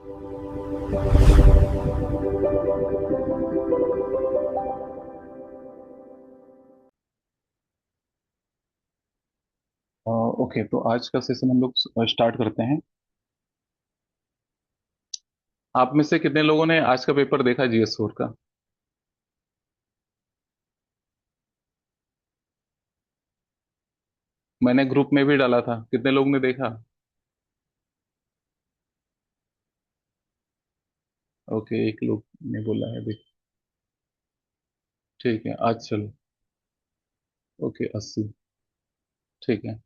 Okay, तो आज का सेशन हम लोग स्टार्ट करते हैं। आप में से कितने लोगों ने आज का पेपर देखा, जीएस फोर का? मैंने ग्रुप में भी डाला था, कितने लोग ने देखा? ओके, एक लोग ने बोला है देख। ठीक है, आज चलो। ओके, 80। ठीक है।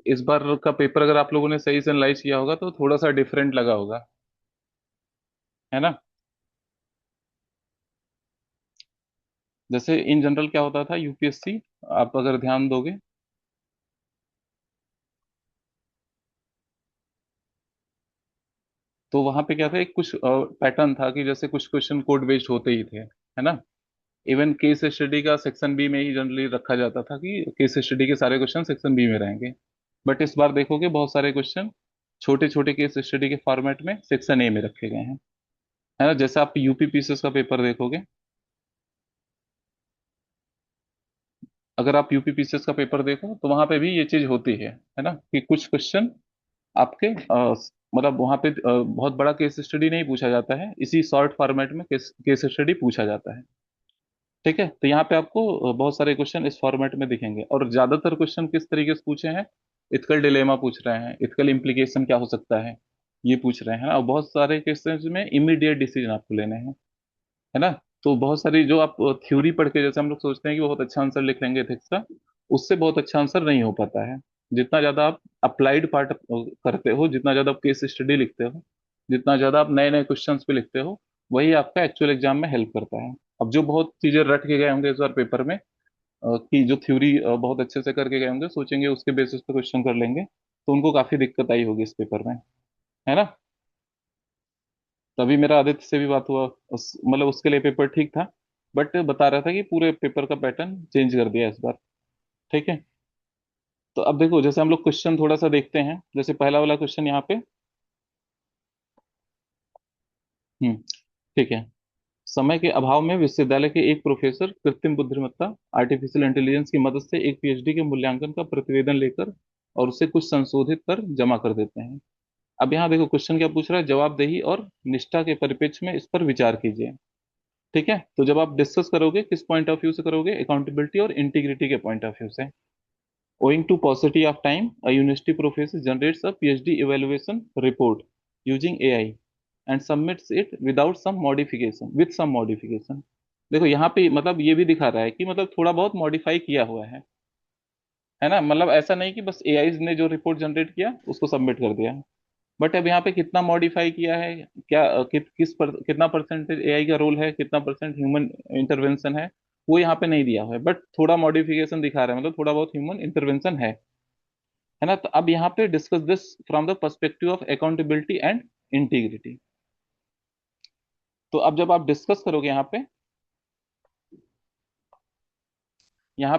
इस बार का पेपर अगर आप लोगों ने सही से एनालाइज किया होगा तो थोड़ा सा डिफरेंट लगा होगा, है ना? जैसे इन जनरल क्या होता था यूपीएससी, आप अगर ध्यान दोगे तो वहां पे क्या था, एक कुछ पैटर्न था कि जैसे कुछ क्वेश्चन कोड बेस्ड होते ही थे, है ना? इवन केस स्टडी का सेक्शन बी में ही जनरली रखा जाता था कि केस स्टडी के सारे क्वेश्चन सेक्शन बी में रहेंगे। बट इस बार देखोगे बहुत सारे क्वेश्चन छोटे छोटे केस स्टडी के फॉर्मेट में सेक्शन ए में रखे गए हैं, है ना? जैसे आप यूपी पीसीएस का पेपर देखोगे, अगर आप यूपी पीसीएस का पेपर देखो तो वहां पे भी ये चीज होती है ना, कि कुछ क्वेश्चन आपके मतलब वहां पे बहुत बड़ा केस स्टडी नहीं पूछा जाता है, इसी शॉर्ट फॉर्मेट में केस स्टडी पूछा जाता है। ठीक है, तो यहाँ पे आपको बहुत सारे क्वेश्चन इस फॉर्मेट में दिखेंगे, और ज्यादातर क्वेश्चन किस तरीके से पूछे हैं? इथिकल डिलेमा पूछ रहे हैं, इथिकल इम्प्लीकेशन क्या हो सकता है, ये पूछ रहे हैं ना। और बहुत सारे केसेस में इमीडिएट डिसीजन आपको लेने हैं, है ना? तो बहुत सारी जो आप थ्योरी पढ़ के जैसे हम लोग सोचते हैं कि बहुत अच्छा आंसर लिख लेंगे एथिक्स का, उससे बहुत अच्छा आंसर नहीं हो पाता है। जितना ज्यादा आप अप्लाइड पार्ट करते हो, जितना ज्यादा आप केस स्टडी लिखते हो, जितना ज्यादा आप नए नए क्वेश्चंस पे लिखते हो, वही आपका एक्चुअल एग्जाम में हेल्प करता है। अब जो बहुत चीजें रट के गए होंगे इस बार पेपर में, कि जो थ्योरी बहुत अच्छे से करके गए होंगे, सोचेंगे उसके बेसिस पे क्वेश्चन कर लेंगे, तो उनको काफी दिक्कत आई होगी इस पेपर में, है ना? तभी मेरा आदित्य से भी बात हुआ, मतलब उसके लिए पेपर ठीक था, बट बता रहा था कि पूरे पेपर का पैटर्न चेंज कर दिया इस बार। ठीक है, तो अब देखो जैसे हम लोग क्वेश्चन थोड़ा सा देखते हैं, जैसे पहला वाला क्वेश्चन यहाँ पे। हम्म। ठीक है। समय के अभाव में विश्वविद्यालय के एक प्रोफेसर कृत्रिम बुद्धिमत्ता आर्टिफिशियल इंटेलिजेंस की मदद से एक पीएचडी के मूल्यांकन का प्रतिवेदन लेकर और उसे कुछ संशोधित कर जमा कर देते हैं। अब यहाँ देखो क्वेश्चन क्या पूछ रहा है, जवाबदेही और निष्ठा के परिप्रेक्ष्य में इस पर विचार कीजिए। ठीक है, तो जब आप डिस्कस करोगे किस पॉइंट ऑफ व्यू से करोगे, अकाउंटेबिलिटी और इंटीग्रिटी के पॉइंट ऑफ व्यू से। Owing to paucity of time, a university professor generates a PhD evaluation report using AI and submits it without some modification, with some modification। देखो यहाँ पे मतलब ये भी दिखा रहा है कि मतलब थोड़ा बहुत मॉडिफाई किया हुआ है ना? मतलब ऐसा नहीं कि बस एआई ने जो रिपोर्ट जनरेट किया उसको सबमिट कर दिया। बट अब यहाँ पे कितना मॉडिफाई किया है, क्या कितना परसेंटेज एआई का रोल है, कितना परसेंट ह्यूमन इंटरवेंशन है, वो यहाँ पे नहीं दिया हुआ है, बट थोड़ा मॉडिफिकेशन दिखा रहा है, मतलब थोड़ा बहुत ह्यूमन इंटरवेंशन है ना? तो अब यहाँ पे discuss this from the perspective of accountability and integrity. तो अब जब आप डिस्कस करोगे यहाँ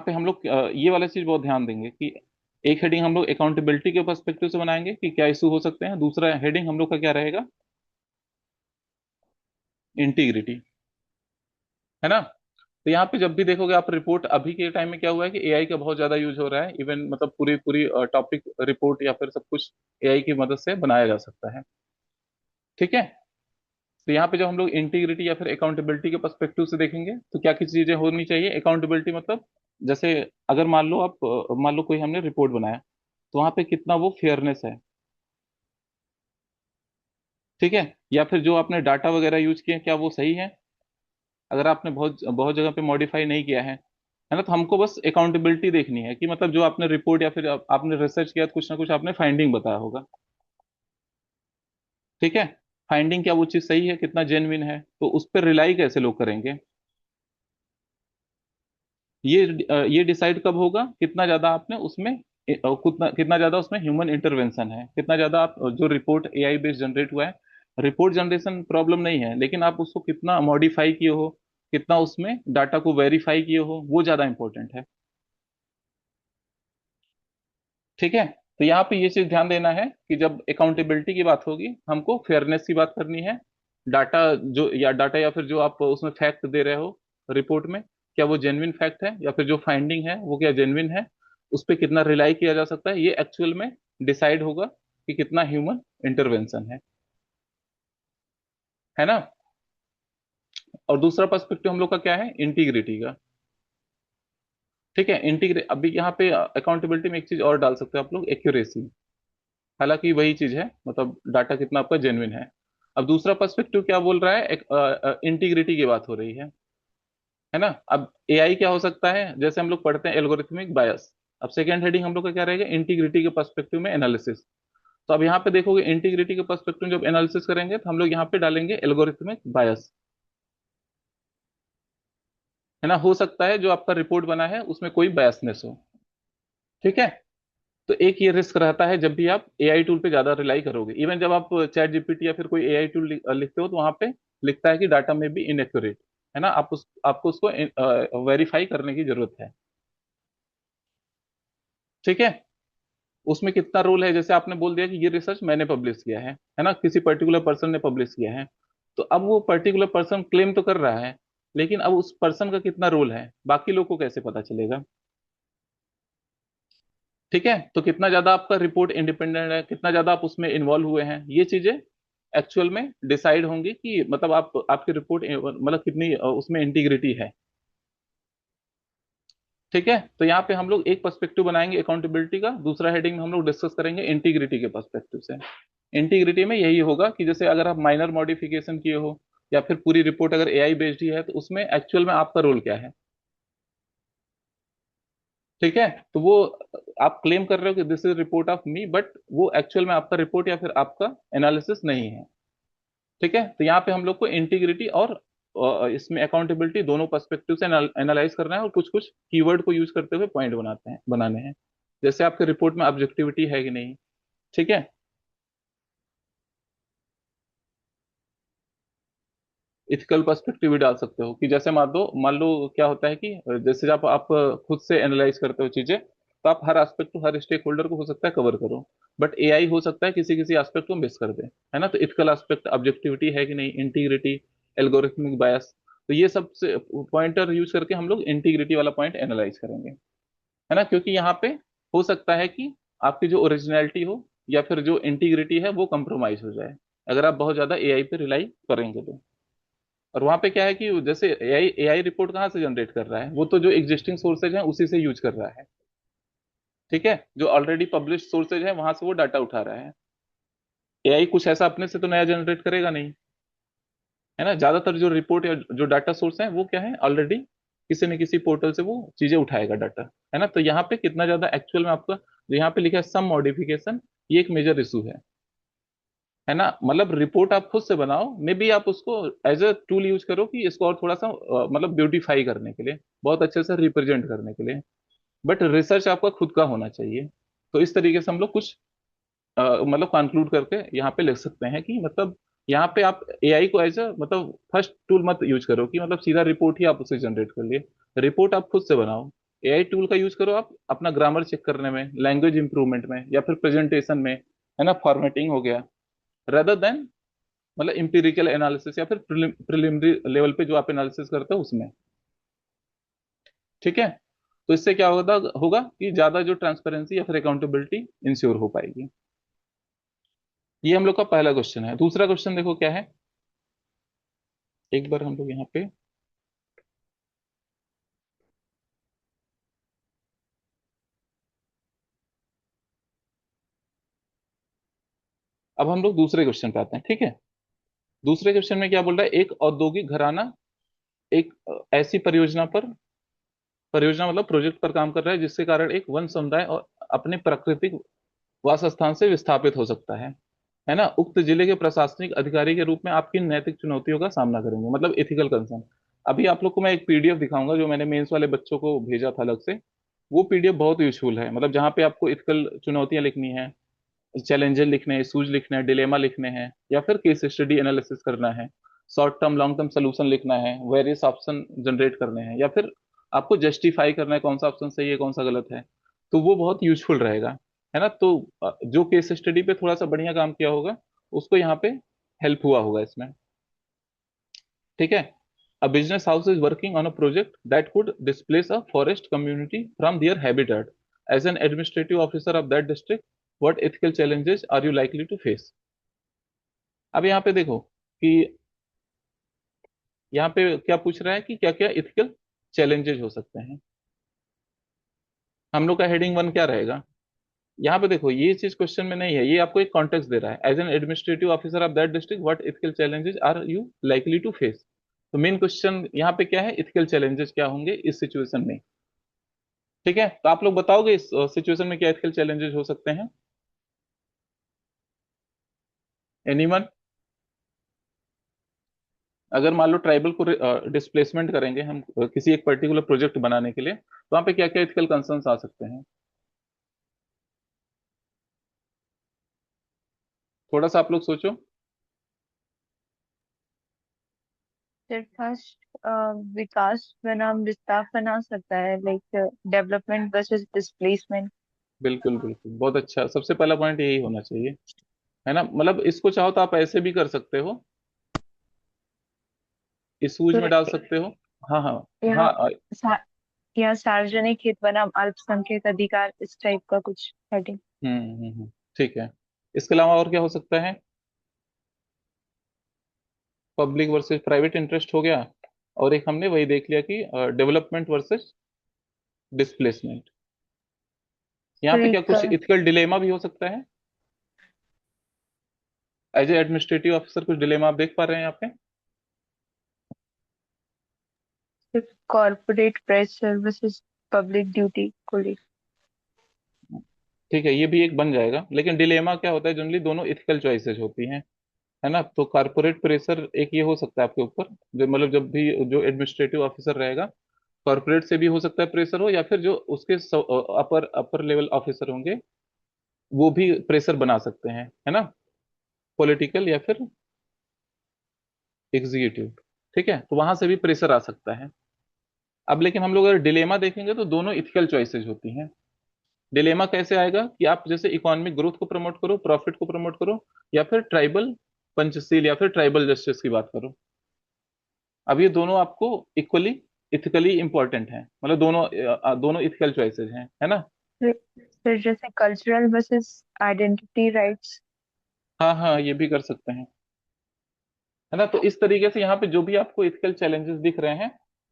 पे हम लोग ये वाला चीज बहुत ध्यान देंगे कि एक हेडिंग हम लोग अकाउंटेबिलिटी के पर्सपेक्टिव से बनाएंगे कि क्या इशू हो सकते हैं, दूसरा हेडिंग हम लोग का क्या रहेगा, इंटीग्रिटी, है ना? तो यहाँ पे जब भी देखोगे आप रिपोर्ट, अभी के टाइम में क्या हुआ है कि एआई का बहुत ज्यादा यूज हो रहा है, इवन मतलब पूरी पूरी टॉपिक रिपोर्ट या फिर सब कुछ एआई की मदद से बनाया जा सकता है। ठीक है, तो यहाँ पे जब हम लोग इंटीग्रिटी या फिर अकाउंटेबिलिटी के पर्सपेक्टिव से देखेंगे तो क्या क्या चीजें होनी चाहिए अकाउंटेबिलिटी मतलब, जैसे अगर मान लो आप मान लो कोई हमने रिपोर्ट बनाया, तो वहां पे कितना वो फेयरनेस है। ठीक है, या फिर जो आपने डाटा वगैरह यूज किए क्या वो सही है? अगर आपने बहुत बहुत जगह पे मॉडिफाई नहीं किया है ना, तो हमको बस अकाउंटेबिलिटी देखनी है कि मतलब जो आपने रिपोर्ट या फिर आपने रिसर्च किया तो कुछ ना कुछ आपने फाइंडिंग बताया होगा। ठीक है, फाइंडिंग क्या वो चीज सही है, कितना जेन्युइन है, तो उस पर रिलाई कैसे लोग करेंगे? ये डिसाइड कब होगा, कितना ज्यादा आपने उसमें कितना कितना ज्यादा उसमें ह्यूमन इंटरवेंशन है, कितना ज्यादा आप जो रिपोर्ट एआई बेस्ड जनरेट हुआ है, रिपोर्ट जनरेशन प्रॉब्लम नहीं है, लेकिन आप उसको कितना मॉडिफाई किए हो, कितना उसमें डाटा को वेरीफाई किए हो, वो ज्यादा इंपॉर्टेंट है। ठीक है, तो यहाँ पे ये चीज ध्यान देना है कि जब अकाउंटेबिलिटी की बात होगी, हमको फेयरनेस की बात करनी है। डाटा जो या डाटा या फिर जो आप उसमें फैक्ट दे रहे हो रिपोर्ट में, क्या वो जेन्युइन फैक्ट है, या फिर जो फाइंडिंग है वो क्या जेन्युइन है, उस पर कितना रिलाई किया जा सकता है, ये एक्चुअल में डिसाइड होगा कि कितना ह्यूमन इंटरवेंशन है ना। और दूसरा पर्सपेक्टिव हम लोग का क्या है, इंटीग्रिटी का। ठीक है, इंटीग्रे अभी यहाँ पे अकाउंटेबिलिटी में एक चीज और डाल सकते हो आप लोग, एक्यूरेसी। हालांकि वही चीज है, मतलब डाटा कितना आपका जेन्युइन है। अब दूसरा पर्सपेक्टिव क्या बोल रहा है, इंटीग्रिटी की बात हो रही है ना। अब एआई क्या हो सकता है, जैसे हम लोग पढ़ते हैं एल्गोरिथमिक बायस। अब सेकेंड हेडिंग हम लोग का क्या रहेगा, इंटीग्रिटी के पर्सपेक्टिव में एनालिसिस। तो अब यहाँ पे देखोगे इंटीग्रिटी के पर्सपेक्टिव में जब एनालिसिस करेंगे तो हम लोग यहाँ पे डालेंगे एल्गोरिथमिक बायस, है ना। हो सकता है जो आपका रिपोर्ट बना है उसमें कोई बायसनेस हो। ठीक है। तो एक ये रिस्क रहता है जब भी आप एआई टूल पे ज्यादा रिलाई करोगे। इवन जब आप चैट जीपीटी या फिर कोई एआई टूल लिखते हो तो वहां पे लिखता है कि डाटा में बी इनएक्यूरेट, है ना। आपको उसको वेरीफाई करने की जरूरत है। ठीक है। उसमें कितना रोल है, जैसे आपने बोल दिया कि ये रिसर्च मैंने पब्लिश किया है ना, किसी पर्टिकुलर पर्सन ने पब्लिश किया है। तो अब वो पर्टिकुलर पर्सन क्लेम तो कर रहा है, लेकिन अब उस पर्सन का कितना रोल है, बाकी लोग को कैसे पता चलेगा। ठीक है। तो कितना ज्यादा आपका रिपोर्ट इंडिपेंडेंट है, कितना ज्यादा आप उसमें इन्वॉल्व हुए हैं, ये चीजें एक्चुअल में डिसाइड होंगी कि मतलब आप आपकी रिपोर्ट मतलब कितनी उसमें इंटीग्रिटी है। ठीक है। तो यहाँ पे हम लोग एक पर्सपेक्टिव बनाएंगे अकाउंटेबिलिटी का, दूसरा हेडिंग में हम लोग डिस्कस करेंगे इंटीग्रिटी के पर्सपेक्टिव से। इंटीग्रिटी में यही होगा कि जैसे अगर आप माइनर मॉडिफिकेशन किए हो या फिर पूरी रिपोर्ट अगर एआई बेस्ड ही है, तो उसमें एक्चुअल में आपका रोल क्या है। ठीक है। तो वो आप क्लेम कर रहे हो कि this is report of me, but वो एक्चुअल में आपका रिपोर्ट या फिर आपका एनालिसिस नहीं है। ठीक है। तो यहाँ पे हम लोग को इंटीग्रिटी और इसमें अकाउंटेबिलिटी दोनों पर्सपेक्टिव से एनालाइज करना है, और कुछ कुछ कीवर्ड को यूज करते हुए पॉइंट बनाने हैं। जैसे आपके रिपोर्ट में ऑब्जेक्टिविटी है कि नहीं। ठीक है। इथिकल पर्सपेक्टिव भी डाल सकते हो कि जैसे मान लो क्या होता है कि जैसे जब आप खुद से एनालाइज करते हो चीजें, तो आप हर एस्पेक्ट हर स्टेक होल्डर को हो सकता है कवर करो, बट एआई हो सकता है किसी किसी एस्पेक्ट को मिस कर दे, है ना। तो इथिकल एस्पेक्ट, ऑब्जेक्टिविटी है कि नहीं, इंटीग्रिटी, एल्गोरिथमिक बायस, तो ये सब से पॉइंटर यूज करके हम लोग इंटीग्रिटी वाला पॉइंट एनालाइज करेंगे, है ना। क्योंकि यहाँ पे हो सकता है कि आपकी जो ओरिजिनलिटी हो या फिर जो इंटीग्रिटी है वो कंप्रोमाइज हो जाए, अगर आप बहुत ज्यादा एआई पे रिलाई करेंगे तो। और वहां पे क्या है कि जैसे एआई एआई रिपोर्ट कहाँ से जनरेट कर रहा है, वो तो जो एग्जिस्टिंग सोर्सेज हैं उसी से यूज कर रहा है। ठीक है। जो ऑलरेडी पब्लिश सोर्सेज है वहां से वो डाटा उठा रहा है। एआई कुछ ऐसा अपने से तो नया जनरेट करेगा नहीं, है ना। ज्यादातर जो रिपोर्ट या जो डाटा सोर्स है वो क्या है, ऑलरेडी किसी न किसी पोर्टल से वो चीजें उठाएगा डाटा, है ना। तो यहाँ पे कितना ज्यादा एक्चुअल में आपका, जो यहाँ पे लिखा है सम मॉडिफिकेशन, ये एक मेजर इशू है ना। मतलब रिपोर्ट आप खुद से बनाओ, मे बी आप उसको एज अ टूल यूज करो कि इसको और थोड़ा सा मतलब ब्यूटीफाई करने के लिए, बहुत अच्छे से रिप्रेजेंट करने के लिए, बट रिसर्च आपका खुद का होना चाहिए। तो इस तरीके से हम लोग कुछ मतलब कंक्लूड करके यहाँ पे लिख सकते हैं कि मतलब यहाँ पे आप एआई को एज अ मतलब फर्स्ट टूल मत यूज करो कि मतलब सीधा रिपोर्ट ही आप उससे जनरेट कर लिए। रिपोर्ट आप खुद से बनाओ, एआई टूल का यूज करो आप अपना ग्रामर चेक करने में, लैंग्वेज इंप्रूवमेंट में, या फिर प्रेजेंटेशन में, है ना, फॉर्मेटिंग हो गया, रेदर देन मतलब इंपीरिकल एनालिसिस या फिर प्रिलिमिनरी लेवल पे जो आप एनालिसिस करते हो उसमें। ठीक है। तो इससे क्या होगा होगा कि ज्यादा जो ट्रांसपेरेंसी या फिर अकाउंटेबिलिटी इंश्योर हो पाएगी। ये हम लोग का पहला क्वेश्चन है। दूसरा क्वेश्चन देखो क्या है, एक बार हम लोग यहाँ पे, अब हम लोग दूसरे क्वेश्चन पे आते हैं। ठीक है। दूसरे क्वेश्चन में क्या बोल रहा है, एक औद्योगिक घराना एक ऐसी परियोजना मतलब प्रोजेक्ट पर काम कर रहा है जिसके कारण एक वन समुदाय और अपने प्राकृतिक वासस्थान से विस्थापित हो सकता है ना। उक्त जिले के प्रशासनिक अधिकारी के रूप में आप किन नैतिक चुनौतियों का सामना करेंगे, मतलब एथिकल कंसर्न। अभी आप लोग को मैं एक पीडीएफ दिखाऊंगा जो मैंने मेंस वाले बच्चों को भेजा था अलग से। वो पीडीएफ बहुत यूजफुल है, मतलब जहाँ पे आपको एथिकल चुनौतियां लिखनी है, चैलेंजेस लिखने हैं, इशूज लिखने हैं, डिलेमा लिखने हैं, या फिर केस स्टडी एनालिसिस करना है, short term long term solution लिखना है, वेरियस ऑप्शन जनरेट करने हैं, या फिर आपको जस्टिफाई करना है कौन सा ऑप्शन सही है कौन सा गलत है, तो वो बहुत यूजफुल रहेगा। है ना। तो जो केस स्टडी पे थोड़ा सा बढ़िया काम किया होगा उसको यहाँ पे हेल्प हुआ होगा इसमें। ठीक है। A business house is working on a project that could displace a forest community from their habitat. As an administrative officer of that district, what ethical challenges are you likely to face? अब यहाँ पे देखो कि यहाँ पे क्या पूछ रहा है कि क्या क्या इथिकल चैलेंजेस हो सकते हैं। हम लोग का हेडिंग वन क्या रहेगा? यहाँ पे देखो ये चीज क्वेश्चन में नहीं है, ये आपको एक कॉन्टेक्स्ट दे रहा है। As an administrative officer of that district what ethical challenges are you likely to face. तो मेन क्वेश्चन यहाँ पे क्या है, इथिकल चैलेंजेस क्या होंगे इस सिचुएशन में। ठीक है, तो आप लोग बताओगे इस सिचुएशन में क्या एथिकल चैलेंजेस हो सकते हैं? एनीवन? अगर मान लो ट्राइबल को डिस्प्लेसमेंट करेंगे हम किसी एक पर्टिकुलर प्रोजेक्ट बनाने के लिए, तो वहां पे क्या क्या एथिकल कंसर्न्स आ सकते हैं? थोड़ा सा आप लोग सोचो। फिर फर्स्ट विकास बनाम विस्तार बना सकता है, लाइक डेवलपमेंट वर्सेस डिस्प्लेसमेंट। बिल्कुल बिल्कुल, बहुत अच्छा, सबसे पहला पॉइंट यही होना चाहिए, है ना। मतलब इसको चाहो तो आप ऐसे भी कर सकते हो, इस सूझ में फिर डाल सकते हो। हाँ हाँ। हाँ यहाँ सा, यहाँ सार्वजनिक हित बनाम अल्पसंख्यक अधिकार, इस टाइप का कुछ हेडिंग। ठीक है। इसके अलावा और क्या हो सकता है? पब्लिक वर्सेस प्राइवेट इंटरेस्ट हो गया, और एक हमने वही देख लिया कि डेवलपमेंट वर्सेस डिस्प्लेसमेंट। यहाँ फिर पे क्या एक कुछ इथिकल डिलेमा भी हो सकता है? एज ए एडमिनिस्ट्रेटिव ऑफिसर कुछ डिलेमा आप देख पा रहे हैं यहाँ पे? Corporate press services public duty को लेकर। ठीक है, ये भी एक बन जाएगा, लेकिन डिलेमा क्या होता है, जनरली दोनों इथिकल चॉइसेस होती हैं, है ना। तो कारपोरेट प्रेशर एक ये हो सकता है आपके ऊपर, जो मतलब जब भी जो एडमिनिस्ट्रेटिव ऑफिसर रहेगा, कॉर्पोरेट से भी हो सकता है प्रेशर हो, या फिर जो उसके अपर अपर लेवल ऑफिसर होंगे वो भी प्रेशर बना सकते हैं, है ना, पॉलिटिकल या फिर एग्जीक्यूटिव। ठीक है, तो वहां से भी प्रेशर आ सकता है। अब लेकिन हम लोग अगर डिलेमा देखेंगे तो दोनों इथिकल चॉइसेस होती हैं। डिलेमा कैसे आएगा कि आप जैसे इकोनॉमिक ग्रोथ को प्रमोट करो, प्रॉफिट को प्रमोट करो, या फिर ट्राइबल पंचशील या फिर ट्राइबल जस्टिस की बात करो। अब ये दोनों आपको इक्वली इथिकली इंपॉर्टेंट हैं, मतलब दोनों दोनों इथिकल चॉइसेस हैं, है ना। फिर फिर जैसे कल्चरल वर्सेस आइडेंटिटी राइट्स। हाँ हाँ, ये भी कर सकते हैं, है ना। तो इस तरीके से यहाँ पे जो भी आपको इथिकल चैलेंजेस दिख रहे हैं,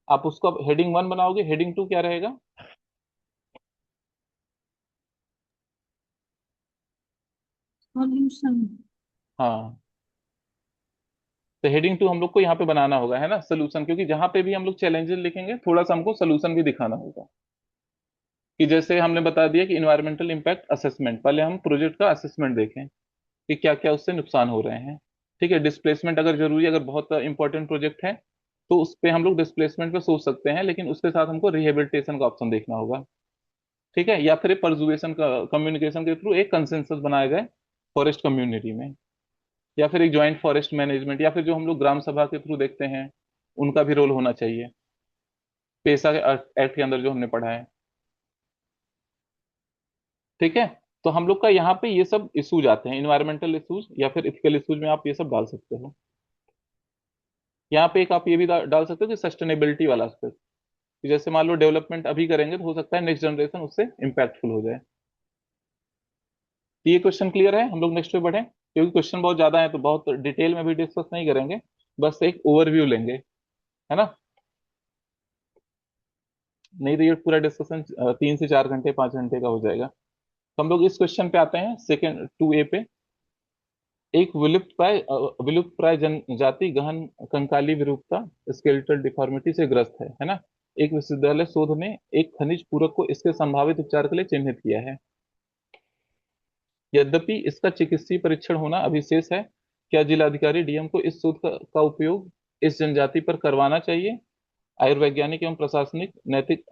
आप उसको अब हेडिंग वन बनाओगे, हेडिंग टू क्या रहेगा? सॉल्यूशन। हाँ, तो हेडिंग टू हम लोग को यहाँ पे बनाना होगा, है ना, सोल्यूशन, क्योंकि जहां पे भी हम लोग चैलेंजेस लिखेंगे थोड़ा सा हमको सोल्यूशन भी दिखाना होगा। कि जैसे हमने बता दिया कि इन्वायरमेंटल इम्पैक्ट असेसमेंट, पहले हम प्रोजेक्ट का असेसमेंट देखें कि क्या क्या उससे नुकसान हो रहे हैं। ठीक है, डिस्प्लेसमेंट अगर जरूरी, अगर बहुत इंपॉर्टेंट प्रोजेक्ट है तो उस पे हम लोग डिस्प्लेसमेंट पे सोच सकते हैं, लेकिन उसके साथ हमको रिहेबिलिटेशन का ऑप्शन देखना होगा। ठीक है, या फिर परजुएशन का कम्युनिकेशन के थ्रू एक कंसेंसस बनाया जाए फॉरेस्ट कम्युनिटी में, या फिर एक ज्वाइंट फॉरेस्ट मैनेजमेंट, या फिर जो हम लोग ग्राम सभा के थ्रू देखते हैं उनका भी रोल होना चाहिए, पेशा एक्ट के अंदर जो हमने पढ़ा है। ठीक है, तो हम लोग का यहाँ पे ये सब इश्यूज आते हैं, इन्वायरमेंटल इश्यूज या फिर इथिकल इश्यूज में आप ये सब डाल सकते हो। यहाँ पे एक आप ये भी डाल सकते हो कि सस्टेनेबिलिटी वाला एस्पेक्ट, कि जैसे मान लो डेवलपमेंट अभी करेंगे तो हो सकता है नेक्स्ट जनरेशन उससे इम्पैक्टफुल हो जाए। तो ये क्वेश्चन क्लियर है, हम लोग नेक्स्ट पे बढ़े, क्योंकि क्वेश्चन बहुत ज्यादा है तो बहुत डिटेल में भी डिस्कस नहीं करेंगे, बस एक ओवरव्यू लेंगे, है ना। नहीं तो ये पूरा डिस्कशन 3 से 4 घंटे 5 घंटे का हो जाएगा। तो हम लोग इस क्वेश्चन पे आते हैं, सेकेंड 2A पे। एक विलुप्त प्राय जनजाति गहन कंकाली विरूपता स्केलेटल डिफॉर्मिटी से ग्रस्त है ना। एक विश्वविद्यालय शोध ने एक खनिज पूरक को इसके संभावित उपचार के लिए चिन्हित किया है। यद्यपि इसका चिकित्सीय परीक्षण होना अभी शेष है। क्या जिलाधिकारी डीएम को इस शोध का उपयोग इस जनजाति पर करवाना चाहिए? आयुर्वैज्ञानिक एवं प्रशासनिक नैतिक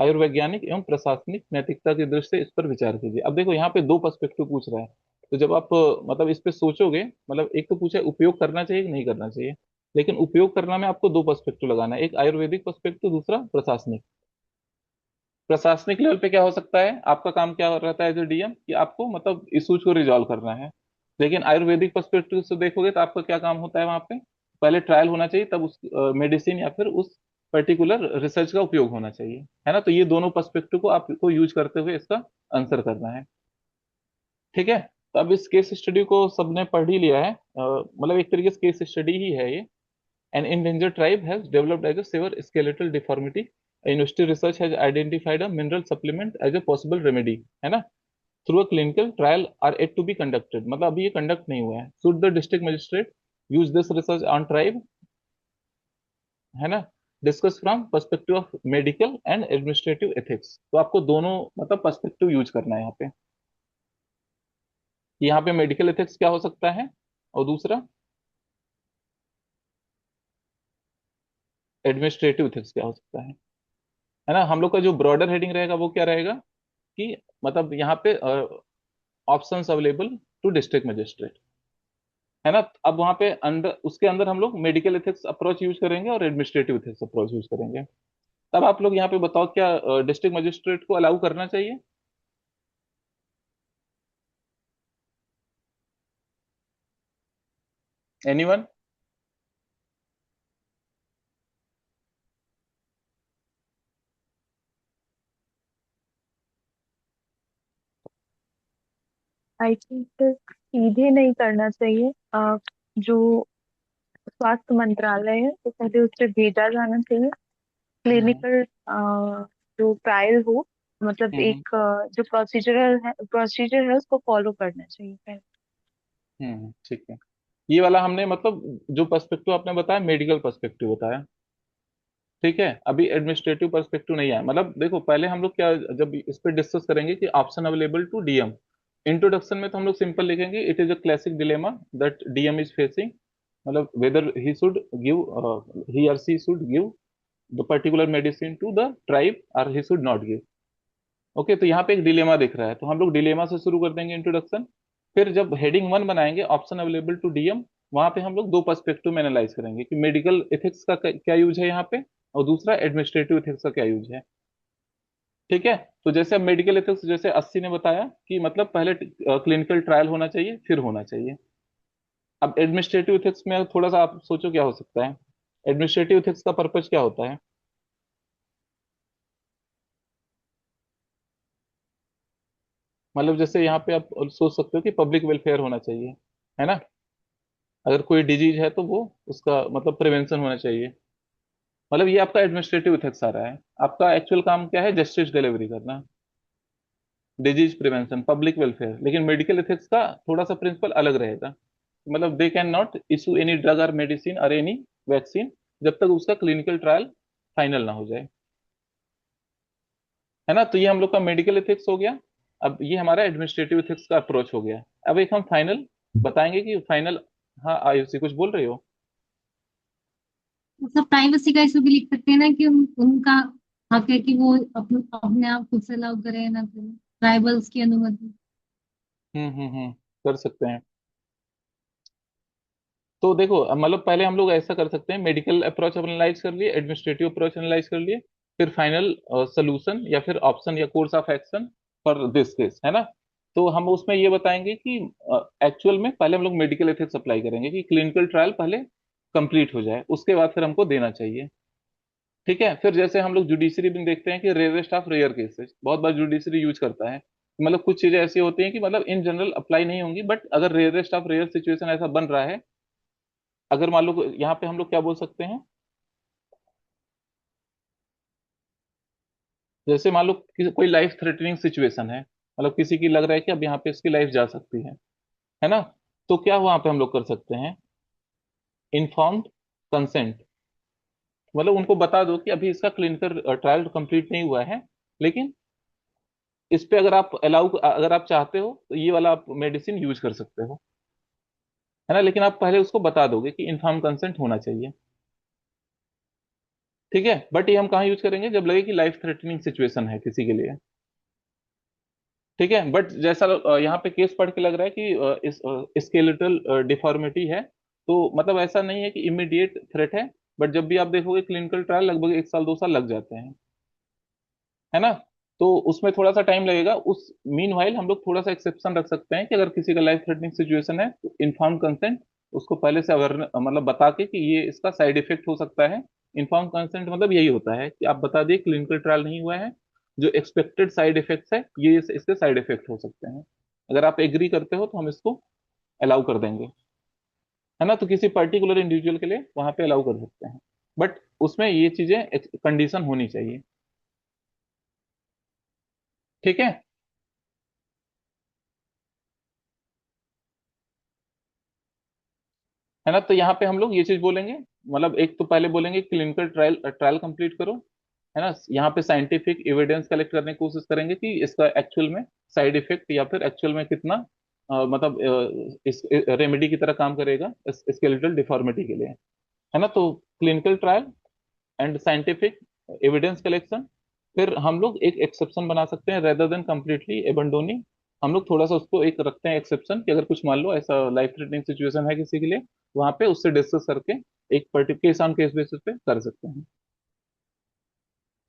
आयुर्वैज्ञानिक एवं प्रशासनिक नैतिकता की दृष्टि से इस पर विचार कीजिए। अब देखो यहाँ पे दो पर्सपेक्टिव पूछ रहा है, तो जब आप मतलब इस पे सोचोगे, मतलब एक तो पूछा है उपयोग करना चाहिए कि नहीं करना चाहिए, लेकिन उपयोग करना में आपको दो पर्सपेक्टिव लगाना है, एक आयुर्वेदिक पर्सपेक्टिव, दूसरा प्रशासनिक। प्रशासनिक लेवल पे क्या हो सकता है, आपका काम क्या रहता है एज ए डीएम, कि आपको मतलब इशूज को रिजॉल्व करना है। लेकिन आयुर्वेदिक पर्सपेक्टिव से देखोगे तो आपका क्या काम होता है वहां पे, पहले ट्रायल होना चाहिए, तब उस मेडिसिन या फिर उस पर्टिकुलर रिसर्च का उपयोग होना चाहिए, है ना। तो ये दोनों पर्सपेक्टिव को आपको यूज करते हुए इसका आंसर करना है। ठीक है। तो अब इस केस स्टडी को सबने पढ़ ही लिया है, मतलब एक तरीके से केस स्टडी ही है ये। An endangered tribe has developed as a severe skeletal deformity. University research has identified a mineral supplement as a possible remedy, है ना। Through a clinical trial are yet to be conducted, मतलब अभी ये conduct नहीं हुआ है। Should the district magistrate use this research on tribe, है ना, discuss from perspective of medical and administrative ethics. तो आपको दोनों मतलब पर्सपेक्टिव यूज करना है यहाँ पे, कि यहाँ पे मेडिकल एथिक्स क्या हो सकता है, और दूसरा एडमिनिस्ट्रेटिव एथिक्स क्या हो सकता है ना। हम लोग का जो ब्रॉडर हेडिंग रहेगा वो क्या रहेगा, कि मतलब यहाँ पे options available to district magistrate, है ना। अब वहाँ पे अंडर उसके अंदर हम लोग मेडिकल एथिक्स अप्रोच यूज करेंगे और एडमिनिस्ट्रेटिव एथिक्स अप्रोच यूज करेंगे। तब आप लोग यहाँ पे बताओ, क्या डिस्ट्रिक्ट मजिस्ट्रेट को अलाउ करना चाहिए? एनीवन? आई थिंक सीधे नहीं करना चाहिए। जो स्वास्थ्य मंत्रालय है तो पहले उससे भेजा जाना चाहिए। हम्म क्लिनिकल जो ट्रायल हो, मतलब हम्म एक जो प्रोसीजर है उसको फॉलो करना चाहिए पहले। ठीक है। ये वाला हमने मतलब जो पर्सपेक्टिव आपने बताया मेडिकल पर्सपेक्टिव बताया, ठीक है। अभी एडमिनिस्ट्रेटिव पर्सपेक्टिव नहीं आया। मतलब देखो पहले हम लोग क्या, जब इस पे डिस्कस करेंगे कि option available to DM, introduction में तो हम लोग सिंपल लिखेंगे, it is a classic dilemma that DM is facing, मतलब whether he should give, he और she should give the particular medicine to the tribe और he should not give. Okay, तो यहाँ पे एक डिलेमा दिख रहा है, तो हम लोग डिलेमा से शुरू कर देंगे इंट्रोडक्शन। फिर जब हेडिंग वन बनाएंगे ऑप्शन अवेलेबल टू डीएम, वहां पे हम लोग दो पर्सपेक्टिव में एनालाइज करेंगे कि मेडिकल एथिक्स का क्या यूज है यहाँ पे, और दूसरा एडमिनिस्ट्रेटिव एथिक्स का क्या यूज है। ठीक है। तो जैसे अब मेडिकल एथिक्स जैसे 80 ने बताया कि मतलब पहले क्लिनिकल ट्रायल होना चाहिए फिर होना चाहिए। अब एडमिनिस्ट्रेटिव एथिक्स में थोड़ा सा आप सोचो क्या हो सकता है, एडमिनिस्ट्रेटिव एथिक्स का पर्पज क्या होता है। मतलब जैसे यहाँ पे आप सोच सकते हो कि पब्लिक वेलफेयर होना चाहिए, है ना। अगर कोई डिजीज है तो वो उसका मतलब प्रिवेंशन होना चाहिए। मतलब ये आपका एडमिनिस्ट्रेटिव इथिक्स आ रहा है। आपका एक्चुअल काम क्या है, जस्टिस डिलीवरी करना, डिजीज प्रिवेंशन, पब्लिक वेलफेयर। लेकिन मेडिकल इथिक्स का थोड़ा सा प्रिंसिपल अलग रहेगा, मतलब they can not issue any drug और मेडिसिन और एनी वैक्सीन जब तक उसका क्लिनिकल ट्रायल फाइनल ना हो जाए, है ना। तो ये हम लोग का मेडिकल इथिक्स हो गया। अब ये हमारा एडमिनिस्ट्रेटिव इथिक्स का अप्रोच हो गया। अब एक हम फाइनल बताएंगे कि फाइनल। हाँ आयुषी कुछ बोल रही हो? मतलब प्राइवेसी का इशू भी लिख सकते हैं ना कि उनका हक है कि वो अपने आप खुद से अलाउ करें ना करें, ट्राइबल्स की अनुमति। कर सकते हैं। तो देखो अब मतलब पहले हम लोग ऐसा कर सकते हैं, मेडिकल अप्रोच एनालाइज कर लिए, एडमिनिस्ट्रेटिव अप्रोच एनालाइज कर लिए, फिर फाइनल सोल्यूशन या फिर ऑप्शन या course of action for this case, है ना। तो हम उसमें ये बताएंगे कि एक्चुअल में पहले हम लोग मेडिकल एथिक्स अप्लाई करेंगे कि क्लिनिकल ट्रायल पहले कंप्लीट हो जाए, उसके बाद फिर हमको देना चाहिए। ठीक है। फिर जैसे हम लोग जुडिशरी में देखते हैं कि रेयरेस्ट ऑफ रेयर केसेस बहुत बार जुडिशरी यूज करता है, मतलब कुछ चीजें ऐसी होती हैं कि मतलब इन जनरल अप्लाई नहीं होंगी, बट अगर रेयरेस्ट ऑफ रेयर सिचुएशन ऐसा बन रहा है, अगर मान लो यहाँ पे हम लोग क्या बोल सकते हैं, जैसे मान लो कोई लाइफ थ्रेटनिंग सिचुएशन है, मतलब किसी की लग रहा है कि अब यहाँ पे इसकी लाइफ जा सकती है ना। तो क्या वहां पे हम लोग कर सकते हैं, इन्फॉर्म्ड कंसेंट, मतलब उनको बता दो कि अभी इसका क्लिनिकल ट्रायल कंप्लीट नहीं हुआ है, लेकिन इस पे अगर आप अलाउ, अगर आप चाहते हो तो ये वाला आप मेडिसिन यूज कर सकते हो, है ना। लेकिन आप पहले उसको बता दोगे कि इन्फॉर्म कंसेंट होना चाहिए। ठीक है। बट ये हम कहाँ यूज करेंगे, जब लगे कि लाइफ थ्रेटनिंग सिचुएशन है किसी के लिए। ठीक है। बट जैसा यहाँ पे केस पढ़ के लग रहा है कि इस स्केलेटल डिफॉर्मिटी है, तो मतलब ऐसा नहीं है कि इमीडिएट थ्रेट है, बट जब भी आप देखोगे क्लिनिकल ट्रायल लगभग 1 साल 2 साल लग जाते हैं, है ना। तो उसमें थोड़ा सा टाइम लगेगा। उस मीन वाइल हम लोग थोड़ा सा एक्सेप्शन रख सकते हैं कि अगर किसी का लाइफ थ्रेटनिंग सिचुएशन है तो इन्फॉर्म कंसेंट, उसको पहले से अवेयर मतलब बता के कि ये इसका साइड इफेक्ट हो सकता है। इन्फॉर्म कंसेंट मतलब यही होता है कि आप बता दिए क्लिनिकल ट्रायल नहीं हुआ है, जो एक्सपेक्टेड साइड इफेक्ट्स है ये इसके साइड इफेक्ट हो सकते हैं। अगर आप एग्री करते हो तो हम इसको अलाउ कर देंगे, है ना। तो किसी पर्टिकुलर इंडिविजुअल के लिए वहां पे अलाउ कर सकते हैं, बट उसमें ये चीजें कंडीशन होनी चाहिए। ठीक है। है ना। तो यहाँ पे हम लोग ये चीज बोलेंगे, मतलब एक तो पहले बोलेंगे क्लिनिकल ट्रायल ट्रायल कंप्लीट करो, है ना। यहाँ पे साइंटिफिक एविडेंस कलेक्ट करने की कोशिश करेंगे कि इसका एक्चुअल में साइड इफेक्ट या फिर एक्चुअल में कितना मतलब इस रेमेडी की तरह काम करेगा स्केलेटल डिफॉर्मिटी के लिए, है ना। तो clinical trial and scientific evidence collection. फिर हम लोग एक एक्सेप्शन बना सकते हैं रेदर देन कंप्लीटली एबंडोनिंग। हम लोग थोड़ा सा उसको एक रखते हैं एक्सेप्शन कि अगर कुछ मान लो ऐसा लाइफ थ्रेटनिंग सिचुएशन है किसी के लिए, वहां पे उससे डिस्कस करके एक particular case on case basis पे कर सकते हैं।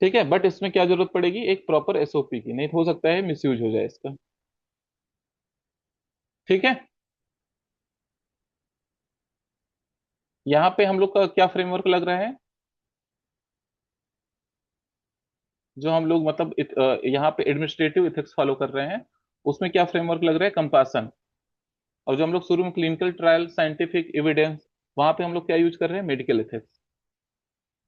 ठीक है। बट इसमें क्या जरूरत पड़ेगी, एक प्रॉपर एसओपी की, नहीं तो हो सकता है मिसयूज हो जाए इसका। ठीक है। यहाँ पे हम लोग का क्या फ्रेमवर्क लग रहा है, जो हम लोग मतलब यहाँ पे एडमिनिस्ट्रेटिव इथिक्स फॉलो कर रहे हैं, उसमें क्या फ्रेमवर्क लग रहा है, कंपासन। और जो हम लोग शुरू में क्लिनिकल ट्रायल साइंटिफिक एविडेंस, वहां पे हम लोग क्या यूज कर रहे हैं, मेडिकल एथिक्स।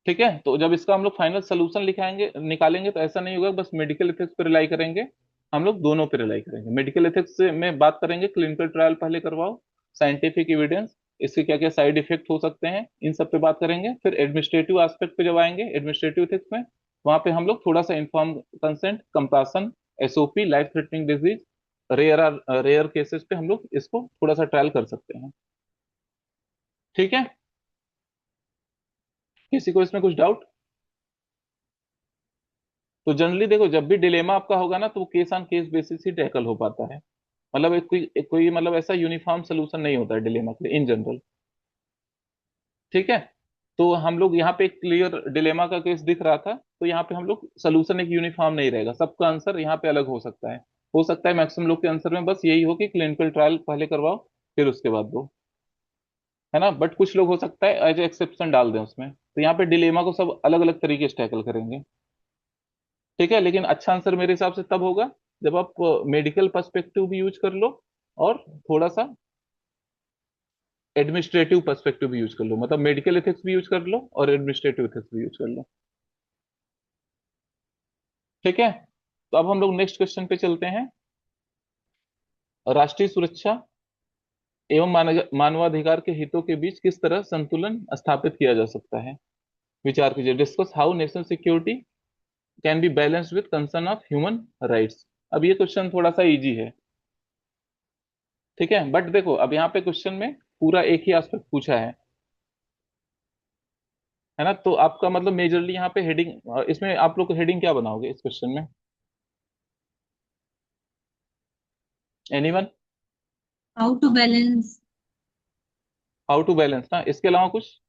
ठीक है। तो जब इसका हम लोग फाइनल सोल्यूशन लिखाएंगे निकालेंगे तो ऐसा नहीं होगा बस मेडिकल एथिक्स पे रिलाई करेंगे, हम लोग दोनों पे रिलाई करेंगे। मेडिकल एथिक्स में बात करेंगे क्लिनिकल ट्रायल पहले करवाओ, साइंटिफिक एविडेंस, इसके क्या क्या साइड इफेक्ट हो सकते हैं, इन सब पे बात करेंगे। फिर एडमिनिस्ट्रेटिव एस्पेक्ट पे जब आएंगे एडमिनिस्ट्रेटिव एथिक्स में, वहां पे हम लोग थोड़ा सा inform consent, compassion, SOP, life threatening disease, rare rare cases पे हम लोग इसको थोड़ा सा ट्रायल कर सकते हैं। ठीक है। किसी को इसमें कुछ डाउट? तो जनरली देखो जब भी डिलेमा आपका होगा ना तो वो case on case basis he tackle हो पाता है। मतलब एक कोई मतलब ऐसा यूनिफॉर्म सोल्यूशन नहीं होता है डिलेमा के लिए इन जनरल। ठीक है। तो हम लोग यहाँ पे एक क्लियर डिलेमा का केस दिख रहा था, तो यहाँ पे हम लोग सोल्यूशन एक यूनिफॉर्म नहीं रहेगा, सबका आंसर यहाँ पे अलग हो सकता है। हो सकता है मैक्सिमम लोग के आंसर में बस यही हो कि क्लिनिकल ट्रायल पहले करवाओ फिर उसके बाद दो, है ना। बट कुछ लोग हो सकता है एज एक्सेप्शन डाल दें उसमें, तो यहाँ पे डिलेमा को सब अलग अलग तरीके से टैकल करेंगे। ठीक है। लेकिन अच्छा आंसर मेरे हिसाब से तब होगा जब आप मेडिकल पर्सपेक्टिव भी यूज कर लो और थोड़ा सा एडमिनिस्ट्रेटिव पर्सपेक्टिव भी यूज कर लो, मतलब मेडिकल एथिक्स भी यूज कर लो और एडमिनिस्ट्रेटिव एथिक्स भी यूज कर लो। ठीक है। तो अब हम लोग नेक्स्ट क्वेश्चन पे चलते हैं। राष्ट्रीय सुरक्षा एवं मानवाधिकार के हितों के बीच किस तरह संतुलन स्थापित किया जा सकता है, विचार कीजिए। Discuss how national security can be balanced with concern of human rights. अब ये क्वेश्चन थोड़ा सा इजी है। ठीक है। बट देखो अब यहाँ पे क्वेश्चन में पूरा एक ही एस्पेक्ट पूछा है ना। तो आपका मतलब मेजरली यहाँ पे हेडिंग, इसमें आप लोग हेडिंग क्या बनाओगे इस क्वेश्चन में, anyone? How to balance. How to balance ना, इसके अलावा कुछ?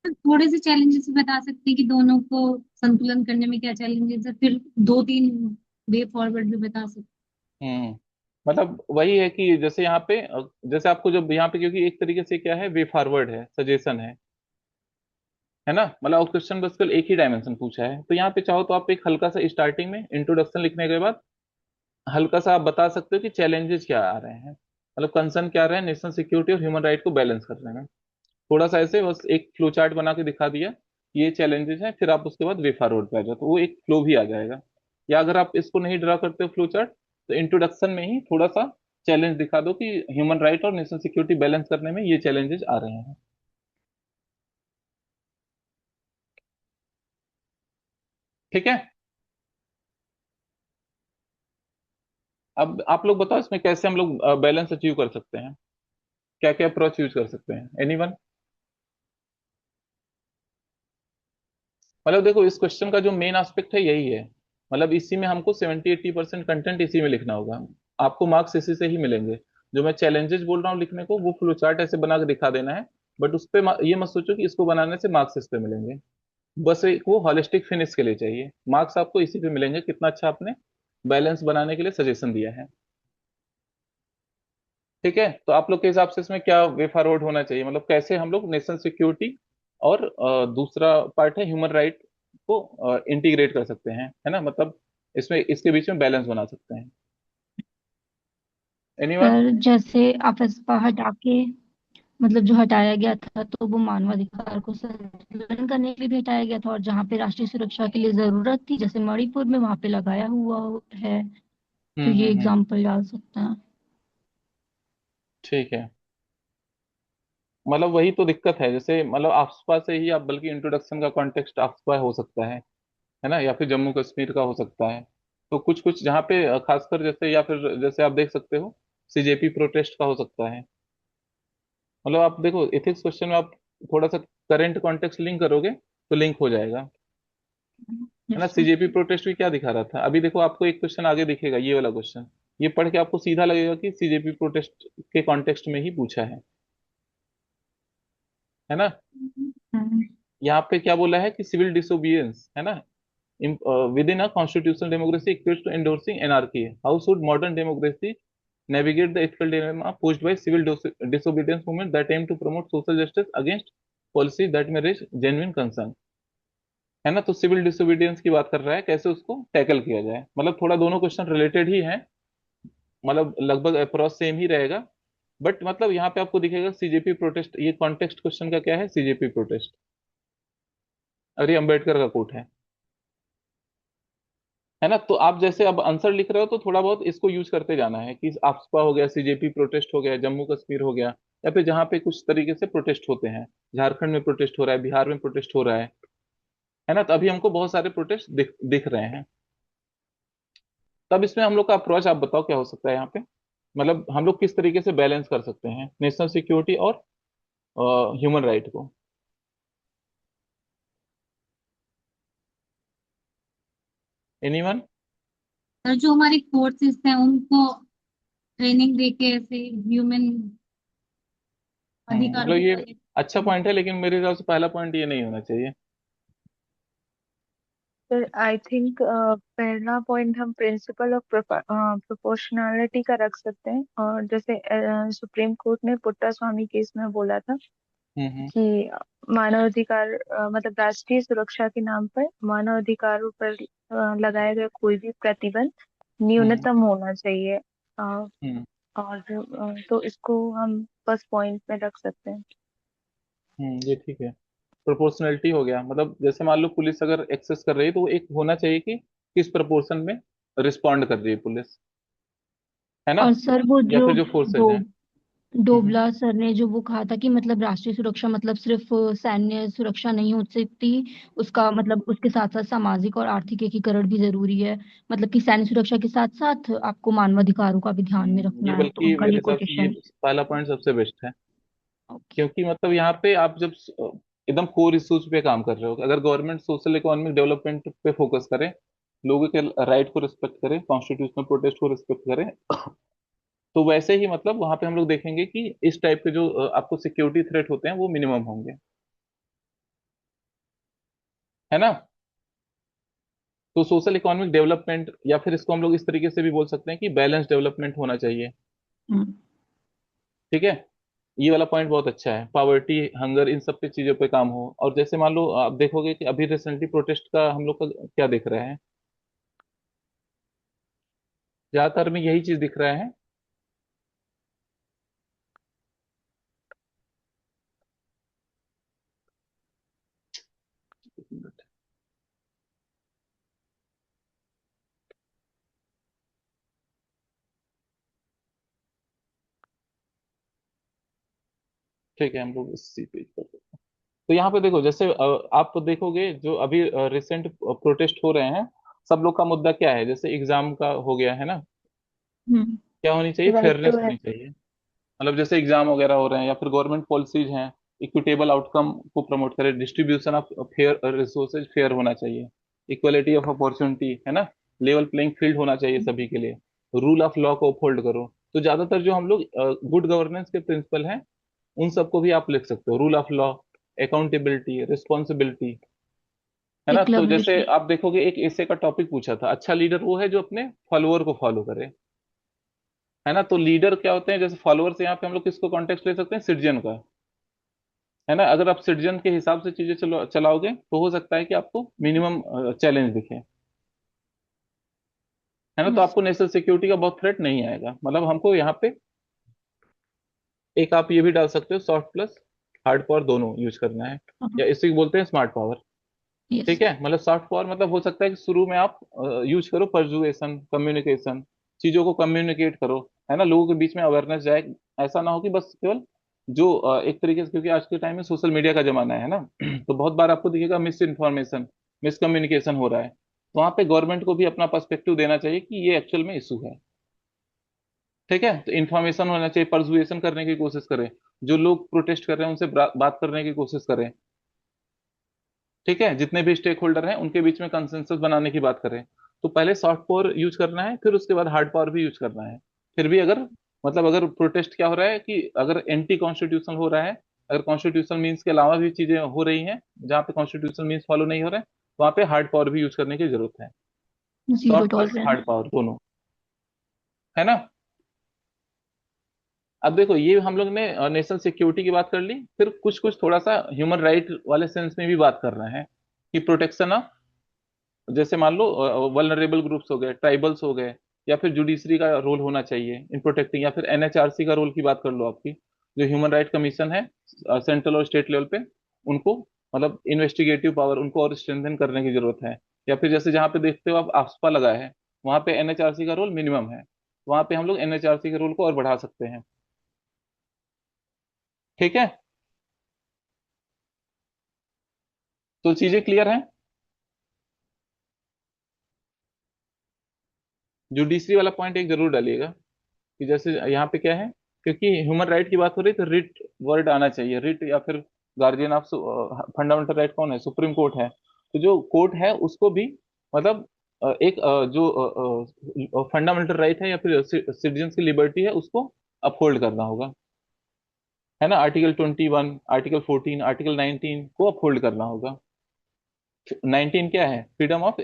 थोड़े से चैलेंजेस बता सकते हैं कि दोनों को संतुलन करने में क्या चैलेंजेस है, फिर दो तीन वे फॉरवर्ड भी बता सकते हम्म। मतलब वही है कि जैसे यहाँ पे जैसे आपको जब यहाँ पे, क्योंकि एक तरीके से क्या है, वे फॉरवर्ड है, सजेशन है ना। मतलब क्वेश्चन बस केवल एक ही डायमेंशन पूछा है, तो यहाँ पे चाहो तो आप एक हल्का सा स्टार्टिंग में इंट्रोडक्शन लिखने के बाद हल्का सा आप बता सकते हो कि चैलेंजेस क्या आ रहे हैं, मतलब कंसर्न क्या आ रहा है नेशनल सिक्योरिटी और ह्यूमन राइट को बैलेंस करने में। थोड़ा सा ऐसे बस एक फ्लो चार्ट बना के दिखा दिया कि ये चैलेंजेस हैं, फिर आप उसके बाद वे फॉरवर्ड पे आ जाओ तो वो एक फ्लो भी आ जाएगा। या अगर आप इसको नहीं ड्रा करते हो फ्लो चार्ट, तो इंट्रोडक्शन में ही थोड़ा सा चैलेंज दिखा दो कि ह्यूमन राइट और नेशनल सिक्योरिटी बैलेंस करने में ये चैलेंजेस आ रहे हैं। ठीक है। अब आप लोग बताओ इसमें कैसे हम लोग बैलेंस अचीव कर सकते हैं, क्या क्या अप्रोच यूज कर सकते हैं, एनीवन? मतलब देखो इस क्वेश्चन का जो मेन एस्पेक्ट है यही है, मतलब इसी में हमको 70-80% कंटेंट इसी में लिखना होगा, आपको मार्क्स इसी से ही मिलेंगे। जो मैं चैलेंजेस बोल रहा हूँ लिखने को, वो फ्लो चार्ट ऐसे बना के दिखा देना है। बट उस पे ये मत सोचो कि इसको बनाने से मार्क्स इस पे मिलेंगे। बस एक वो हॉलिस्टिक फिनिश के लिए चाहिए, मार्क्स आपको इसी पे मिलेंगे, कितना अच्छा आपने बैलेंस बनाने के लिए सजेशन दिया है। ठीक है, तो आप लोग के हिसाब से इसमें क्या वे फॉरवर्ड होना चाहिए, मतलब कैसे हम लोग नेशनल सिक्योरिटी और दूसरा पार्ट है ह्यूमन राइट को इंटीग्रेट कर सकते हैं, है ना, मतलब इसमें इसके बीच में बैलेंस बना सकते हैं। एनीवन? सर जैसे अफस्पा हटा के, मतलब जो हटाया गया था तो वो मानवाधिकार को संतुलन करने के लिए भी हटाया गया था, और जहाँ पे राष्ट्रीय सुरक्षा के लिए जरूरत थी जैसे मणिपुर में, वहां पे लगाया हुआ है। तो ये हम्म। एग्जाम्पल डाल सकते हैं। ठीक है, मतलब वही तो दिक्कत है, जैसे मतलब आफ्सपा से ही आप, बल्कि इंट्रोडक्शन का कॉन्टेक्स्ट आफ्सपा हो सकता है ना, या फिर जम्मू कश्मीर का हो सकता है। तो कुछ कुछ जहाँ पे खासकर जैसे, या फिर जैसे आप देख सकते हो सीजेपी प्रोटेस्ट का हो सकता है। मतलब आप देखो एथिक्स क्वेश्चन में आप थोड़ा सा करंट कॉन्टेक्स्ट लिंक करोगे तो लिंक हो जाएगा, है ना। Yes sir. सीजेपी प्रोटेस्ट भी क्या दिखा रहा था, अभी देखो आपको एक क्वेश्चन आगे दिखेगा, ये वाला क्वेश्चन, ये पढ़ के आपको सीधा लगेगा कि सीजेपी प्रोटेस्ट के कॉन्टेक्स्ट में ही पूछा है ना। हम्म। यहाँ पे क्या बोला है कि सिविल डिसोबिडियंस, है ना, within a constitutional democracy equates to endorsing anarchy. How should modern democracy navigate the ethical dilemma posed by civil disobedience movement that aim to promote social justice against policies that may raise genuine concern? है ना, तो civil disobedience की बात कर रहा है, कैसे उसको टैकल किया जाए, मतलब थोड़ा दोनों क्वेश्चन रिलेटेड ही हैं, मतलब लगभग अप्रॉक्स सेम ही रहेगा। बट मतलब यहाँ पे आपको दिखेगा सीजेपी प्रोटेस्ट, ये कॉन्टेक्स्ट क्वेश्चन का क्या है, सीजेपी प्रोटेस्ट, और ये अम्बेडकर का कोट है ना। तो आप जैसे अब आंसर लिख रहे हो तो थोड़ा बहुत इसको यूज करते जाना है कि आफ्सपा हो गया, सीजेपी प्रोटेस्ट हो गया, जम्मू कश्मीर हो गया, या फिर जहाँ पे कुछ तरीके से प्रोटेस्ट होते हैं, झारखंड में प्रोटेस्ट हो रहा है, बिहार में प्रोटेस्ट हो रहा है ना, तो अभी हमको बहुत सारे प्रोटेस्ट दिख रहे हैं। तब इसमें हम लोग का अप्रोच आप बताओ क्या हो सकता है यहाँ पे, मतलब हम लोग किस तरीके से बैलेंस कर सकते हैं नेशनल सिक्योरिटी और ह्यूमन राइट को। एनीवन? और जो हमारे कोर्सेज हैं उनको ट्रेनिंग देके ऐसे ह्यूमन अधिकारों मतलब के ये बारे अच्छा में। पॉइंट है, लेकिन मेरे हिसाब से पहला पॉइंट ये नहीं होना चाहिए। सर आई थिंक पहला पॉइंट हम प्रिंसिपल ऑफ प्रोपोर्शनैलिटी का रख सकते हैं, और जैसे सुप्रीम कोर्ट ने पुट्टा स्वामी केस में बोला था हम्म। कि मानवाधिकार मतलब राष्ट्रीय सुरक्षा के नाम पर मानवाधिकारों पर लगाया गया कोई भी प्रतिबंध हम्म। न्यूनतम होना चाहिए। हम्म। और तो इसको हम फर्स्ट पॉइंट में रख सकते हैं। ये ठीक है। प्रोपोर्शनैलिटी हो गया, मतलब जैसे मान लो पुलिस अगर एक्सेस कर रही है तो वो एक होना चाहिए कि किस प्रपोर्शन में रिस्पॉन्ड कर रही है पुलिस, है ना, और सर वो या जो फिर जो फोर्सेज डो हैं। हम्म। डोबला सर ने जो वो कहा था कि मतलब राष्ट्रीय सुरक्षा मतलब सिर्फ सैन्य सुरक्षा नहीं हो सकती, उसका मतलब उसके साथ साथ सामाजिक और आर्थिक एकीकरण भी जरूरी है। मतलब कि सैन्य सुरक्षा के साथ साथ आपको मानवाधिकारों का भी ध्यान में ये रखना है, तो बल्कि उनका मेरे ये हिसाब से ये कोटेशन। पहला पॉइंट सबसे बेस्ट है। ओके। क्योंकि मतलब यहाँ पे आप जब एकदम कोर इश्यूज पे काम कर रहे हो, अगर गवर्नमेंट सोशल इकोनॉमिक डेवलपमेंट पे फोकस करे, लोगों के राइट को रिस्पेक्ट करे, कॉन्स्टिट्यूशनल प्रोटेस्ट को रिस्पेक्ट करे, तो वैसे ही मतलब वहां पे हम लोग देखेंगे कि इस टाइप के जो आपको सिक्योरिटी थ्रेट होते हैं वो मिनिमम होंगे, है ना। तो सोशल इकोनॉमिक डेवलपमेंट, या फिर इसको हम लोग इस तरीके से भी बोल सकते हैं कि बैलेंस डेवलपमेंट होना चाहिए। हम्म। ठीक है, ये वाला पॉइंट बहुत अच्छा है, पावर्टी, हंगर, इन सब पे चीजों पे काम हो। और जैसे मान लो आप देखोगे कि अभी रिसेंटली प्रोटेस्ट का हम लोग का क्या दिख रहा है, ज्यादातर में यही चीज दिख रहा है। ठीक है, हम लोग इसी पेज पर, तो यहाँ पे देखो जैसे आप तो देखोगे जो अभी रिसेंट प्रोटेस्ट हो रहे हैं, सब लोग का मुद्दा क्या है, जैसे एग्जाम का हो गया है ना, हम्म। क्या होनी चाहिए, राइट फेयरनेस टू, होनी चाहिए। मतलब जैसे एग्जाम वगैरह हो रहे हैं या फिर गवर्नमेंट पॉलिसीज हैं, इक्विटेबल आउटकम को प्रमोट करें, distribution of fair resources fair होना चाहिए, इक्वलिटी ऑफ अपॉर्चुनिटी, है ना, लेवल प्लेइंग फील्ड होना चाहिए सभी के लिए, रूल ऑफ लॉ को अपहोल्ड करो। तो ज्यादातर जो हम लोग गुड गवर्नेंस के प्रिंसिपल हैं उन सबको भी आप लिख सकते हो, rule of law, accountability, responsibility, है ना। तो जैसे एक्लमेसी। आप देखोगे एक ऐसे का टॉपिक पूछा था, अच्छा लीडर वो है जो अपने फॉलोअर को फॉलो करे, है ना। तो लीडर क्या होते हैं, जैसे फॉलोअर से यहाँ पे हम लोग किसको कॉन्टेक्स्ट ले सकते हैं, सिटीजन का, है ना। अगर आप सिटीजन के हिसाब से चीजें चलाओगे तो हो सकता है कि आपको मिनिमम चैलेंज दिखे, है ना। तो यस। आपको नेशनल सिक्योरिटी का बहुत थ्रेट नहीं आएगा। मतलब हमको यहाँ पे एक आप ये भी डाल सकते हो, सॉफ्ट प्लस हार्ड पावर दोनों यूज करना है, या इसी को बोलते हैं स्मार्ट पावर। यस। ठीक है, मतलब सॉफ्ट पावर मतलब हो सकता है कि शुरू में आप यूज करो परजुएशन, कम्युनिकेशन, चीजों को कम्युनिकेट करो, है ना, लोगों के बीच में अवेयरनेस जाए। ऐसा ना हो कि बस केवल जो एक तरीके से, क्योंकि आज के टाइम में सोशल मीडिया का जमाना है ना तो बहुत बार आपको दिखेगा मिस इन्फॉर्मेशन, मिसकम्युनिकेशन हो रहा है। तो वहां पे गवर्नमेंट को भी अपना पर्सपेक्टिव देना चाहिए कि ये एक्चुअल में इशू है। ठीक है, तो इन्फॉर्मेशन होना चाहिए, परसुएशन करने की कोशिश करें, जो लोग प्रोटेस्ट कर रहे हैं उनसे बात करने की कोशिश करें। ठीक है, जितने भी स्टेक होल्डर हैं उनके बीच में कंसेंसस बनाने की बात करें। तो पहले सॉफ्ट पावर यूज करना है, फिर उसके बाद हार्ड पावर भी यूज करना है। फिर भी अगर मतलब अगर प्रोटेस्ट क्या हो रहा है कि अगर एंटी कॉन्स्टिट्यूशनल हो रहा है, अगर कॉन्स्टिट्यूशनल मीन्स के अलावा भी चीजें हो रही हैं जहाँ पे कॉन्स्टिट्यूशनल मीन्स फॉलो नहीं हो रहे हैं, वहां पे हार्ड पावर भी यूज करने की जरूरत है। Zero soft plus tolerance. Hard power दोनों, है ना। अब देखो ये हम लोग ने नेशनल सिक्योरिटी की बात कर ली, फिर कुछ कुछ थोड़ा सा ह्यूमन राइट वाले सेंस में भी बात कर रहे हैं कि प्रोटेक्शन ऑफ, जैसे मान लो वल्नरेबल ग्रुप्स हो गए, ट्राइबल्स हो गए, या फिर जुडिशरी का रोल होना चाहिए इन प्रोटेक्टिंग, या फिर एनएचआरसी का रोल की बात कर लो आपकी, जो ह्यूमन राइट कमीशन है सेंट्रल और स्टेट लेवल पे, उनको मतलब इन्वेस्टिगेटिव पावर उनको और स्ट्रेंथन करने की जरूरत है। या फिर जैसे जहाँ पे देखते हो आप आफ्सपा लगा है, वहां पे एनएचआरसी का रोल मिनिमम है, वहां पे हम लोग एनएचआरसी के रोल को और बढ़ा सकते हैं। ठीक है, तो चीजें क्लियर हैं। जुडिशरी वाला पॉइंट एक जरूर डालिएगा कि जैसे यहाँ पे क्या है, क्योंकि ह्यूमन राइट की बात हो रही है तो रिट वर्ड आना चाहिए, रिट या फिर गार्जियन ऑफ फंडामेंटल राइट कौन है, सुप्रीम कोर्ट है। तो जो कोर्ट है उसको भी मतलब एक जो फंडामेंटल राइट है या फिर सिटीजन की लिबर्टी है उसको अपहोल्ड करना होगा, है ना। आर्टिकल 21, आर्टिकल 14, आर्टिकल 19 को अपहोल्ड करना होगा। 19 क्या है, फ्रीडम ऑफ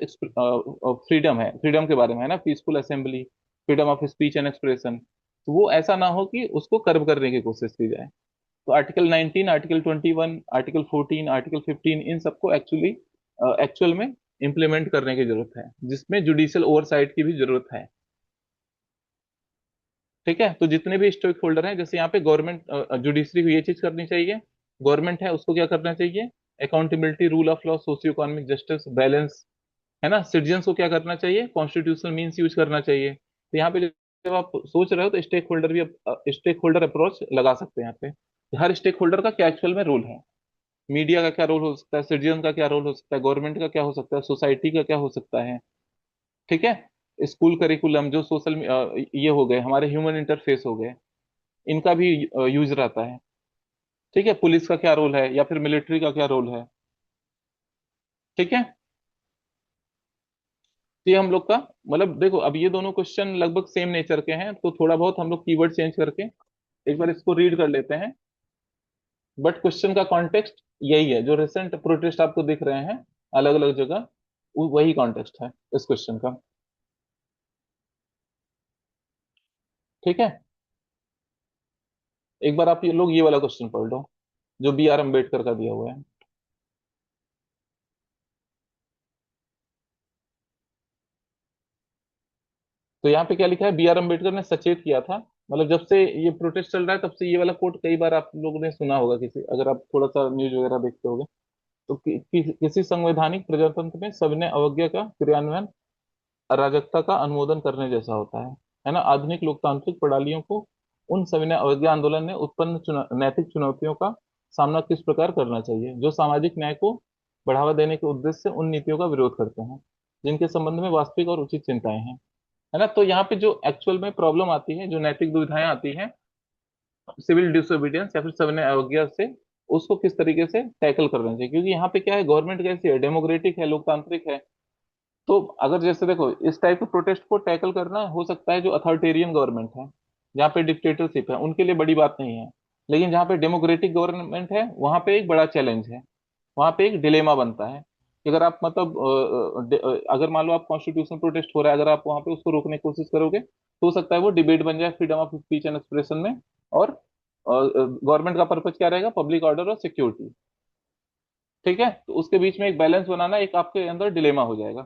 फ्रीडम है, फ्रीडम के बारे में है ना, peaceful assembly, freedom of speech and expression. तो वो ऐसा ना हो कि उसको कर्व करने की कोशिश की जाए। तो आर्टिकल 19, आर्टिकल 21, आर्टिकल 14, आर्टिकल 15, इन सबको एक्चुअली एक्चुअल में इंप्लीमेंट करने की जरूरत है, जिसमें जुडिशियल ओवरसाइट की भी जरूरत है। ठीक है, तो जितने भी स्टेक होल्डर हैं, जैसे यहाँ पे गवर्नमेंट जुडिशरी को ये चीज करनी चाहिए, गवर्नमेंट है उसको क्या करना चाहिए, accountability, rule of law, socio economic justice, balance, है ना। सिटीजन्स को क्या करना चाहिए, कॉन्स्टिट्यूशनल मीन्स यूज करना चाहिए। तो यहाँ पे जब आप सोच रहे हो तो स्टेक होल्डर भी, स्टेक होल्डर अप्रोच लगा सकते हैं यहाँ पे, हर स्टेक होल्डर का क्या एक्चुअल में रोल है, मीडिया का क्या रोल हो सकता है, सिटीजन का क्या रोल हो सकता है, गवर्नमेंट का क्या हो सकता है, सोसाइटी का क्या हो सकता है। ठीक है, स्कूल करिकुलम जो सोशल ये हो गए हमारे ह्यूमन इंटरफेस हो गए, इनका भी यूज रहता है। ठीक है, पुलिस का क्या रोल है या फिर मिलिट्री का क्या रोल है। ठीक है, तो ये हम लोग का मतलब देखो, अब ये दोनों क्वेश्चन लगभग सेम नेचर के हैं, तो थोड़ा बहुत हम लोग कीवर्ड चेंज करके एक बार इसको रीड कर लेते हैं। बट क्वेश्चन का कॉन्टेक्स्ट यही है, जो रिसेंट प्रोटेस्ट आपको दिख रहे हैं अलग अलग जगह, वही कॉन्टेक्स्ट है इस क्वेश्चन का। ठीक है, एक बार आप ये लोग ये वाला क्वेश्चन पढ़ लो जो बी आर अम्बेडकर का दिया हुआ है। तो यहाँ पे क्या लिखा है, बी आर अम्बेडकर ने सचेत किया था, मतलब जब से ये प्रोटेस्ट चल रहा है तब से ये वाला कोट कई बार आप लोगों ने सुना होगा, किसी अगर आप थोड़ा सा न्यूज वगैरह देखते होगे तो किसी संवैधानिक प्रजातंत्र में सविनय अवज्ञा का क्रियान्वयन अराजकता का अनुमोदन करने जैसा होता है ना। आधुनिक लोकतांत्रिक प्रणालियों को उन सविनय अवज्ञा आंदोलन ने उत्पन्न नैतिक चुनौतियों का सामना किस प्रकार करना चाहिए, जो सामाजिक न्याय को बढ़ावा देने के उद्देश्य से उन नीतियों का विरोध करते हैं जिनके संबंध में वास्तविक और उचित चिंताएं हैं, है ना। तो यहाँ पे जो एक्चुअल में प्रॉब्लम आती है, जो नैतिक दुविधाएं आती हैं सिविल डिसोबीडियंस या फिर सविनय अवज्ञा से, उसको किस तरीके से टैकल करना चाहिए, क्योंकि यहाँ पे क्या है, गवर्नमेंट कैसी है, डेमोक्रेटिक है, लोकतांत्रिक है। तो अगर जैसे देखो इस टाइप के प्रोटेस्ट को टैकल करना हो सकता है जो अथॉरिटेरियन गवर्नमेंट है, जहाँ पे डिक्टेटरशिप है उनके लिए बड़ी बात नहीं है, लेकिन जहाँ पे डेमोक्रेटिक गवर्नमेंट है वहाँ पे एक बड़ा चैलेंज है, वहाँ पे एक डिलेमा बनता है कि अगर आप मतलब अगर मान लो आप कॉन्स्टिट्यूशन प्रोटेस्ट हो रहा है, अगर आप वहाँ पे उसको रोकने की कोशिश करोगे तो हो सकता है वो डिबेट बन जाए freedom of speech and expression में, और गवर्नमेंट का पर्पज क्या रहेगा, पब्लिक ऑर्डर और सिक्योरिटी। ठीक है, तो उसके बीच में एक बैलेंस बनाना एक आपके अंदर डिलेमा हो जाएगा।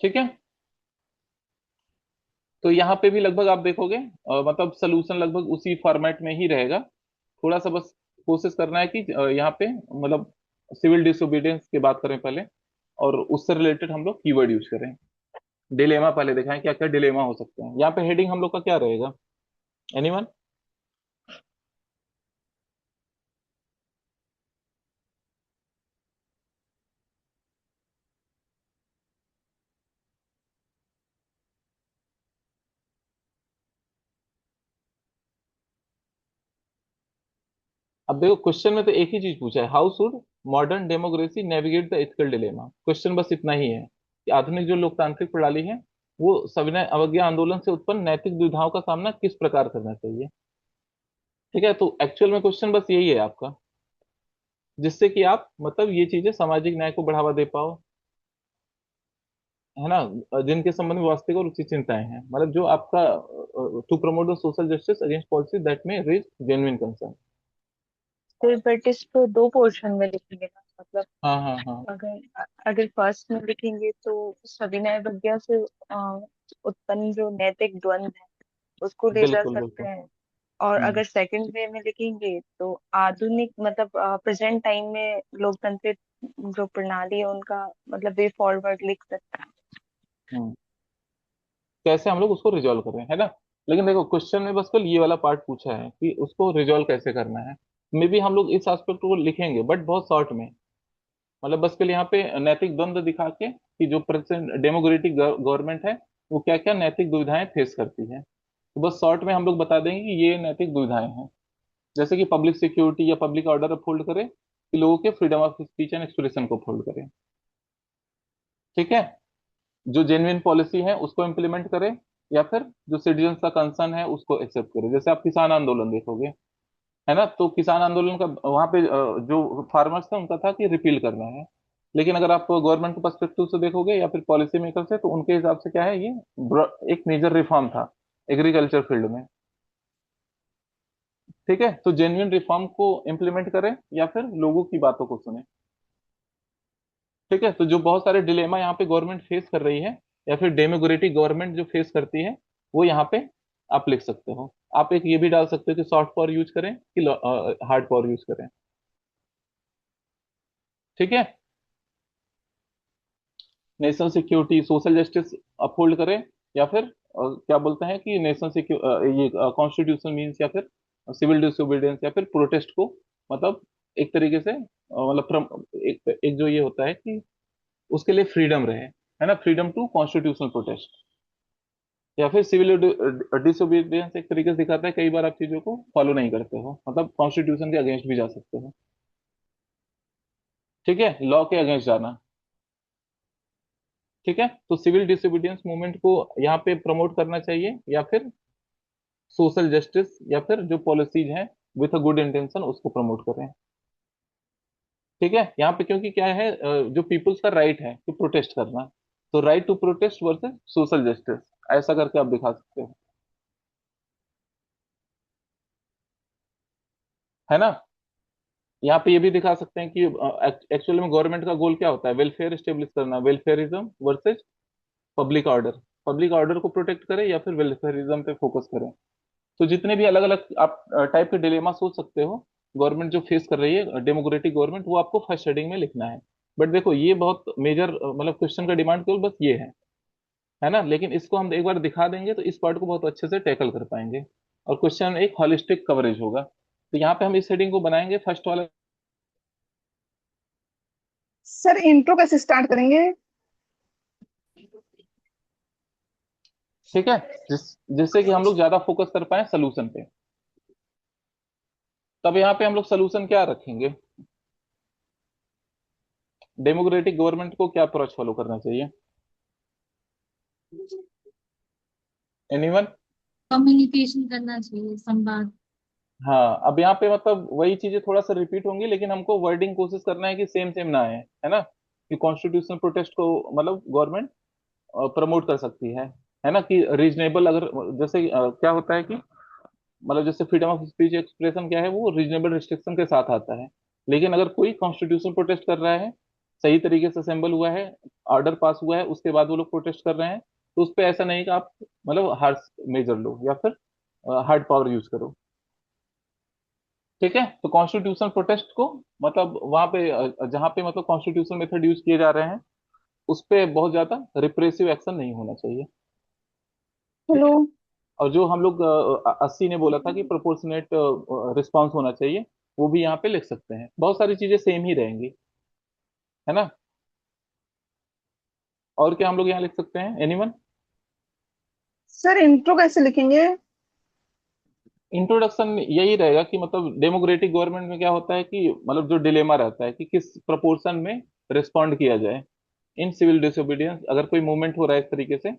ठीक है, तो यहाँ पे भी लगभग आप देखोगे मतलब सोल्यूशन लगभग उसी फॉर्मेट में ही रहेगा। थोड़ा सा बस कोशिश करना है कि यहाँ पे मतलब सिविल डिसोबीडियंस की बात करें पहले, और उससे रिलेटेड हम लोग कीवर्ड यूज करें। डिलेमा पहले दिखाएं क्या क्या डिलेमा हो सकते हैं। यहाँ पे हेडिंग हम लोग का क्या रहेगा, एनीवन? अब देखो क्वेश्चन में तो एक ही चीज पूछा है, how should modern democracy navigate the ethical dilemma. Question बस इतना ही है कि आधुनिक जो लोकतांत्रिक प्रणाली है वो सविनय अवज्ञा आंदोलन से उत्पन्न नैतिक दुविधाओं का सामना किस प्रकार करना चाहिए। ठीक है, तो एक्चुअल में क्वेश्चन बस यही है आपका, जिससे कि आप मतलब ये चीजें सामाजिक न्याय को बढ़ावा दे पाओ, है ना, जिनके संबंध में वास्तविक और उचित चिंताएं हैं, मतलब जो आपका to promote the social justice against policy that में रेज जेन्युइन कंसर्न। फिर बट इसको दो पोर्शन में लिखेंगे ना, मतलब हाँ हाँ हाँ, अगर अगर फर्स्ट में लिखेंगे तो सविनय अवज्ञा से उत्पन्न जो नैतिक द्वंद है उसको ले जा बिल्कुल सकते बिल्कुल। हैं। और हम्म अगर सेकंड वे में लिखेंगे तो आधुनिक मतलब प्रेजेंट टाइम में लोकतांत्रिक जो प्रणाली है उनका मतलब वे फॉरवर्ड लिख सकते हैं। हम्म, कैसे हम लोग उसको रिजॉल्व कर रहे हैं, है ना। लेकिन देखो क्वेश्चन में बस केवल ये वाला पार्ट पूछा है कि उसको रिजॉल्व कैसे करना है। मे बी हम लोग इस एस्पेक्ट को लिखेंगे बट बहुत शॉर्ट में, मतलब बस के लिए यहाँ पे नैतिक द्वंद्व दिखा के कि जो प्रेजेंट डेमोक्रेटिक गवर्नमेंट है वो क्या क्या नैतिक दुविधाएं फेस करती है, तो बस शॉर्ट में हम लोग बता देंगे कि ये नैतिक दुविधाएं हैं। जैसे कि पब्लिक सिक्योरिटी या पब्लिक ऑर्डर अपहोल्ड करे, कि लोगों के freedom of speech and expression को अपहोल्ड करे। ठीक है, जो जेन्युइन पॉलिसी है उसको इम्प्लीमेंट करे, या फिर जो सिटीजन का कंसर्न है उसको एक्सेप्ट करे। जैसे आप किसान आंदोलन देखोगे, है ना, तो किसान आंदोलन का वहां पे जो फार्मर्स थे उनका था कि रिपील करना है, लेकिन अगर आप गवर्नमेंट के पर्सपेक्टिव से देखोगे या फिर पॉलिसी मेकर से, तो उनके हिसाब से क्या है, ये एक मेजर रिफॉर्म था एग्रीकल्चर फील्ड में। ठीक है, तो जेन्युइन रिफॉर्म को इम्प्लीमेंट करें या फिर लोगों की बातों को सुने। ठीक है, तो जो बहुत सारे डिलेमा यहाँ पे गवर्नमेंट फेस कर रही है, या फिर डेमोक्रेटिक गवर्नमेंट जो फेस करती है, वो यहाँ पे आप लिख सकते हो। आप एक ये भी डाल सकते हो कि सॉफ्ट पावर यूज करें कि हार्ड पावर यूज करें। ठीक है, national security social justice uphold करें, या फिर क्या बोलते हैं कि नेशनल ये कॉन्स्टिट्यूशन मीन्स, या फिर सिविल डिसोबीडियंस, या फिर प्रोटेस्ट को मतलब एक तरीके से मतलब एक जो ये होता है कि उसके लिए फ्रीडम रहे, है ना, फ्रीडम टू कॉन्स्टिट्यूशनल प्रोटेस्ट। या फिर सिविल डिसोबीडियंस एक तरीके से दिखाता है कई बार आप चीजों को फॉलो नहीं करते हो, मतलब कॉन्स्टिट्यूशन के अगेंस्ट भी जा सकते हो। ठीक है, लॉ के अगेंस्ट जाना। ठीक है, तो सिविल डिसोबीडियंस मूवमेंट को यहाँ पे प्रमोट करना चाहिए, या फिर सोशल जस्टिस, या फिर जो पॉलिसीज हैं विथ अ गुड इंटेंशन उसको प्रमोट करें। ठीक है, यहाँ पे क्योंकि क्या है जो पीपुल्स का राइट है टू प्रोटेस्ट करना, तो right to protest versus social justice, ऐसा करके आप दिखा सकते हो, है ना। यहाँ पे ये भी दिखा सकते हैं कि एक्चुअली में गवर्नमेंट का गोल क्या होता है, वेलफेयर स्टेब्लिश करना, welfarism versus public order, public order को प्रोटेक्ट करें या फिर वेलफेयरिज्म पे फोकस करें। तो जितने भी अलग अलग आप टाइप के डिलेमा सोच सकते हो गवर्नमेंट जो फेस कर रही है, डेमोक्रेटिक गवर्नमेंट, वो आपको फर्स्ट हेडिंग में लिखना है। बट देखो ये बहुत मेजर मतलब क्वेश्चन का डिमांड केवल बस ये है ना, लेकिन इसको हम एक बार दिखा देंगे तो इस पार्ट को बहुत अच्छे से टैकल कर पाएंगे, और क्वेश्चन एक हॉलिस्टिक कवरेज होगा। तो यहाँ पे हम इस हेडिंग को बनाएंगे फर्स्ट वाला। सर इंट्रो कैसे स्टार्ट करेंगे? ठीक है, जिससे कि हम लोग ज्यादा फोकस कर पाए सोल्यूशन पे। तब यहाँ पे हम लोग सोल्यूशन क्या रखेंगे, डेमोक्रेटिक गवर्नमेंट को क्या अप्रोच फॉलो करना चाहिए। एनीवन? कम्युनिकेशन करना चाहिए, संवाद। हाँ, अब यहाँ पे मतलब वही चीजें थोड़ा सा रिपीट होंगी, लेकिन हमको वर्डिंग कोशिश करना है कि सेम सेम ना आए, है ना, कि कॉन्स्टिट्यूशनल प्रोटेस्ट को मतलब गवर्नमेंट प्रमोट कर सकती है ना, कि रीजनेबल, अगर जैसे क्या होता है कि मतलब जैसे फ्रीडम ऑफ स्पीच एक्सप्रेशन क्या है, वो रीजनेबल रिस्ट्रिक्शन के साथ आता है। लेकिन अगर कोई कॉन्स्टिट्यूशनल प्रोटेस्ट कर रहा है, सही तरीके से असेंबल हुआ है, ऑर्डर पास हुआ है, उसके बाद वो लोग प्रोटेस्ट कर रहे हैं, तो उस पर ऐसा नहीं कि आप मतलब हार्ड मेजर लो या फिर हार्ड पावर यूज करो। ठीक है, तो कॉन्स्टिट्यूशनल प्रोटेस्ट को मतलब वहां पे जहां पे मतलब कॉन्स्टिट्यूशनल मेथड यूज किए जा रहे हैं, उस पे बहुत ज्यादा रिप्रेसिव एक्शन नहीं होना चाहिए। ठीक हेलो। है, और जो हम लोग 80 ने बोला था कि प्रोपोर्शनेट रिस्पांस होना चाहिए, वो भी यहाँ पे लिख सकते हैं, बहुत सारी चीजें सेम ही रहेंगी, है ना। और क्या हम लोग यहाँ लिख सकते हैं, एनीवन? सर इंट्रो कैसे लिखेंगे? इंट्रोडक्शन यही रहेगा कि मतलब डेमोक्रेटिक गवर्नमेंट में क्या होता है कि मतलब जो डिलेमा रहता है कि किस प्रपोर्शन में रिस्पॉन्ड किया जाए इन सिविल डिसोबीडियंस, अगर कोई मूवमेंट हो रहा है इस तरीके से,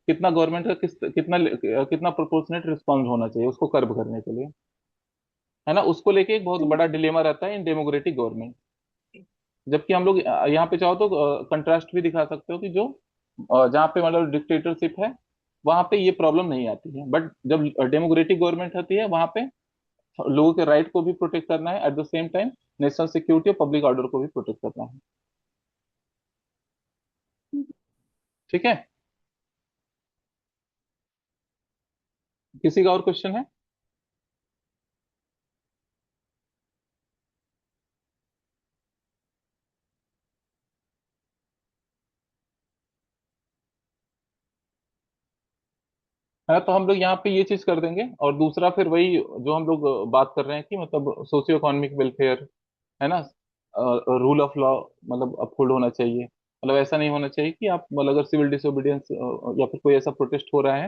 कितना गवर्नमेंट का कितना कितना प्रोपोर्शनेट रिस्पॉन्स होना चाहिए उसको कर्व करने के लिए, है ना, उसको लेके एक बहुत बड़ा डिलेमा रहता है इन डेमोक्रेटिक गवर्नमेंट। जबकि हम लोग यहाँ पे चाहो तो कंट्रास्ट भी दिखा सकते हो कि जो जहाँ पे मतलब डिक्टेटरशिप है, वहां पे ये प्रॉब्लम नहीं आती है, बट जब डेमोक्रेटिक गवर्नमेंट होती है, वहां पे लोगों के राइट को भी प्रोटेक्ट करना है, at the same time national security और पब्लिक ऑर्डर को भी प्रोटेक्ट करना है। ठीक है, किसी का और क्वेश्चन है? है, तो हम लोग यहाँ पे ये चीज कर देंगे, और दूसरा फिर वही जो हम लोग बात कर रहे हैं कि मतलब सोशियो इकोनॉमिक वेलफेयर, है ना, रूल ऑफ लॉ मतलब अपहोल्ड होना चाहिए, मतलब ऐसा नहीं होना चाहिए कि आप मतलब अगर सिविल डिसोबीडियंस या फिर कोई ऐसा प्रोटेस्ट हो रहा है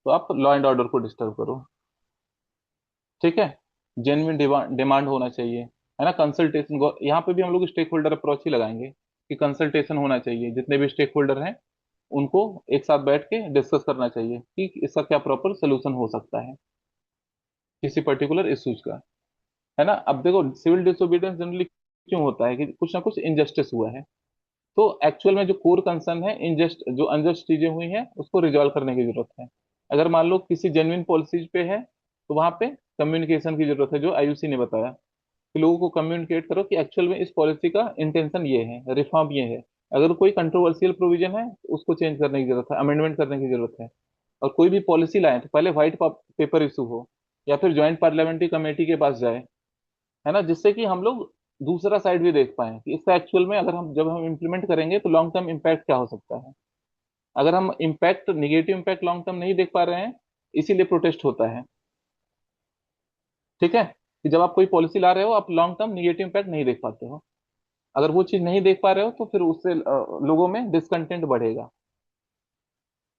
तो आप लॉ एंड ऑर्डर को डिस्टर्ब करो। ठीक है, जेन्युइन डिमांड होना चाहिए, है ना, कंसल्टेशन, यहाँ पे भी हम लोग स्टेक होल्डर अप्रोच ही लगाएंगे कि कंसल्टेशन होना चाहिए, जितने भी स्टेक होल्डर हैं उनको एक साथ बैठ के डिस्कस करना चाहिए कि इसका क्या प्रॉपर सोल्यूशन हो सकता है किसी पर्टिकुलर इश्यूज का, है ना। अब देखो, सिविल डिसोबीडियंस जनरली क्यों होता है कि कुछ ना कुछ इनजस्टिस हुआ है, तो एक्चुअल में जो कोर कंसर्न है, इनजस्ट जो अनजस्ट चीजें हुई हैं उसको रिजॉल्व करने की जरूरत है। अगर मान लो किसी जेन्युइन पॉलिसीज पे है, तो वहां पे कम्युनिकेशन की जरूरत है, जो आईयूसी ने बताया कि लोगों को कम्युनिकेट करो कि एक्चुअल में इस पॉलिसी का इंटेंशन ये है, रिफॉर्म ये है। अगर कोई कंट्रोवर्शियल प्रोविजन है तो उसको चेंज करने की जरूरत है, अमेंडमेंट करने की जरूरत है। और कोई भी पॉलिसी लाए तो पहले व्हाइट पेपर इशू हो, या फिर ज्वाइंट पार्लियामेंट्री कमेटी के पास जाए, है ना, जिससे कि हम लोग दूसरा साइड भी देख पाए कि इसका एक्चुअल में अगर हम जब हम इम्प्लीमेंट करेंगे तो लॉन्ग टर्म इम्पैक्ट क्या हो सकता है। अगर हम impact negative impact long term नहीं देख पा रहे हैं, इसीलिए प्रोटेस्ट होता है। ठीक है, कि जब आप कोई पॉलिसी ला रहे हो, आप लॉन्ग टर्म निगेटिव इम्पैक्ट नहीं देख पाते हो, अगर वो चीज नहीं देख पा रहे हो तो फिर उससे लोगों में डिसकंटेंट बढ़ेगा,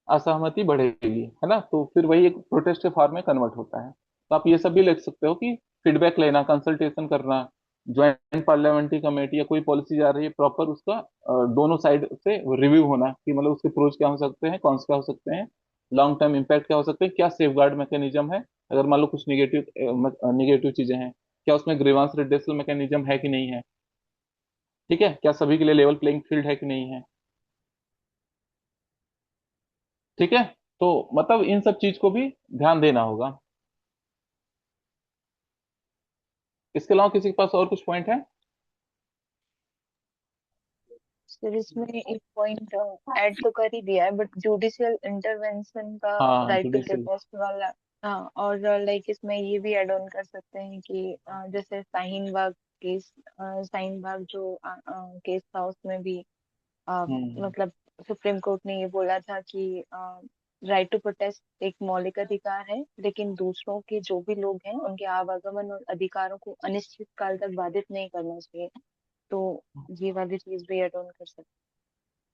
असहमति बढ़ेगी, है ना, तो फिर वही एक प्रोटेस्ट के फॉर्म में कन्वर्ट होता है। तो आप ये सब भी लिख सकते हो कि फीडबैक लेना, कंसल्टेशन करना, ज्वाइंट पार्लियामेंट्री कमेटी या कोई पॉलिसी जा रही है, प्रॉपर उसका दोनों साइड से रिव्यू होना कि मतलब उसके प्रोज क्या हो सकते हैं, कॉन्स क्या हो सकते हैं, लॉन्ग टर्म इम्पैक्ट क्या हो सकते हैं, क्या सेफ गार्ड मैकेनिज्म है, अगर मान लो कुछ निगेटिव निगेटिव चीजें हैं, क्या उसमें ग्रीवांस रिड्रेसल मैकेनिज्म है कि नहीं है। ठीक है, क्या सभी के लिए लेवल प्लेइंग फील्ड है कि नहीं है। ठीक है, तो मतलब इन सब चीज को भी ध्यान देना होगा। इसके अलावा किसी के पास और कुछ पॉइंट है? सर इसमें एक पॉइंट ऐड तो कर ही दिया है, बट जुडिशियल इंटरवेंशन का हाँ, राइट टू जुडिशियल। प्रोटेस्ट वाला। हाँ, और लाइक इसमें ये भी ऐड ऑन कर सकते हैं कि जैसे शाहीन बाग केस, शाहीन बाग जो केस था उसमें भी हम्म। मतलब सुप्रीम कोर्ट ने ये बोला था कि राइट टू प्रोटेस्ट एक मौलिक अधिकार है, लेकिन दूसरों के जो भी लोग हैं उनके आवागमन और अधिकारों को अनिश्चित काल तक बाधित नहीं करना चाहिए। तो ये वाली चीज भी एड ऑन कर सकते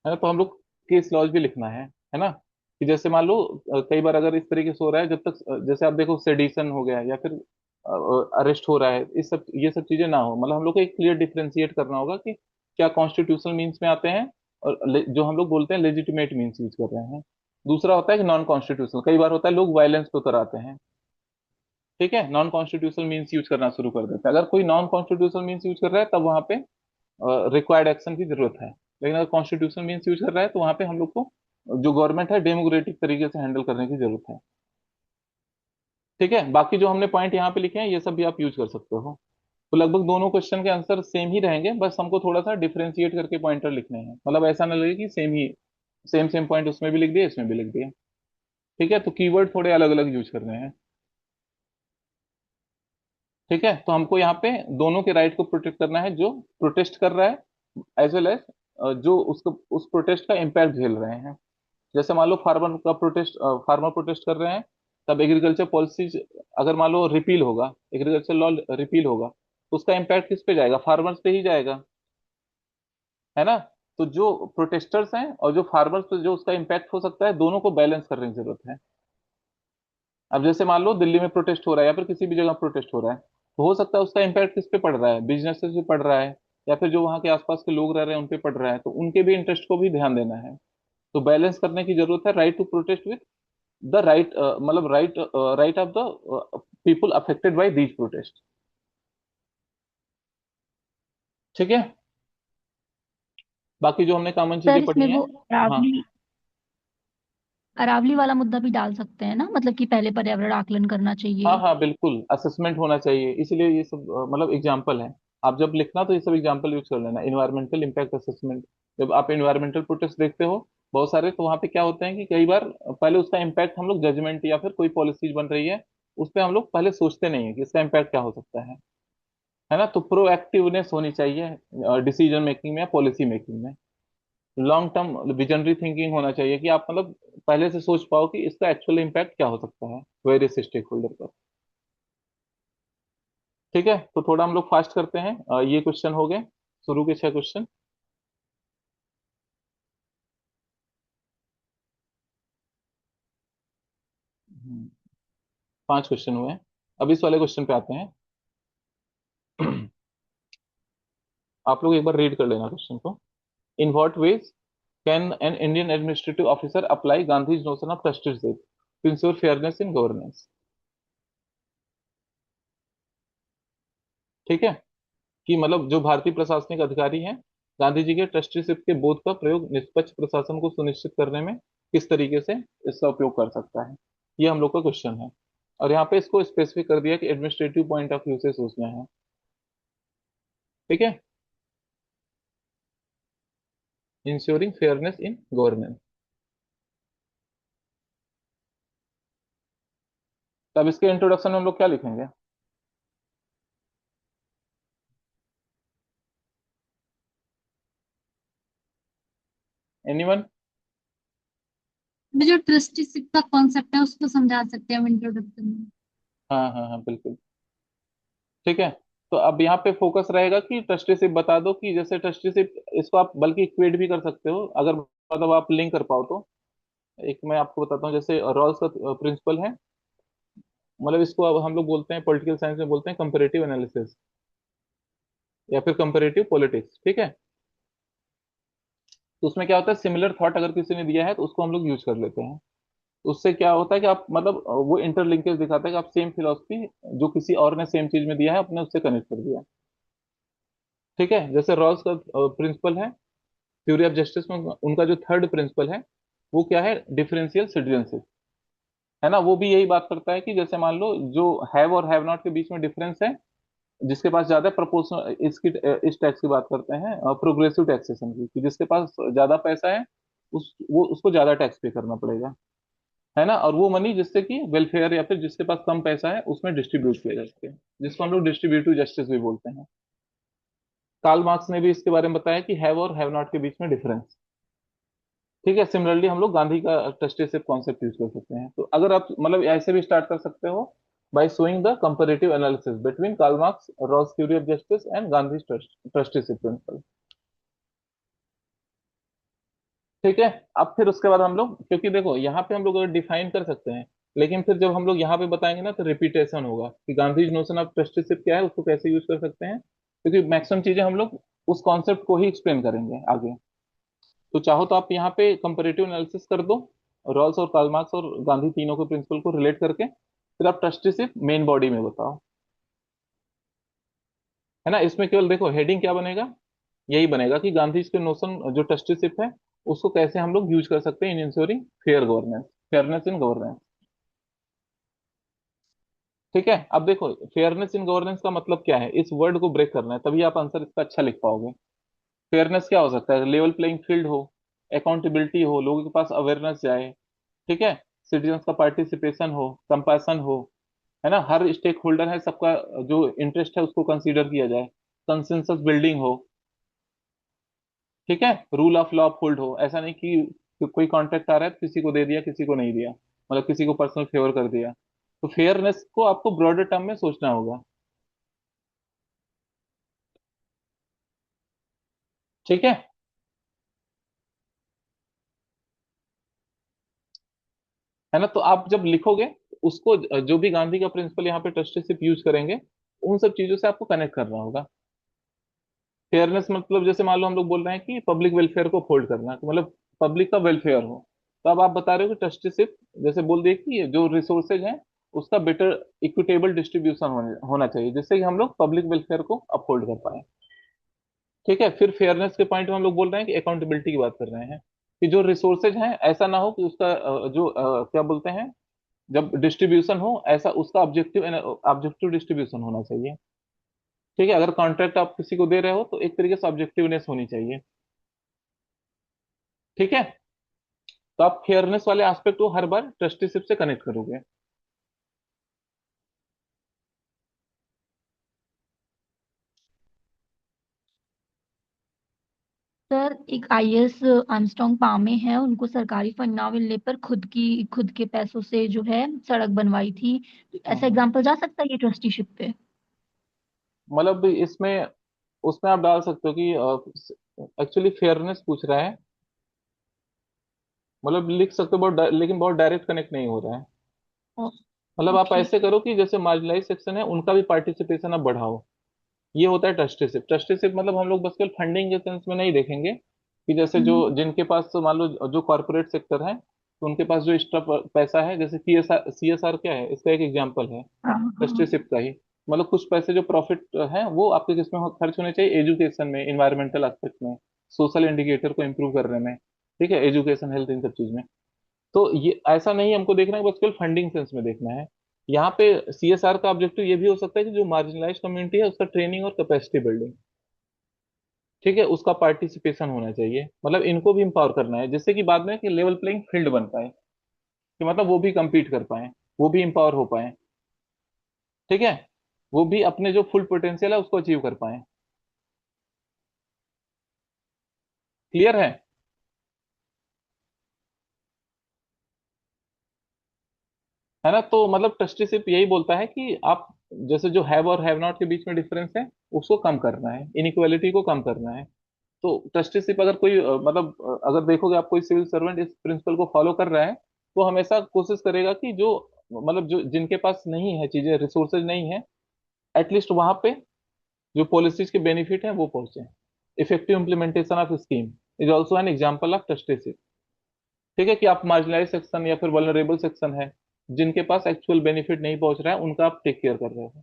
है ना, तो हम लोग केस लॉज भी लिखना है ना, कि जैसे मान लो कई बार अगर इस तरीके से हो रहा है, जब तक जैसे आप देखो सेडिशन हो गया या फिर अरेस्ट हो रहा है, इस सब ये सब चीजें ना हो, मतलब हम लोग को एक क्लियर डिफरेंशिएट करना होगा कि क्या कॉन्स्टिट्यूशनल मीन्स में आते हैं और जो हम लोग बोलते हैं लेजिटिमेट मीन्स यूज कर रहे हैं। दूसरा होता है कि नॉन कॉन्स्टिट्यूशनल, कई बार होता है लोग वायलेंस पे उतर आते हैं। ठीक है, नॉन कॉन्स्टिट्यूशनल मीन्स यूज करना शुरू कर देते हैं। अगर कोई नॉन कॉन्स्टिट्यूशनल मीन्स यूज कर रहा है तब वहां पे रिक्वायर्ड एक्शन की जरूरत है। लेकिन अगर कॉन्स्टिट्यूशनल मीन्स यूज कर रहा है तो वहां पे हम लोग को जो गवर्नमेंट है डेमोक्रेटिक तरीके से हैंडल करने की जरूरत है। ठीक है, बाकी जो हमने पॉइंट यहाँ पे लिखे हैं ये सब भी आप यूज कर सकते हो। तो लगभग दोनों क्वेश्चन के आंसर सेम ही रहेंगे, बस हमको थोड़ा सा डिफरेंशिएट करके पॉइंटर लिखने हैं, मतलब ऐसा ना लगे कि सेम ही, सेम सेम पॉइंट उसमें भी लिख दिए इसमें भी लिख दिए। ठीक है, तो कीवर्ड थोड़े अलग अलग यूज करने हैं। ठीक है, तो हमको यहाँ पे दोनों के राइट को प्रोटेक्ट करना है, जो प्रोटेस्ट कर रहा है एज वेल एज जो उसको उस प्रोटेस्ट का इम्पैक्ट झेल रहे हैं। जैसे मान लो फार्मर प्रोटेस्ट कर रहे हैं, तब एग्रीकल्चर पॉलिसीज अगर मान लो रिपील होगा, एग्रीकल्चर लॉ रिपील होगा, तो उसका इम्पैक्ट किस पे जाएगा? फार्मर्स पे ही जाएगा, है ना। तो जो प्रोटेस्टर्स हैं और जो फार्मर्स पे जो उसका इम्पैक्ट हो सकता है, दोनों को बैलेंस करने की जरूरत है। अब जैसे मान लो दिल्ली में प्रोटेस्ट हो रहा है या फिर किसी भी जगह प्रोटेस्ट हो रहा है, तो हो सकता है उसका इम्पैक्ट किस पे पड़ रहा है? बिजनेसेस पे पड़ रहा है, या फिर जो वहाँ के आसपास के लोग रह रहे हैं उन पे पड़ रहा है, तो उनके भी इंटरेस्ट को भी ध्यान देना है। तो बैलेंस करने की जरूरत है, right to protest with the right, मतलब right of the people affected by these protest. ठीक है, बाकी जो हमने कॉमन चीजें सर इसमें पढ़ी हैं। वो हाँ अरावली अरावली वाला मुद्दा भी डाल सकते हैं ना, मतलब कि पहले पर्यावरण आकलन करना हाँ चाहिए। हाँ बिल्कुल, असेसमेंट होना चाहिए, इसीलिए ये सब मतलब एग्जाम्पल है। आप जब लिखना तो ये सब एग्जाम्पल यूज कर लेना, इन्वायरमेंटल इम्पैक्ट असेसमेंट। जब आप इन्वायरमेंटल प्रोटेस्ट देखते हो बहुत सारे, तो वहाँ पे क्या होता है कि कई बार पहले उसका इम्पैक्ट हम लोग जजमेंट या फिर कोई पॉलिसीज बन रही है उस पर हम लोग पहले सोचते नहीं है कि इसका इम्पैक्ट क्या हो सकता है ना। तो प्रोएक्टिवनेस होनी चाहिए डिसीजन मेकिंग में या पॉलिसी मेकिंग में। लॉन्ग टर्म विजनरी थिंकिंग होना चाहिए कि आप मतलब पहले से सोच पाओ कि इसका एक्चुअल इम्पैक्ट क्या हो सकता है वेरियस स्टेक होल्डर पर। ठीक है, तो थोड़ा हम लोग फास्ट करते हैं। ये क्वेश्चन हो गए, शुरू के 6 क्वेश्चन। हम्म, 5 क्वेश्चन हुए हैं। अब इस वाले क्वेश्चन पे आते हैं। आप लोग एक बार रीड कर लेना क्वेश्चन को। In what ways can an Indian administrative officer apply Gandhi's notion of trusteeship to ensure fairness in governance? ठीक है, कि मतलब जो भारतीय प्रशासनिक अधिकारी हैं, गांधी जी के ट्रस्टीशिप के बोध का प्रयोग निष्पक्ष प्रशासन को सुनिश्चित करने में किस तरीके से इसका उपयोग कर सकता है, ये हम लोग का क्वेश्चन है। और यहाँ पे इसको स्पेसिफिक कर दिया कि एडमिनिस्ट्रेटिव पॉइंट ऑफ व्यू से सोचना है। ठीक है, इंश्योरिंग फेयरनेस इन गवर्नेंस। तब इसके इंट्रोडक्शन में हम लोग क्या लिखेंगे? एनीवन? में जो ट्रस्टीशिप का कॉन्सेप्ट है उसको समझा सकते हैं हम इंट्रोडक्शन में। हाँ हाँ हाँ बिल्कुल। ठीक है, तो अब यहाँ पे फोकस रहेगा कि ट्रस्टीशिप बता दो, कि जैसे ट्रस्टीशिप इसको आप बल्कि इक्वेट भी कर सकते हो अगर मतलब आप लिंक कर पाओ तो। एक मैं आपको बताता हूँ, जैसे रॉल्स का प्रिंसिपल है, मतलब इसको अब हम लोग बोलते हैं पॉलिटिकल साइंस में बोलते हैं कंपैरेटिव एनालिसिस या फिर कंपैरेटिव पॉलिटिक्स। ठीक है, तो उसमें क्या होता है, सिमिलर थॉट अगर किसी ने दिया है तो उसको हम लोग यूज कर लेते हैं। तो उससे क्या होता है कि आप मतलब वो इंटरलिंकेज दिखाता है कि आप सेम फिलोसफी जो किसी और ने सेम चीज में दिया है आपने उससे कनेक्ट कर दिया। ठीक है, जैसे रॉल्स का प्रिंसिपल है थ्योरी ऑफ जस्टिस में, उनका जो थर्ड प्रिंसिपल है वो क्या है? डिफरेंशियल सिटीजनशिप, है ना। वो भी यही बात करता है कि जैसे मान लो जो हैव और हैव नॉट के बीच में डिफरेंस है, जिसके पास ज्यादा प्रोपोर्शनल इसकी इस टैक्स की बात करते हैं प्रोग्रेसिव टैक्सेशन की, कि जिसके पास ज्यादा पैसा है वो उसको ज्यादा टैक्स पे करना पड़ेगा, है ना। और वो मनी जिससे कि वेलफेयर या फिर जिसके पास कम पैसा है उसमें डिस्ट्रीब्यूट किया जा सके, जिसको हम लोग डिस्ट्रीब्यूटिव जस्टिस भी बोलते हैं। कार्ल मार्क्स ने भी इसके बारे में बताया कि हैव और हैव नॉट के बीच में डिफरेंस। ठीक है, सिमिलरली हम लोग गांधी का ट्रस्टीशिप कॉन्सेप्ट यूज कर सकते हैं। तो अगर आप मतलब ऐसे भी स्टार्ट कर सकते हो by showing the comparative analysis between Karl Marx Rawls theory of justice and Gandhi trusteeship principle. ठीक है, अब फिर उसके बाद हम लोग, क्योंकि देखो यहाँ पे हम लोग अगर डिफाइन कर सकते हैं, लेकिन फिर जब हम लोग यहाँ पे बताएंगे ना तो रिपीटेशन होगा कि गांधी नोशन ऑफ ट्रस्टीशिप क्या है, उसको कैसे यूज कर सकते हैं, क्योंकि मैक्सिमम चीजें हम लोग उस कॉन्सेप्ट को ही एक्सप्लेन करेंगे आगे। तो चाहो तो आप यहाँ पे कंपैरेटिव एनालिसिस कर दो, रॉल्स और कार्ल मार्क्स और गांधी तीनों के प्रिंसिपल को रिलेट करके फिर आप ट्रस्टीशिप मेन बॉडी में बताओ, है ना। इसमें केवल देखो हेडिंग क्या बनेगा, यही बनेगा कि गांधी के नोशन जो ट्रस्टीशिप है उसको कैसे हम लोग यूज कर सकते हैं in insuring fair governance, fairness in governance. ठीक है, अब देखो फेयरनेस इन गवर्नेंस का मतलब क्या है, इस वर्ड को ब्रेक करना है तभी आप आंसर इसका अच्छा लिख पाओगे। फेयरनेस क्या हो सकता है, लेवल प्लेइंग फील्ड हो, अकाउंटेबिलिटी हो, लोगों के पास अवेयरनेस जाए, ठीक है, सिटीजन्स का पार्टिसिपेशन हो, कंपैशन हो, है ना, हर स्टेक होल्डर है सबका जो इंटरेस्ट है उसको कंसीडर किया जाए, कंसेंसस बिल्डिंग हो, ठीक है, रूल ऑफ लॉ अपहोल्ड हो, ऐसा नहीं कि कोई कॉन्ट्रैक्ट आ रहा है तो किसी को दे दिया किसी को नहीं दिया, मतलब किसी को पर्सनल फेवर कर दिया। तो फेयरनेस को आपको ब्रॉडर टर्म में सोचना होगा, ठीक है। है ना, तो आप जब लिखोगे उसको जो भी गांधी का प्रिंसिपल यहाँ पे ट्रस्टीशिप यूज करेंगे उन सब चीजों से आपको कनेक्ट करना होगा। फेयरनेस मतलब जैसे मान लो हम लोग बोल रहे हैं कि पब्लिक वेलफेयर को होल्ड करना, तो मतलब पब्लिक का वेलफेयर हो, तो अब आप बता रहे हो कि ट्रस्टीशिप जैसे बोल दिए कि जो रिसोर्सेज हैं उसका बेटर इक्विटेबल डिस्ट्रीब्यूशन होना चाहिए जिससे कि हम लोग पब्लिक वेलफेयर को अपहोल्ड कर पाए। ठीक है, फिर फेयरनेस के पॉइंट में हम लोग बोल रहे हैं कि अकाउंटेबिलिटी की बात कर रहे हैं कि जो रिसोर्सेज हैं ऐसा ना हो कि उसका क्या बोलते हैं, जब डिस्ट्रीब्यूशन हो ऐसा उसका ऑब्जेक्टिव ऑब्जेक्टिव डिस्ट्रीब्यूशन होना चाहिए। ठीक है, अगर कॉन्ट्रैक्ट आप किसी को दे रहे हो तो एक तरीके से ऑब्जेक्टिवनेस होनी चाहिए। ठीक है, तो आप फेयरनेस वाले एस्पेक्ट को हर बार ट्रस्टीशिप से कनेक्ट करोगे। सर एक आईएएस आर्मस्ट्रांग पामे हैं, उनको सरकारी फंड ना मिलने पर खुद के पैसों से जो है सड़क बनवाई थी। तो ऐसा हम्म। एग्जांपल जा सकता है ये ट्रस्टीशिप पे? मतलब इसमें उसमें आप डाल सकते हो कि एक्चुअली फेयरनेस पूछ रहा है, मतलब लिख सकते हो बहुत लेकिन बहुत डायरेक्ट कनेक्ट नहीं हो रहा है। ओ- मतलब आप ओके। ऐसे करो कि जैसे मार्जिनलाइज सेक्शन है उनका भी पार्टिसिपेशन आप बढ़ाओ, ये होता है ट्रस्टीशिप। ट्रस्टीशिप मतलब हम लोग बस केवल फंडिंग के सेंस में नहीं देखेंगे कि जैसे जो हम्म। जिनके पास मान लो जो कॉर्पोरेट सेक्टर है तो उनके पास जो एक्स्ट्रा पैसा है, जैसे सीएसआर क्या है इसका एक एग्जांपल है हाँ हाँ। ट्रस्टीशिप का ही। मतलब कुछ पैसे जो प्रॉफिट है वो आपके किसमें खर्च होने चाहिए, एजुकेशन में, इन्वायरमेंटल एस्पेक्ट में, सोशल इंडिकेटर को इंप्रूव करने में, ठीक है, एजुकेशन हेल्थ इन सब चीज में। तो ये ऐसा नहीं हमको देखना है बस केवल फंडिंग सेंस में देखना है। यहाँ पे सीएसआर का ऑब्जेक्टिव ये भी हो सकता है कि जो मार्जिनलाइज कम्युनिटी है उसका ट्रेनिंग और कैपेसिटी बिल्डिंग, ठीक है, उसका पार्टिसिपेशन होना चाहिए, मतलब इनको भी इंपावर करना है जिससे कि बाद में कि लेवल प्लेइंग फील्ड बन पाए, कि मतलब वो भी compete कर पाए, वो भी इंपावर हो पाए, ठीक है, वो भी अपने जो फुल पोटेंशियल है उसको अचीव कर पाए। क्लियर है। है ना, तो मतलब ट्रस्टीशिप यही बोलता है कि आप जैसे जो हैव और हैव नॉट के बीच में डिफरेंस है उसको कम करना है, इनइक्वालिटी को कम करना है। तो ट्रस्टीशिप अगर कोई मतलब अगर देखोगे आप कोई सिविल सर्वेंट इस प्रिंसिपल को फॉलो कर रहा है तो हमेशा कोशिश करेगा कि जो मतलब जो जिनके पास नहीं है चीजें, रिसोर्सेज नहीं है, एटलीस्ट वहां पे जो पॉलिसीज के बेनिफिट है वो पहुंचे। Effective implementation of scheme is also an example of trusteeship. ठीक है, कि आप मार्जिनलाइज सेक्शन या फिर वल्नरेबल सेक्शन है जिनके पास एक्चुअल बेनिफिट नहीं पहुंच रहा है उनका आप टेक केयर कर रहे हो।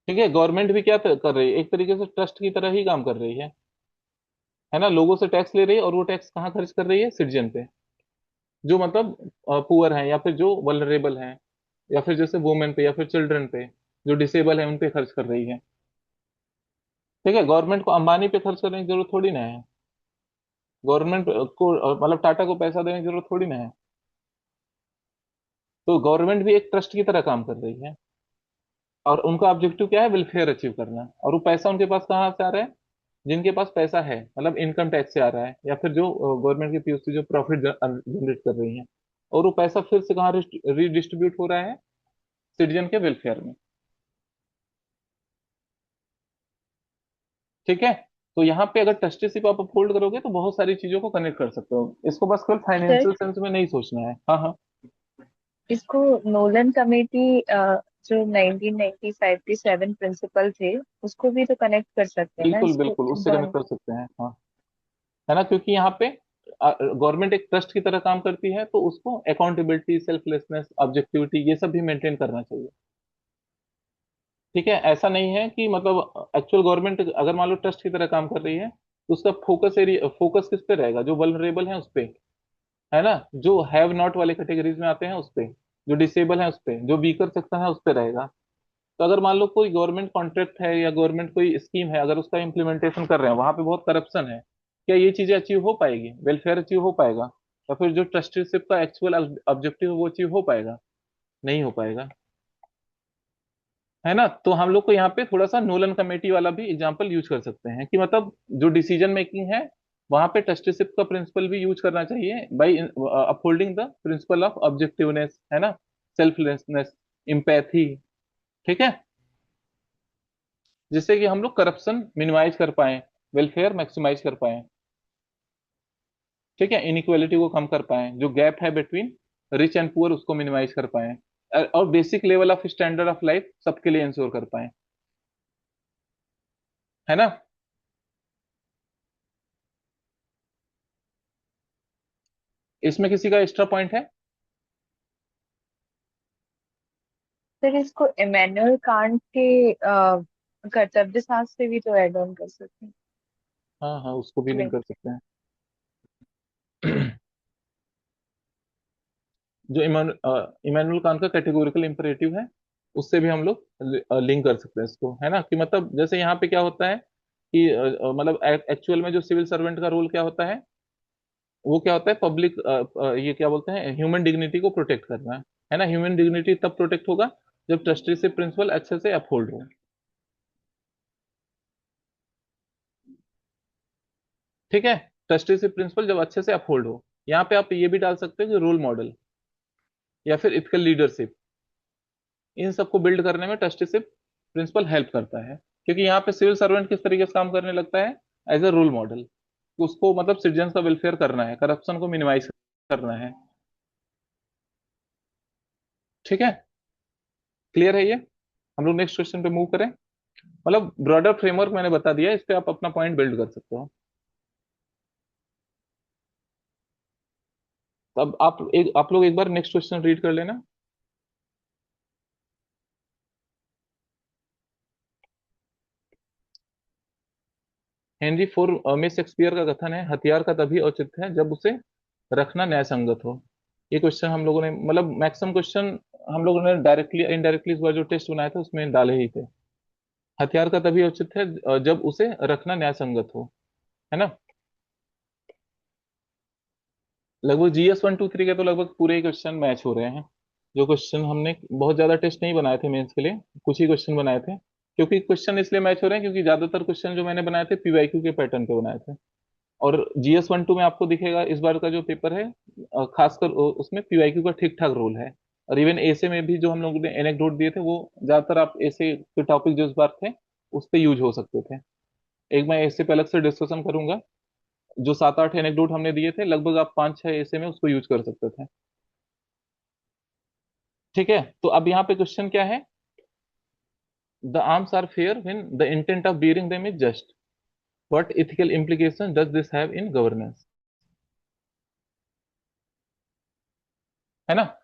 ठीक है, गवर्नमेंट भी क्या कर रही है, एक तरीके से ट्रस्ट की तरह ही काम कर रही है ना, लोगों से टैक्स ले रही है और वो टैक्स कहाँ खर्च कर रही है, सिटीजन पे, जो मतलब पुअर हैं या फिर जो वल्नरेबल हैं या फिर जैसे वुमेन पे या फिर चिल्ड्रन पे, जो डिसेबल है उन पे खर्च कर रही है। ठीक है, गवर्नमेंट को अंबानी पे खर्च करने की जरूरत थोड़ी ना है, गवर्नमेंट को मतलब टाटा को पैसा देने की जरूरत थोड़ी ना है। तो गवर्नमेंट भी एक ट्रस्ट की तरह काम कर रही है और उनका ऑब्जेक्टिव क्या है, वेलफेयर अचीव करना, और वो पैसा उनके पास कहाँ से आ रहा है, जिनके पास पैसा है, मतलब इनकम टैक्स से आ रहा है या फिर जो गवर्नमेंट की पीओसी जो प्रॉफिट जनरेट कर रही है, और वो पैसा फिर से कहाँ रीडिस्ट्रीब्यूट हो रहा है, सिटीजन के वेलफेयर में। ठीक है, तो यहाँ पे अगर ट्रस्टीशिप आप अपहोल्ड करोगे तो बहुत सारी चीजों को कनेक्ट कर सकते हो, इसको बस केवल सर, फाइनेंशियल सेंस में नहीं सोचना है। हाँ हाँ, इसको नोलन कमेटी जो 1995 के 7 प्रिंसिपल थे उसको भी तो कनेक्ट कर सकते हैं ना बिल्कुल इसको बिल्कुल उससे कनेक्ट दोनों। कर सकते हैं, हाँ। है ना, क्योंकि यहाँ पे गवर्नमेंट एक ट्रस्ट की तरह काम करती है तो उसको अकाउंटेबिलिटी, सेल्फलेसनेस, ऑब्जेक्टिविटी ये सब भी मेंटेन करना चाहिए। ठीक है, ऐसा नहीं है कि मतलब एक्चुअल गवर्नमेंट अगर मान लो ट्रस्ट की तरह काम कर रही है तो उसका फोकस एरिया, फोकस किस पे रहेगा? जो वल्नरेबल है उस पे, है ना, जो हैव नॉट वाले कैटेगरीज में आते हैं उस पे, जो डिसेबल है उस पे, जो वीकर सेक्शन है उस पे रहेगा। तो अगर मान लो कोई गवर्नमेंट कॉन्ट्रैक्ट है या गवर्नमेंट कोई स्कीम है, अगर उसका इम्प्लीमेंटेशन कर रहे हैं, वहां पे बहुत करप्शन है, क्या ये चीजें अचीव हो पाएगी? वेलफेयर अचीव हो पाएगा? या फिर जो ट्रस्टीशिप का एक्चुअल ऑब्जेक्टिव है वो अचीव हो पाएगा? नहीं हो पाएगा, है ना। तो हम लोग को यहाँ पे थोड़ा सा नोलन कमेटी वाला भी एग्जांपल यूज कर सकते हैं कि मतलब जो डिसीजन मेकिंग है वहां पे ट्रस्टीशिप का प्रिंसिपल भी यूज करना चाहिए by upholding the principle of objectiveness, है ना, सेल्फलेसनेस, इम्पैथी। ठीक है, जिससे कि हम लोग करप्शन मिनिमाइज कर पाए, वेलफेयर मैक्सिमाइज कर पाए। ठीक है, इनइक्वालिटी को कम कर पाए, जो गैप है बिटवीन रिच एंड पुअर उसको मिनिमाइज कर पाए, और basic level of standard of life सबके लिए इंश्योर कर पाए, है ना। इसमें किसी का एक्स्ट्रा पॉइंट है? फिर इसको इमैनुअल कांट के कर्तव्य शास्त्र से भी तो ऐड ऑन कर सकते हैं। हाँ हाँ, उसको भी लिंक लिंक। कर सकते हैं। जो इमैनुअल कांट का कैटेगोरिकल इंपरेटिव है उससे भी हम लोग लिंक कर सकते हैं इसको, है ना। कि मतलब जैसे यहाँ पे क्या होता है कि मतलब एक्चुअल में जो सिविल सर्वेंट का रोल क्या होता है, वो क्या होता है, पब्लिक ये क्या बोलते हैं, ह्यूमन डिग्निटी को प्रोटेक्ट करना, है ना। ह्यूमन डिग्निटी तब प्रोटेक्ट होगा जब ट्रस्टीशिप प्रिंसिपल अच्छे से अपहोल्ड हो। ठीक है, ट्रस्टीशिप प्रिंसिपल जब अच्छे से अपहोल्ड हो। यहाँ पे आप ये भी डाल सकते हो कि रोल मॉडल या फिर इथिकल लीडरशिप, इन सबको बिल्ड करने में ट्रस्टीशिप प्रिंसिपल हेल्प करता है। क्योंकि यहाँ पे सिविल सर्वेंट किस तरीके से काम करने लगता है, एज अ रोल मॉडल। उसको मतलब सिटीजन का वेलफेयर करना है, करप्शन को मिनिमाइज करना है। ठीक है, क्लियर है ये? हम लोग नेक्स्ट क्वेश्चन पे मूव करें। मतलब ब्रॉडर फ्रेमवर्क मैंने बता दिया, इस पे आप अपना पॉइंट बिल्ड कर सकते हो। तो अब आप लोग एक बार नेक्स्ट क्वेश्चन रीड कर लेना। हेनरी फोर में शेक्सपियर का कथन है, हथियार का तभी औचित है जब उसे रखना न्याय संगत हो। ये क्वेश्चन हम लोगों ने मतलब मैक्सिमम क्वेश्चन हम लोगों ने डायरेक्टली इनडायरेक्टली इस बार जो टेस्ट बनाए थे उसमें डाले ही थे। हथियार का तभी औचित है जब उसे रखना न्याय संगत हो, है ना। लगभग GS 1 2 3 के तो लगभग पूरे ही क्वेश्चन मैच हो रहे हैं। जो क्वेश्चन हमने बहुत ज्यादा टेस्ट नहीं बनाए थे मेंस के लिए, कुछ ही क्वेश्चन बनाए थे। क्योंकि क्वेश्चन इसलिए मैच हो रहे हैं क्योंकि ज्यादातर क्वेश्चन जो मैंने बनाए थे PYQ के पैटर्न पे बनाए थे। और GS 1 2 में आपको दिखेगा इस बार का जो पेपर है, खासकर उसमें PYQ का ठीक ठाक रोल है। और इवन ऐसे में भी जो हम लोगों ने एनेक्डोट दिए थे वो ज्यादातर आप ऐसे के टॉपिक जो इस बार थे उस पे यूज हो सकते थे। एक मैं ऐसे पे अलग से डिस्कशन करूंगा। जो 7 8 एनेक्डोट हमने दिए थे लगभग आप 5 6 ऐसे में उसको यूज कर सकते थे। ठीक है, तो अब यहाँ पे क्वेश्चन क्या है, the arms are fair when the intent of bearing them is just, what ethical implication does this have in governance, है ना।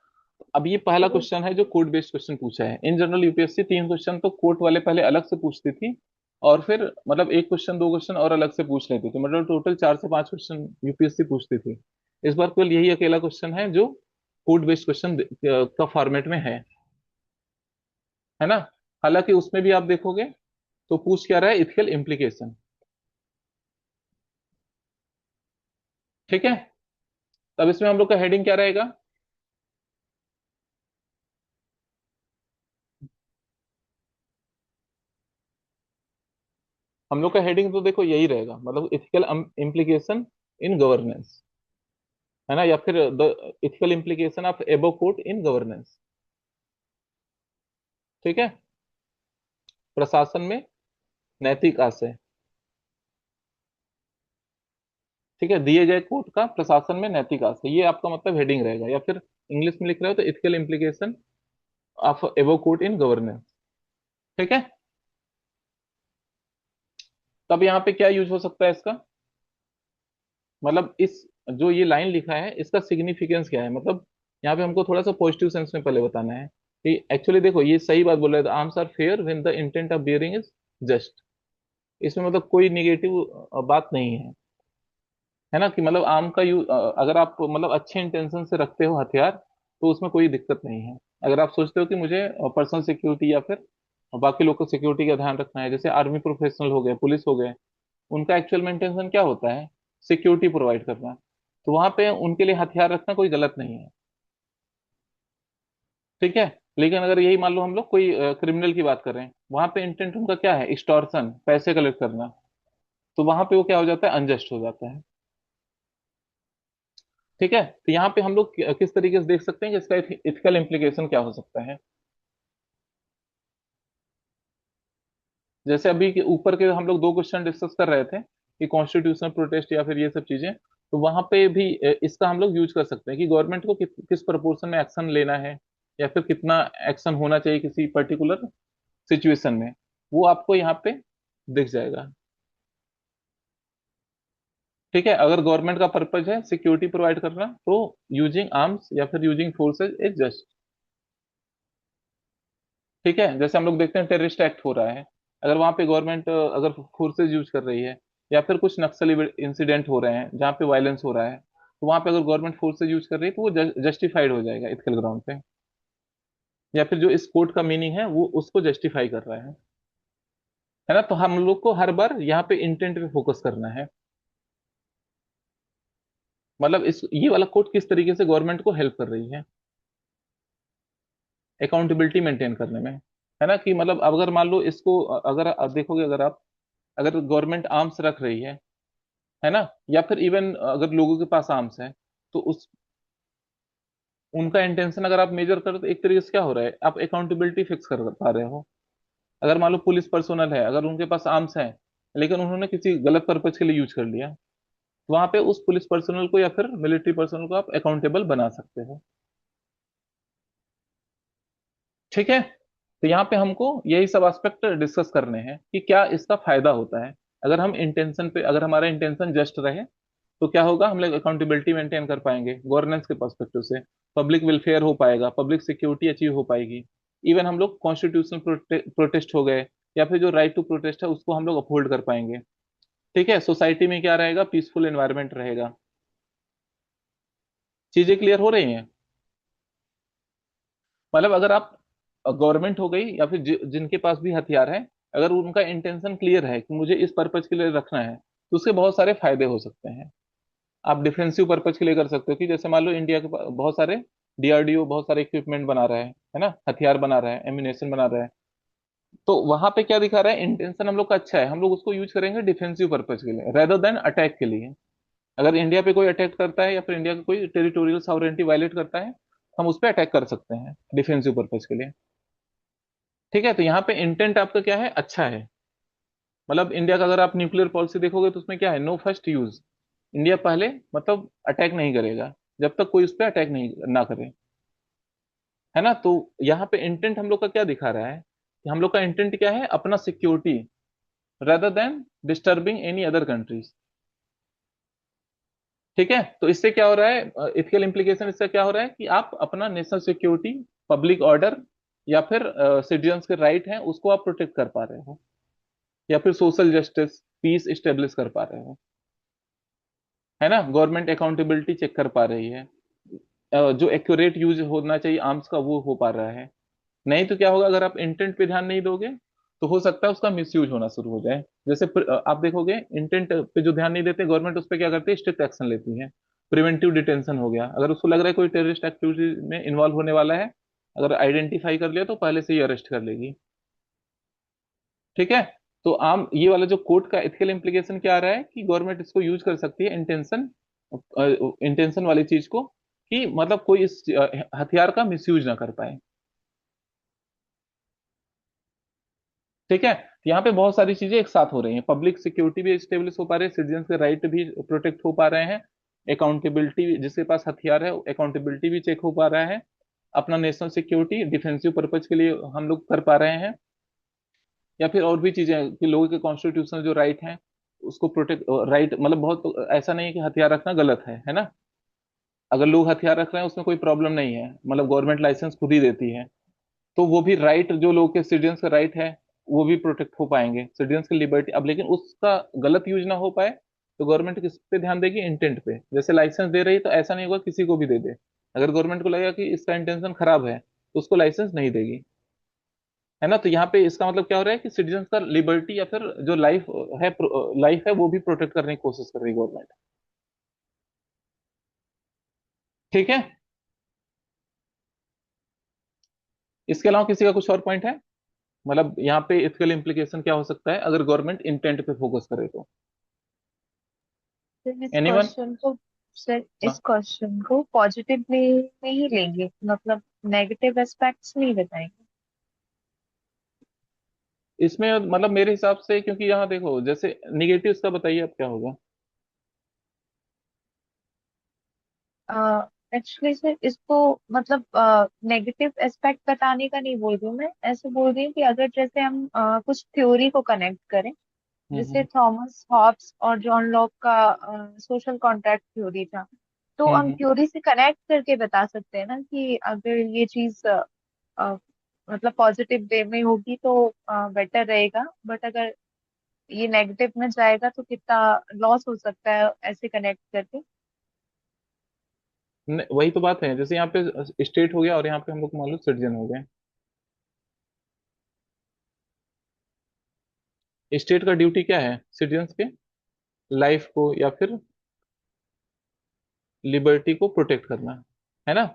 अब ये पहला क्वेश्चन है जो कोड बेस्ड क्वेश्चन पूछा है। इन जनरल यूपीएससी 3 क्वेश्चन तो कोर्ट वाले पहले अलग से पूछती थी, और फिर मतलब एक क्वेश्चन 2 क्वेश्चन और अलग से पूछ लेती थी, मतलब टोटल 4 से 5 क्वेश्चन यूपीएससी पूछती थी। इस बार केवल यही अकेला क्वेश्चन है जो कोड बेस्ड क्वेश्चन का फॉर्मेट में है ना। हालांकि उसमें भी आप देखोगे तो पूछ क्या रहा है, इथिकल इम्प्लीकेशन। ठीक है, तब इसमें हम लोग का हेडिंग क्या रहेगा, हम लोग का हेडिंग तो देखो यही रहेगा, मतलब इथिकल इम्प्लीकेशन इन गवर्नेंस, है ना, या फिर द इथिकल इम्प्लीकेशन ऑफ एबो कोड इन गवर्नेंस। ठीक है, प्रशासन में नैतिक आशय। ठीक है, दिए गए कोड का प्रशासन में नैतिक आशय, ये आपका मतलब हेडिंग रहेगा। या फिर इंग्लिश में लिख रहे हो तो इथिकल इम्प्लीकेशन ऑफ एबो कोड इन गवर्नेंस। ठीक है, तब यहाँ पे क्या यूज हो सकता है इसका, मतलब इस जो ये लाइन लिखा है इसका सिग्निफिकेंस क्या है, मतलब यहाँ पे हमको थोड़ा सा पॉजिटिव सेंस में पहले बताना है कि एक्चुअली देखो ये सही बात बोल रहे हैं, arms are fair when the intent of bearing is just. इसमें मतलब कोई निगेटिव बात नहीं है ना, कि मतलब आर्म का यूज अगर आप मतलब अच्छे इंटेंशन से रखते हो हथियार तो उसमें कोई दिक्कत नहीं है। अगर आप सोचते हो कि मुझे पर्सनल सिक्योरिटी या फिर बाकी लोग को सिक्योरिटी का ध्यान रखना है, जैसे आर्मी प्रोफेशनल हो गए, पुलिस हो गए, उनका एक्चुअल में इंटेंशन क्या होता है, सिक्योरिटी प्रोवाइड करना। तो वहां पे उनके लिए हथियार रखना कोई गलत नहीं है, ठीक है। लेकिन अगर यही मान लो हम लोग कोई क्रिमिनल की बात कर रहे हैं, वहां पे इंटेंट उनका क्या है, एक्सटॉर्शन, पैसे कलेक्ट करना, तो वहां पे वो क्या हो जाता है, अनजस्ट हो जाता है। ठीक है, तो यहाँ पे हम लोग किस तरीके से देख सकते हैं कि इसका इथिकल इम्प्लीकेशन क्या हो सकता है। जैसे अभी के ऊपर के हम लोग दो क्वेश्चन डिस्कस कर रहे थे कि कॉन्स्टिट्यूशनल प्रोटेस्ट या फिर ये सब चीजें, तो वहां पे भी इसका हम लोग यूज कर सकते हैं कि गवर्नमेंट को किस प्रपोर्शन में एक्शन लेना है या फिर कितना एक्शन होना चाहिए किसी पर्टिकुलर सिचुएशन में, वो आपको यहाँ पे दिख जाएगा। ठीक है, अगर गवर्नमेंट का पर्पज है सिक्योरिटी प्रोवाइड करना तो यूजिंग आर्म्स या फिर यूजिंग फोर्सेज इज जस्ट। ठीक है, जैसे हम लोग देखते हैं टेररिस्ट एक्ट हो रहा है, अगर वहां पे गवर्नमेंट अगर फोर्सेज यूज कर रही है, या फिर कुछ नक्सली इंसिडेंट हो रहे हैं जहाँ पे वायलेंस हो रहा है, तो वहां पे अगर गवर्नमेंट फोर्सेज यूज कर रही है तो वो जस्टिफाइड हो जाएगा इथिकल ग्राउंड पे, या फिर जो इस कोर्ट का मीनिंग है वो उसको जस्टिफाई कर रहा है ना। तो हम लोग को हर बार यहाँ पे इंटेंट पे फोकस करना है, मतलब इस ये वाला कोर्ट किस तरीके से गवर्नमेंट को हेल्प कर रही है अकाउंटेबिलिटी मेंटेन करने में, है ना। कि मतलब अगर मान लो इसको अगर आप देखोगे, अगर आप अगर गवर्नमेंट आर्म्स रख रही है ना, या फिर इवन अगर लोगों के पास आर्म्स है, तो उस उनका इंटेंशन अगर आप मेजर करो तो एक तरीके से क्या हो रहा है, आप अकाउंटेबिलिटी फिक्स कर पा रहे हो। अगर मान लो पुलिस पर्सनल है, अगर उनके पास आर्म्स है लेकिन उन्होंने किसी गलत पर्पज के लिए यूज कर लिया, तो वहां पे उस पुलिस पर्सनल को या फिर मिलिट्री पर्सनल को आप अकाउंटेबल बना सकते हो। ठीक है, तो यहाँ पे हमको यही सब एस्पेक्ट डिस्कस करने हैं कि क्या इसका फायदा होता है अगर हम इंटेंशन पे, अगर हमारा इंटेंशन जस्ट रहे तो क्या होगा, हम लोग अकाउंटेबिलिटी मेंटेन कर पाएंगे गवर्नेंस के पर्सपेक्टिव से, पब्लिक वेलफेयर हो पाएगा, पब्लिक सिक्योरिटी अचीव हो पाएगी, इवन हम लोग कॉन्स्टिट्यूशनल प्रोटेस्ट हो गए या फिर जो राइट टू प्रोटेस्ट है उसको हम लोग अपहोल्ड कर पाएंगे। ठीक है, सोसाइटी में क्या रहेगा, पीसफुल एनवायरनमेंट रहेगा। चीजें क्लियर हो रही हैं, मतलब अगर आप गवर्नमेंट हो गई या फिर जिनके पास भी हथियार है, अगर उनका इंटेंशन क्लियर है कि मुझे इस पर्पज के लिए रखना है, तो उसके बहुत सारे फायदे हो सकते हैं। आप डिफेंसिव पर्पज के लिए कर सकते हो कि जैसे मान लो इंडिया के पास बहुत सारे डीआरडीओ बहुत सारे इक्विपमेंट बना रहा है ना, हथियार बना रहा है, एम्यूनेशन बना रहा है, तो वहां पे क्या दिखा रहा है, इंटेंशन हम लोग का अच्छा है, हम लोग उसको यूज करेंगे डिफेंसिव पर्पज के लिए रेदर देन अटैक के लिए। अगर इंडिया पे कोई अटैक करता है या फिर इंडिया का कोई टेरिटोरियल सॉवरेंटी वायलेट करता है, हम उस पर अटैक कर सकते हैं डिफेंसिव पर्पज के लिए। ठीक है, तो यहाँ पे इंटेंट आपका क्या है, अच्छा है। मतलब इंडिया का अगर आप न्यूक्लियर पॉलिसी देखोगे तो उसमें क्या है, नो फर्स्ट यूज, इंडिया पहले मतलब अटैक नहीं करेगा जब तक कोई उस पर अटैक नहीं ना करे, है ना। तो यहाँ पे इंटेंट हम लोग का क्या दिखा रहा है कि हम लोग का इंटेंट क्या है, अपना security rather than disturbing any other countries. ठीक है, तो इससे क्या हो रहा है, इथिकल इम्प्लीकेशन इससे क्या हो रहा है कि आप अपना नेशनल सिक्योरिटी, पब्लिक ऑर्डर या फिर सिटीजन्स के राइट हैं उसको आप प्रोटेक्ट कर पा रहे हो, या फिर सोशल जस्टिस पीस स्टेब्लिश कर पा रहे हो, है ना। गवर्नमेंट अकाउंटेबिलिटी चेक कर पा रही है, जो एक्यूरेट यूज होना चाहिए आर्म्स का वो हो पा रहा है। नहीं तो क्या होगा, अगर आप इंटेंट पे ध्यान नहीं दोगे तो हो सकता है उसका मिसयूज होना शुरू हो जाए। जैसे आप देखोगे इंटेंट पे जो ध्यान नहीं देते गवर्नमेंट, उस पर क्या करती है, स्ट्रिक्ट एक्शन लेती है। प्रिवेंटिव डिटेंशन हो गया, अगर उसको लग रहा है कोई टेररिस्ट एक्टिविटी में इन्वॉल्व होने वाला है, अगर आइडेंटिफाई कर लिया तो पहले से ही अरेस्ट कर लेगी। ठीक है, तो आम ये वाला जो कोर्ट का एथिकल इम्प्लीकेशन क्या आ रहा है कि गवर्नमेंट इसको यूज कर सकती है इंटेंशन, इंटेंशन वाली चीज को, कि मतलब कोई इस हथियार का मिसयूज ना कर पाए। ठीक है, यहाँ पे बहुत सारी चीजें एक साथ हो रही हैं, पब्लिक सिक्योरिटी भी स्टेब्लिश हो पा रही है, सिटीजन के राइट भी प्रोटेक्ट हो पा रहे हैं, अकाउंटेबिलिटी जिसके पास हथियार है अकाउंटेबिलिटी भी चेक हो पा रहा है, अपना नेशनल सिक्योरिटी डिफेंसिव पर्पज के लिए हम लोग कर पा रहे हैं, या फिर और भी चीजें कि लोगों के कॉन्स्टिट्यूशनल जो राइट हैं उसको प्रोटेक्ट राइट, मतलब बहुत ऐसा नहीं है कि हथियार रखना गलत है ना। अगर लोग हथियार रख रहे हैं उसमें कोई प्रॉब्लम नहीं है, मतलब गवर्नमेंट लाइसेंस खुद ही देती है। तो वो भी राइट, जो लोग के सिटीजन्स का राइट है वो भी प्रोटेक्ट हो पाएंगे, सिटीजन्स की लिबर्टी। अब लेकिन उसका गलत यूज ना हो पाए तो गवर्नमेंट किस पे ध्यान देगी, इंटेंट पे। जैसे लाइसेंस दे रही है तो ऐसा नहीं होगा किसी को भी दे दे। अगर गवर्नमेंट को लगेगा कि इसका इंटेंशन खराब है तो उसको लाइसेंस नहीं देगी, है ना। तो यहाँ पे इसका मतलब क्या हो रहा है कि सिटीजन्स का लिबर्टी या फिर जो लाइफ है वो भी प्रोटेक्ट करने की कोशिश कर रही है गवर्नमेंट। ठीक है। इसके अलावा किसी का कुछ और पॉइंट है, मतलब यहाँ पे इथिकल इम्प्लीकेशन क्या हो सकता है अगर गवर्नमेंट इंटेंट पे फोकस करे तो। सर इस एनीवन? क्वेश्चन को सर हाँ, इस क्वेश्चन को पॉजिटिव वे में ही लेंगे, मतलब नेगेटिव एस्पेक्ट्स नहीं बताएंगे। इसमें मतलब मेरे हिसाब से, क्योंकि यहाँ देखो जैसे निगेटिव इसका बताइए अब क्या होगा। एक्चुअली सर इसको मतलब नेगेटिव एस्पेक्ट बताने का नहीं बोल रही हूँ मैं, ऐसे बोल रही हूँ कि अगर जैसे हम कुछ थ्योरी को कनेक्ट करें, जैसे हम्म थॉमस हॉब्स और जॉन लॉक का सोशल कॉन्ट्रैक्ट थ्योरी था। तो हम्म हम हम्म। थ्योरी से कनेक्ट करके बता सकते हैं ना कि अगर ये चीज मतलब पॉजिटिव वे में होगी तो बेटर रहेगा, बट अगर ये नेगेटिव में जाएगा तो कितना लॉस हो सकता है, ऐसे कनेक्ट करके। वही तो बात है, जैसे यहाँ पे स्टेट हो गया और यहाँ पे हम लोग मान लो सिटीजन हो गए। स्टेट का ड्यूटी क्या है सिटीजन्स के लाइफ को या फिर लिबर्टी को प्रोटेक्ट करना, है ना।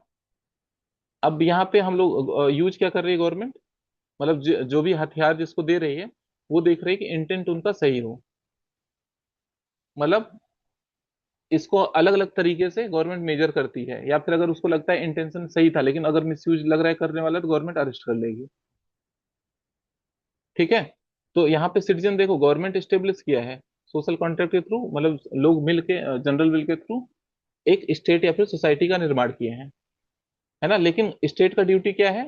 अब यहाँ पे हम लोग यूज क्या कर रही है गवर्नमेंट, मतलब जो भी हथियार जिसको दे रही है वो देख रही है कि इंटेंट उनका सही हो। मतलब इसको अलग अलग तरीके से गवर्नमेंट मेजर करती है, या फिर अगर उसको लगता है इंटेंशन सही था लेकिन अगर मिसयूज लग रहा है करने वाला तो गवर्नमेंट अरेस्ट कर लेगी। ठीक है। तो यहाँ पे सिटीजन देखो गवर्नमेंट स्टेब्लिश किया है सोशल कॉन्ट्रैक्ट के थ्रू, मतलब लोग मिल के जनरल विल के थ्रू एक स्टेट या फिर सोसाइटी का निर्माण किए हैं, है ना। लेकिन स्टेट का ड्यूटी क्या है,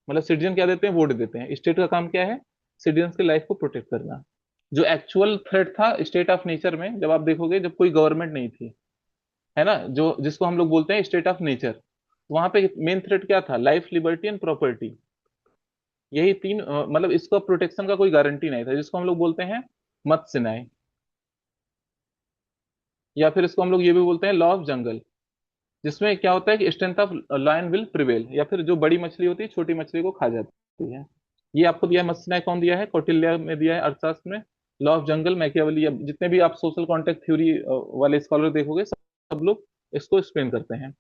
मतलब सिटीजन क्या देते हैं, वोट देते हैं। स्टेट का काम क्या है, सिटीजन की लाइफ को प्रोटेक्ट करना। जो एक्चुअल थ्रेट था स्टेट ऑफ नेचर में, जब आप देखोगे जब कोई गवर्नमेंट नहीं थी, है ना, जो जिसको हम लोग बोलते हैं स्टेट ऑफ नेचर, वहां पे मेन थ्रेट क्या था, लाइफ, लिबर्टी एंड प्रॉपर्टी। यही तीन मतलब इसका प्रोटेक्शन का कोई गारंटी नहीं था, जिसको हम लोग बोलते हैं मत्स्य न्याय, या फिर इसको हम लोग ये भी बोलते हैं लॉ ऑफ जंगल। जिसमें क्या होता है कि strength of lion will prevail, या फिर जो बड़ी मछली होती है छोटी मछली को खा जाती है। ये आपको दिया है मत्स्य न्याय, कौन दिया है, कौटिल्य में दिया है अर्थशास्त्र में। लॉ ऑफ जंगल मैकियावेली, जितने भी आप सोशल कॉन्ट्रैक्ट थ्योरी वाले स्कॉलर देखोगे सब लोग इसको एक्सप्लेन करते हैं।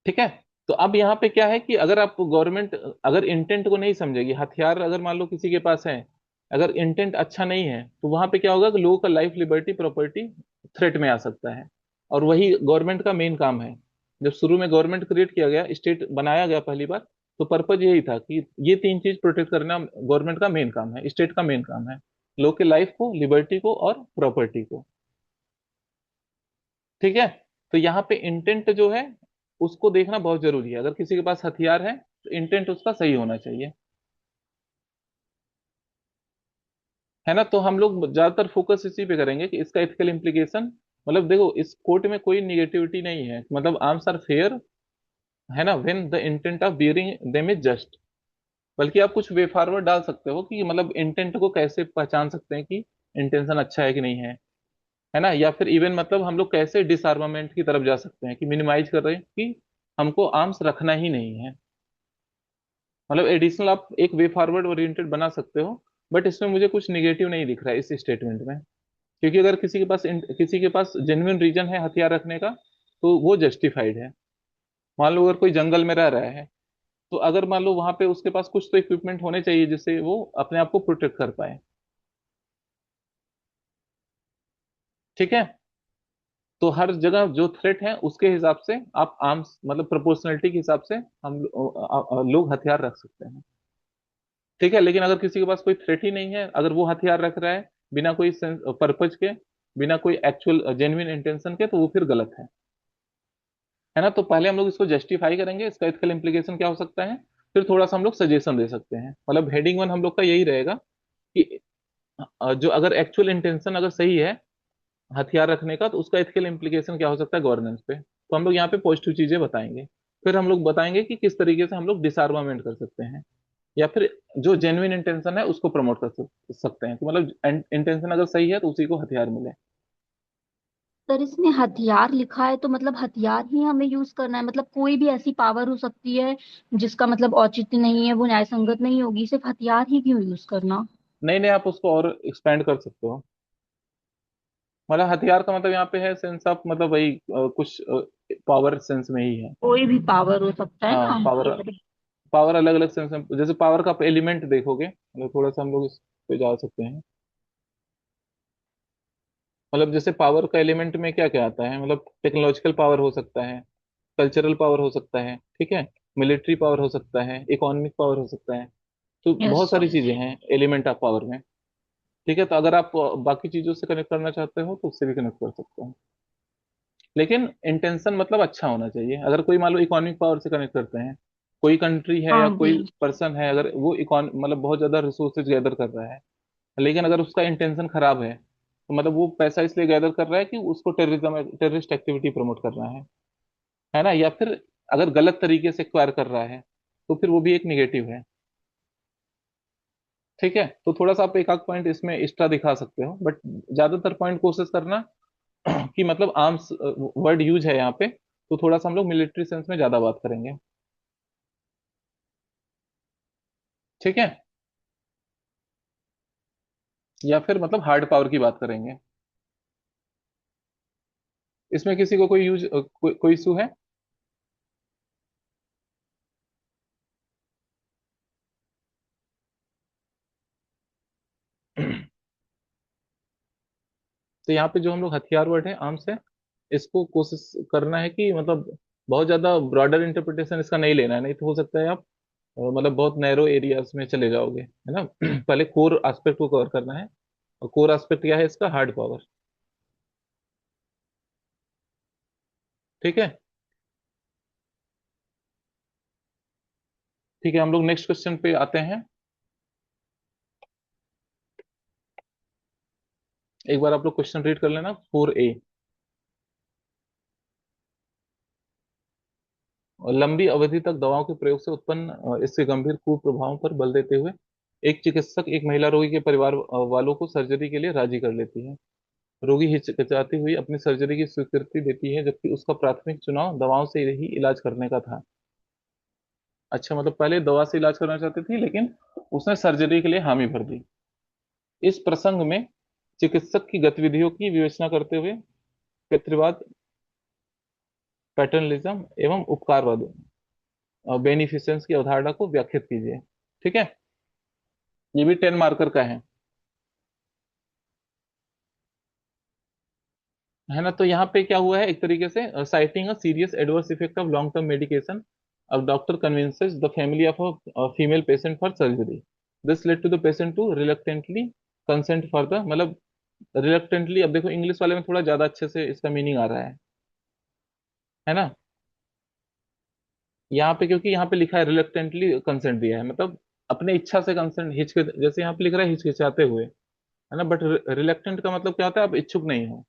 ठीक है। तो अब यहाँ पे क्या है कि अगर आप गवर्नमेंट अगर इंटेंट को नहीं समझेगी, हथियार अगर मान लो किसी के पास है, अगर इंटेंट अच्छा नहीं है तो वहां पे क्या होगा कि लोगों का लाइफ, लिबर्टी, प्रॉपर्टी थ्रेट में आ सकता है। और वही गवर्नमेंट का मेन काम है। जब शुरू में गवर्नमेंट क्रिएट किया गया, स्टेट बनाया गया पहली बार, तो पर्पज यही था कि ये तीन चीज प्रोटेक्ट करना गवर्नमेंट का मेन काम है, स्टेट का मेन काम है। लोग के लाइफ को, लिबर्टी को और प्रॉपर्टी को। ठीक है। तो यहाँ पे इंटेंट जो है उसको देखना बहुत जरूरी है। अगर किसी के पास हथियार है तो इंटेंट उसका सही होना चाहिए, है ना। तो हम लोग ज्यादातर फोकस इसी पे करेंगे कि इसका एथिकल इम्प्लीकेशन, मतलब देखो इस कोर्ट में कोई निगेटिविटी नहीं है, मतलब आर्म्स आर फेयर, है ना, when the intent of bearing them is just. बल्कि आप कुछ वे फॉरवर्ड डाल सकते हो कि मतलब इंटेंट को कैसे पहचान सकते हैं कि इंटेंशन अच्छा है कि नहीं है ना। या फिर इवन मतलब हम लोग कैसे डिसआर्मामेंट की तरफ जा सकते हैं, कि मिनिमाइज कर रहे हैं कि हमको आर्म्स रखना ही नहीं है। मतलब एडिशनल आप एक वे फॉरवर्ड ओरिएंटेड बना सकते हो। बट इसमें मुझे कुछ निगेटिव नहीं दिख रहा है इस स्टेटमेंट में। क्योंकि अगर किसी के पास जेन्युइन रीजन है हथियार रखने का तो वो जस्टिफाइड है। मान लो अगर कोई जंगल में रह रहा है तो अगर मान लो वहां पे उसके पास कुछ तो इक्विपमेंट होने चाहिए जिससे वो अपने आप को प्रोटेक्ट कर पाए। ठीक है। तो हर जगह जो थ्रेट है उसके हिसाब से आप आर्म्स, मतलब प्रोपोर्शनलिटी के हिसाब से हम लोग हथियार रख सकते हैं। ठीक है। लेकिन अगर किसी के पास कोई थ्रेट ही नहीं है, अगर वो हथियार रख रहा है बिना कोई पर्पज के, बिना कोई एक्चुअल जेन्युइन इंटेंशन के, तो वो फिर गलत है ना। तो पहले हम लोग इसको जस्टिफाई करेंगे, इसका एथिकल इम्प्लीकेशन क्या हो सकता है, फिर थोड़ा सा हम लोग सजेशन दे सकते हैं। मतलब हेडिंग वन हम लोग का यही रहेगा कि जो अगर एक्चुअल इंटेंशन अगर सही है हथियार रखने का, तो उसका एथिकल इम्प्लीकेशन क्या हो सकता है गवर्नेंस पे, तो हम लोग यहाँ पे पॉजिटिव चीजें बताएंगे। फिर हम लोग बताएंगे कि किस तरीके से हम लोग डिसआर्मामेंट कर सकते हैं, या फिर जो जेन्युइन इंटेंशन है उसको प्रमोट कर सकते हैं, तो मतलब इंटेंशन अगर सही है तो उसी को हथियार मिले। सर इसमें हथियार लिखा है तो मतलब हथियार ही हमें यूज करना है, मतलब कोई भी ऐसी पावर हो सकती है जिसका मतलब औचित्य नहीं है, वो न्याय संगत नहीं होगी, सिर्फ हथियार ही क्यों यूज करना। नहीं नहीं, आप उसको और एक्सपेंड कर सकते हो। मतलब हथियार का मतलब यहाँ पे है सेंस ऑफ, मतलब वही कुछ पावर सेंस में ही है। कोई भी पावर हो सकता है हाँ ना पावर, कि पावर अलग अलग सेंस में, जैसे पावर का एलिमेंट देखोगे, मतलब थोड़ा सा हम लोग इस पे जा सकते हैं। मतलब जैसे पावर का एलिमेंट में क्या क्या आता है, मतलब टेक्नोलॉजिकल पावर हो सकता है, कल्चरल पावर हो सकता है, ठीक है, मिलिट्री पावर हो सकता है, इकोनॉमिक पावर हो सकता है। तो यस बहुत सारी सर। चीजें हैं एलिमेंट ऑफ पावर में। ठीक है, तो अगर आप बाकी चीजों से कनेक्ट करना चाहते हो तो उससे भी कनेक्ट कर सकते हो, लेकिन इंटेंशन मतलब अच्छा होना चाहिए। अगर कोई मान लो इकोनॉमिक पावर से कनेक्ट करते हैं, कोई कंट्री है या हाँ जी। कोई पर्सन है, अगर वो इकॉन मतलब बहुत ज्यादा रिसोर्सेज गैदर कर रहा है, लेकिन अगर उसका इंटेंशन खराब है, तो मतलब वो पैसा इसलिए गैदर कर रहा है कि उसको टेररिज्म टेररिस्ट एक्टिविटी प्रमोट कर रहा है ना, या फिर अगर गलत तरीके से एक्वायर कर रहा है, तो फिर वो भी एक निगेटिव है। ठीक है, तो थोड़ा सा आप एक आध पॉइंट इसमें एक्स्ट्रा दिखा सकते हो, बट ज्यादातर पॉइंट कोशिश करना कि मतलब आर्म्स वर्ड यूज है यहाँ पे, तो थोड़ा सा हम लोग मिलिट्री सेंस में ज्यादा बात करेंगे। ठीक है, या फिर मतलब हार्ड पावर की बात करेंगे। इसमें किसी को कोई कोई इशू है? तो यहाँ पे जो हम लोग हथियार वर्ड है आर्म्स है, इसको कोशिश करना है कि मतलब बहुत ज्यादा ब्रॉडर इंटरप्रिटेशन इसका नहीं लेना है, नहीं तो हो सकता है आप मतलब बहुत नैरो एरियाज में चले जाओगे, है ना। पहले कोर एस्पेक्ट को कवर करना है, और कोर एस्पेक्ट क्या है इसका, हार्ड पावर। ठीक है, ठीक है, हम लोग नेक्स्ट क्वेश्चन पे आते हैं। एक बार आप लोग क्वेश्चन रीड कर लेना, 4A। और लंबी अवधि तक दवाओं के प्रयोग से उत्पन्न इसके गंभीर कुप्रभावों पर बल देते हुए एक चिकित्सक एक महिला रोगी के परिवार वालों को सर्जरी के लिए राजी कर लेती है। रोगी हिचकिचाती हुई अपनी सर्जरी की स्वीकृति देती है, जबकि उसका प्राथमिक चुनाव दवाओं से ही इलाज करने का था। अच्छा, मतलब पहले दवा से इलाज करना चाहती थी, लेकिन उसने सर्जरी के लिए हामी भर दी। इस प्रसंग में चिकित्सक की गतिविधियों की विवेचना करते हुए पितृवाद, पैटर्नलिज्म एवं उपकारवाद, बेनिफिसेंस की अवधारणा को व्याख्यात कीजिए। ठीक है, ये भी 10 मार्कर का है ना। तो यहाँ पे क्या हुआ है, एक तरीके से citing a serious adverse effect of long term medication, अब doctor convinces the family of a female patient for surgery, this led to the patient to reluctantly consent for the, मतलब रिलक्टेंटली, अब देखो इंग्लिश वाले में थोड़ा ज्यादा अच्छे से इसका मीनिंग आ रहा है ना। यहाँ पे क्योंकि यहाँ पे लिखा है रिलक्टेंटली कंसेंट दिया है, मतलब अपने इच्छा से कंसेंट, हिचके जैसे यहाँ पे लिख रहा है हिचकिचाते हुए, है ना, बट रिलक्टेंट का मतलब क्या होता है, आप इच्छुक नहीं हो।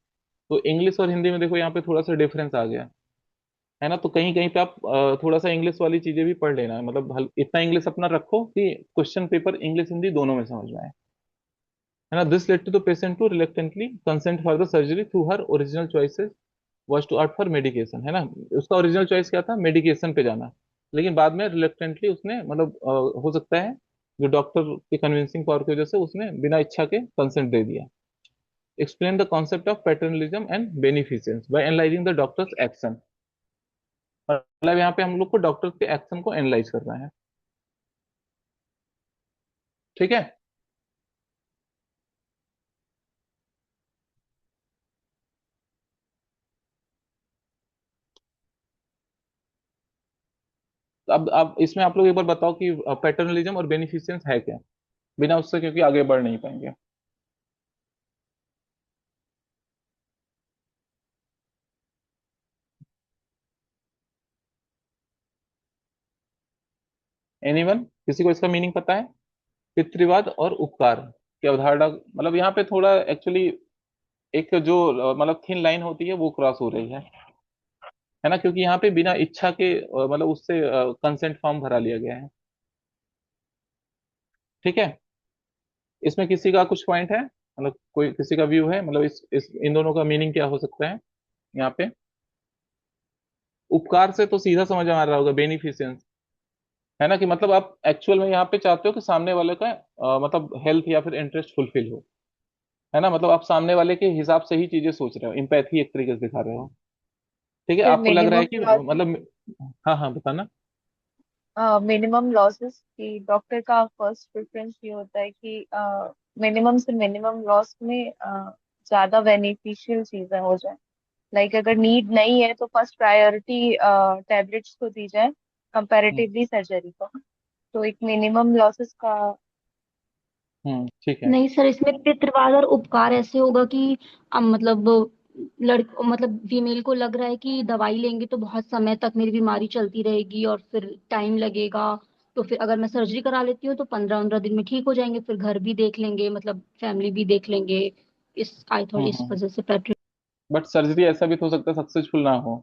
तो इंग्लिश और हिंदी में देखो यहाँ पे थोड़ा सा डिफरेंस आ गया, है ना। तो कहीं कहीं पे आप थोड़ा सा इंग्लिश वाली चीजें भी पढ़ लेना है, मतलब इतना इंग्लिश अपना रखो कि क्वेश्चन पेपर इंग्लिश हिंदी दोनों में समझ में आए, है ना। This led to the patient to reluctantly consent for the surgery through her original choices was to art for medication, है ना। उसका ओरिजिनल चॉइस क्या था, मेडिकेशन पे जाना, लेकिन बाद में रिलक्टेंटली उसने मतलब हो सकता है जो डॉक्टर के कन्विंसिंग पावर की वजह से उसने बिना इच्छा के कंसेंट दे दिया। Explain the concept of paternalism and beneficence by analysing the doctor's action, मतलब यहाँ पे हम लोग को डॉक्टर के एक्शन को एनालाइज करना है। ठीक है, तो अब इसमें आप लोग एक बार बताओ कि पैटर्नलिज्म और बेनिफिशियंस है क्या, बिना उससे क्योंकि आगे बढ़ नहीं पाएंगे। एनीवन, किसी को इसका मीनिंग पता है? पितृवाद और उपकार, की अवधारणा, मतलब यहाँ पे थोड़ा एक्चुअली एक जो मतलब थिन लाइन होती है वो क्रॉस हो रही है ना, क्योंकि यहाँ पे बिना इच्छा के मतलब उससे कंसेंट फॉर्म भरा लिया गया है। ठीक है, इसमें किसी का कुछ पॉइंट है, मतलब कोई किसी का व्यू है, मतलब इस इन दोनों का मीनिंग क्या हो सकता है यहाँ पे? उपकार से तो सीधा समझ में आ रहा होगा, बेनिफिशियंस, है ना, कि मतलब आप एक्चुअल में यहाँ पे चाहते हो कि सामने वाले का मतलब हेल्थ या फिर इंटरेस्ट फुलफिल हो, है ना, मतलब आप सामने वाले के हिसाब से ही चीजें सोच रहे हो, इम्पैथी एक तरीके से दिखा रहे हो। ठीक है, फिर आपको लग रहा है मिनिमम कि लॉसेस, मतलब, हाँ हाँ बताना। मिनिमम लॉसेस की डॉक्टर का फर्स्ट प्रेफरेंस ये होता है कि मिनिमम से मिनिमम लॉस में ज्यादा बेनिफिशियल चीजें हो जाए। लाइक अगर नीड नहीं है तो फर्स्ट प्रायोरिटी टैबलेट्स को दी जाए हम्म कंपैरेटिवली सर्जरी को। तो एक मिनिमम लॉसेस का। ठीक है। नहीं सर, इसमें पितृवाद और उपकार ऐसे होगा कि मतलब मतलब फीमेल को लग रहा है कि दवाई लेंगे तो बहुत समय तक मेरी बीमारी चलती रहेगी और फिर टाइम लगेगा, तो फिर अगर मैं सर्जरी करा लेती हूँ तो 15-15 दिन में ठीक हो जाएंगे, फिर घर भी देख लेंगे, मतलब फैमिली भी देख लेंगे। इस आई थॉट इस हम्म। वजह से पैट्रिक। बट सर्जरी ऐसा भी तो हो सकता है सक्सेसफुल ना हो।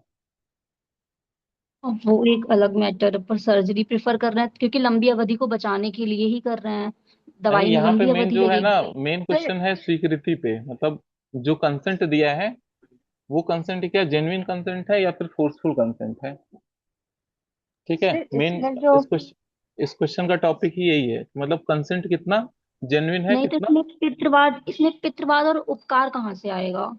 वो एक अलग मैटर, पर सर्जरी प्रेफर कर रहे हैं क्योंकि लंबी अवधि को बचाने के लिए ही कर रहे हैं। नहीं, दवाई में यहाँ पे लंबी मेन अवधि जो है ना, लगेगी। मेन सर क्वेश्चन है स्वीकृति पे, मतलब जो कंसेंट दिया है वो कंसेंट क्या जेन्युइन कंसेंट है या फिर फोर्सफुल कंसेंट है? ठीक है, सर मेन इसमें जो इस क्वेश्चन का टॉपिक ही यही है, मतलब कंसेंट कितना जेन्युइन है, नहीं तो कितना। इसमें पितृवाद और उपकार कहाँ से आएगा?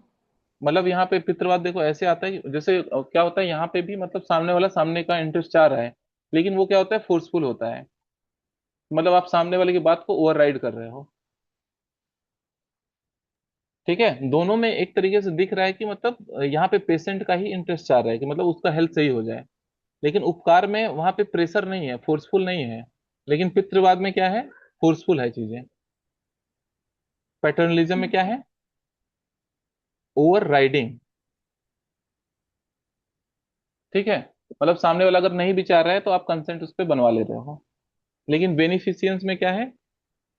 मतलब यहाँ पे पितृवाद देखो ऐसे आता है कि जैसे क्या होता है यहाँ पे भी, मतलब सामने वाला सामने का इंटरेस्ट चाह रहा है, लेकिन वो क्या होता है, फोर्सफुल होता है, मतलब आप सामने वाले की बात को ओवरराइड कर रहे हो। ठीक है, दोनों में एक तरीके से दिख रहा है कि मतलब यहाँ पे पेशेंट का ही इंटरेस्ट चाह रहा है कि मतलब उसका हेल्थ सही हो जाए, लेकिन उपकार में वहां पे प्रेशर नहीं है, फोर्सफुल नहीं है। लेकिन पितृवाद में क्या है, फोर्सफुल है चीजें। पैटर्नलिज्म में क्या है, ओवर राइडिंग। ठीक है, मतलब सामने वाला अगर नहीं भी चाह रहा है तो आप कंसेंट उस पर बनवा ले रहे हो। लेकिन बेनिफिशियंस में क्या है,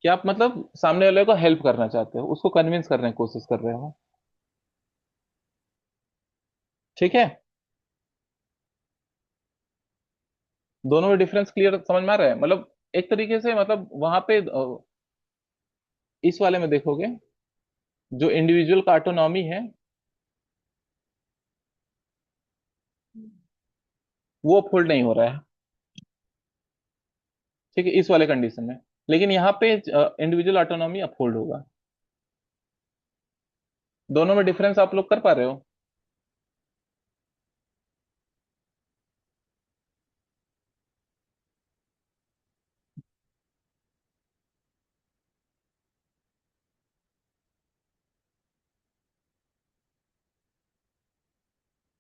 कि आप मतलब सामने वाले को हेल्प करना चाहते हो, उसको कन्विंस करने की कोशिश कर रहे हो। ठीक है, दोनों में डिफरेंस क्लियर समझ में आ रहा है, मतलब एक तरीके से मतलब वहां पे इस वाले में देखोगे जो इंडिविजुअल का ऑटोनॉमी है वो अपहोल्ड नहीं हो रहा है। ठीक है, इस वाले कंडीशन में, लेकिन यहाँ पे इंडिविजुअल ऑटोनॉमी अपहोल्ड होगा। दोनों में डिफरेंस आप लोग कर पा रहे हो?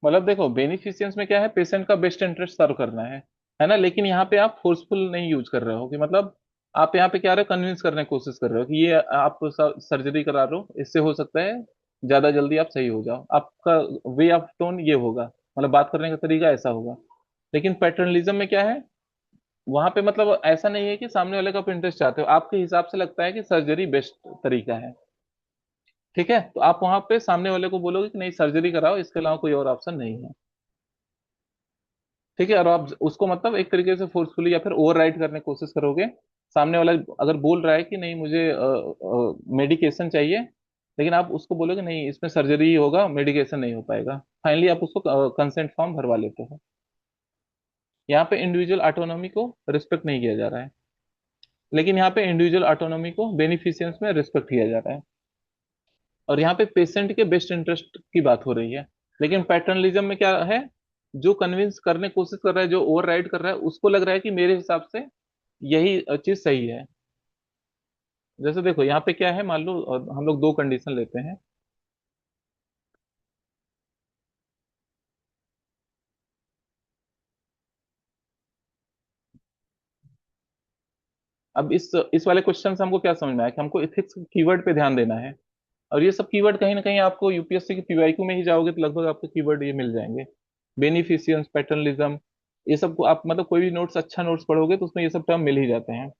मतलब देखो बेनिफिशियंस में क्या है, पेशेंट का बेस्ट इंटरेस्ट सर्व करना है ना, लेकिन यहाँ पे आप फोर्सफुल नहीं यूज कर रहे हो, कि मतलब आप यहाँ पे क्या रहे हो, कन्विंस करने की कोशिश कर रहे हो कि ये आप सर्जरी करा रहे हो, इससे हो सकता है ज्यादा जल्दी आप सही हो जाओ, आपका वे ऑफ टोन ये होगा, मतलब बात करने का तरीका ऐसा होगा। लेकिन पैटर्नलिज्म में क्या है, वहां पे मतलब ऐसा नहीं है कि सामने वाले का आप इंटरेस्ट चाहते हो, आपके हिसाब से लगता है कि सर्जरी बेस्ट तरीका है। ठीक है, तो आप वहां पे सामने वाले को बोलोगे कि नहीं सर्जरी कराओ, इसके अलावा कोई और ऑप्शन नहीं है। ठीक है, और आप उसको मतलब एक तरीके से फोर्सफुली या फिर ओवर राइड करने की कोशिश करोगे। सामने वाला अगर बोल रहा है कि नहीं मुझे मेडिकेशन चाहिए, लेकिन आप उसको बोलोगे नहीं इसमें सर्जरी ही होगा, मेडिकेशन नहीं हो पाएगा, फाइनली आप उसको कंसेंट फॉर्म भरवा लेते हो। यहाँ पे इंडिविजुअल ऑटोनॉमी को रिस्पेक्ट नहीं किया जा रहा है, लेकिन यहाँ पे इंडिविजुअल ऑटोनॉमी को बेनिफिशियंस में रिस्पेक्ट किया जा रहा है, और यहाँ पे पेशेंट के बेस्ट इंटरेस्ट की बात हो रही है। लेकिन पैटर्नलिज्म में क्या है, जो कन्विंस करने की कोशिश कर रहा है, जो ओवर राइड कर रहा है, उसको लग रहा है कि मेरे हिसाब से यही चीज सही है। जैसे देखो यहाँ पे क्या है, मान लो हम लोग दो कंडीशन लेते हैं। अब इस वाले क्वेश्चन से हमको क्या समझ में आया कि हमको इथिक्स कीवर्ड पे ध्यान देना है, और ये सब कीवर्ड कहीं ना कहीं आपको यूपीएससी की पीवाईक्यू में ही जाओगे तो लगभग आपको कीवर्ड ये मिल जाएंगे। बेनिफिशियंस, पैटर्नलिज्म, ये सब को आप मतलब कोई भी नोट्स अच्छा नोट्स पढ़ोगे तो उसमें ये सब टर्म मिल ही जाते हैं।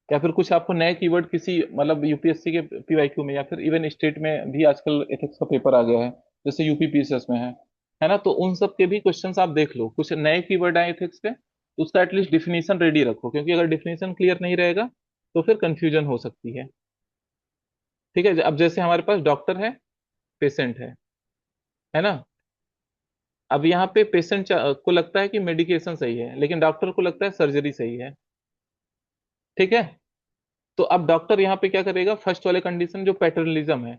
या फिर कुछ आपको नए कीवर्ड किसी मतलब यूपीएससी के पीवाईक्यू में या फिर इवन स्टेट में भी आजकल एथिक्स का पेपर आ गया है, जैसे यूपीपीसीएस में है ना, तो उन सब के भी क्वेश्चंस आप देख लो, कुछ नए कीवर्ड आए एथिक्स के, तो उसका एटलीस्ट डिफिनीशन रेडी रखो, क्योंकि अगर डिफिनीशन क्लियर नहीं रहेगा तो फिर कंफ्यूजन हो सकती है। ठीक है, अब जैसे हमारे पास डॉक्टर है, पेशेंट है ना। अब यहाँ पे पेशेंट को लगता है कि मेडिकेशन सही है, लेकिन डॉक्टर को लगता है सर्जरी सही है। ठीक है, तो अब डॉक्टर यहाँ पे क्या करेगा, फर्स्ट वाले कंडीशन जो पैटर्नलिज्म है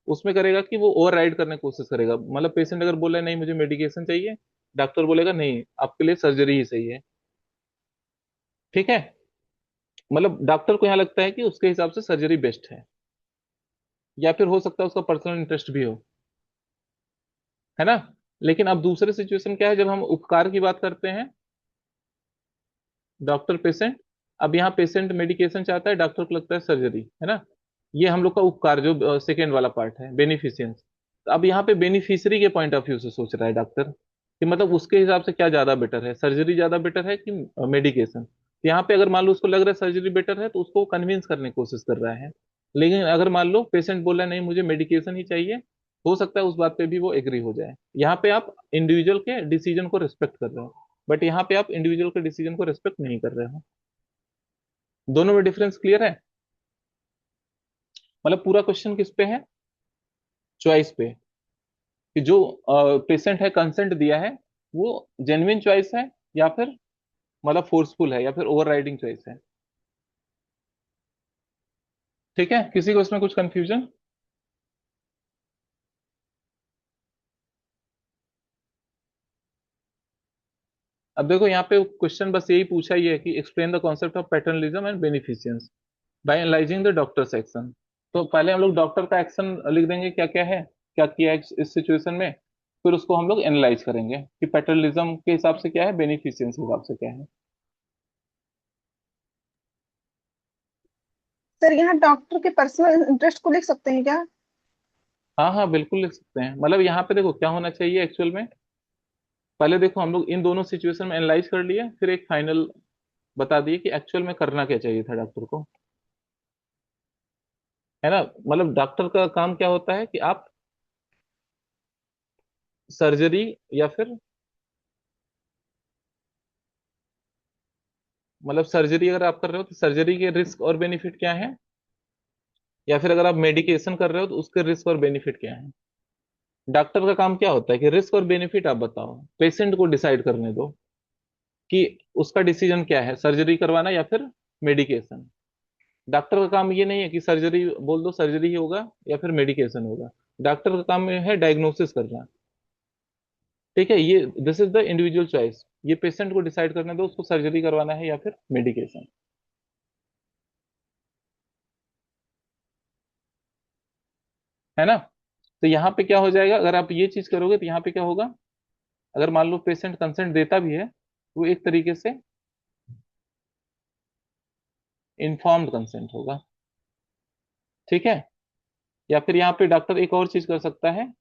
उसमें करेगा कि वो ओवर राइड करने की कोशिश करेगा। मतलब पेशेंट अगर बोले नहीं मुझे मेडिकेशन चाहिए, डॉक्टर बोलेगा नहीं आपके लिए सर्जरी ही सही है। ठीक है, मतलब डॉक्टर को यहाँ लगता है कि उसके हिसाब से सर्जरी बेस्ट है, या फिर हो सकता है उसका पर्सनल इंटरेस्ट भी हो, है ना। लेकिन अब दूसरे सिचुएशन क्या है, जब हम उपकार की बात करते हैं, डॉक्टर पेशेंट, अब यहाँ पेशेंट मेडिकेशन चाहता है, डॉक्टर को लगता है सर्जरी, है ना। ये हम लोग का उपकार जो सेकेंड वाला पार्ट है, बेनिफिशियंस। तो अब यहाँ पे बेनिफिशरी के पॉइंट ऑफ व्यू से सोच रहा है डॉक्टर कि मतलब उसके हिसाब से क्या ज्यादा बेटर है, सर्जरी ज्यादा बेटर है कि मेडिकेशन। यहाँ पे अगर मान लो उसको लग रहा है सर्जरी बेटर है, तो उसको कन्विंस करने की कोशिश कर रहा है। लेकिन अगर मान लो पेशेंट बोल रहा है नहीं मुझे मेडिकेशन ही चाहिए, हो सकता है उस बात पे भी वो एग्री हो जाए। यहाँ पे आप इंडिविजुअल के डिसीजन को रिस्पेक्ट कर रहे हो, बट यहाँ पे आप इंडिविजुअल के डिसीजन को रिस्पेक्ट नहीं कर रहे हो। दोनों में डिफरेंस क्लियर है। मतलब पूरा क्वेश्चन किस पे है, चॉइस पे, कि जो पेशेंट है कंसेंट दिया है वो जेन्युइन चॉइस है या फिर मतलब फोर्सफुल है या फिर ओवरराइडिंग चॉइस है। ठीक है, किसी को इसमें कुछ कंफ्यूजन। अब देखो यहाँ पे क्वेश्चन बस यही पूछा ही है कि explain the concept of paternalism and beneficence by analysing the doctor's action. तो पहले हम लोग डॉक्टर का एक्शन लिख देंगे क्या क्या है, क्या किया है इस सिचुएशन में, फिर उसको हम लोग एनालाइज करेंगे कि पैटर्नलिज्म के हिसाब से क्या है, बेनिफिशियंस के हिसाब से क्या है। सर यहाँ डॉक्टर के पर्सनल इंटरेस्ट को लिख सकते हैं क्या? हाँ हाँ बिल्कुल लिख सकते हैं। मतलब यहाँ पे देखो क्या होना चाहिए एक्चुअल में, पहले देखो हम लोग इन दोनों सिचुएशन में एनालाइज कर लिए, फिर एक फाइनल बता दिए कि एक्चुअल में करना क्या चाहिए था डॉक्टर को, है ना। मतलब डॉक्टर का काम क्या होता है कि आप सर्जरी या फिर मतलब सर्जरी अगर आप कर रहे हो तो सर्जरी के रिस्क और बेनिफिट क्या है, या फिर अगर आप मेडिकेशन कर रहे हो तो उसके रिस्क और बेनिफिट क्या है। डॉक्टर का काम क्या होता है कि रिस्क और बेनिफिट आप बताओ, पेशेंट को डिसाइड करने दो कि उसका डिसीजन क्या है, सर्जरी करवाना या फिर मेडिकेशन। डॉक्टर का काम ये नहीं है कि सर्जरी बोल दो सर्जरी ही होगा या फिर मेडिकेशन होगा। डॉक्टर का काम है डायग्नोसिस करना। ठीक है, ये this is the individual choice, ये पेशेंट को डिसाइड करने दो उसको सर्जरी करवाना है या फिर मेडिकेशन, है ना। तो यहाँ पे क्या हो जाएगा, अगर आप ये चीज करोगे तो यहाँ पे क्या होगा, अगर मान लो पेशेंट कंसेंट देता भी है तो एक तरीके से इन्फॉर्म्ड कंसेंट होगा। ठीक है, या फिर यहाँ पे डॉक्टर एक और चीज कर सकता है।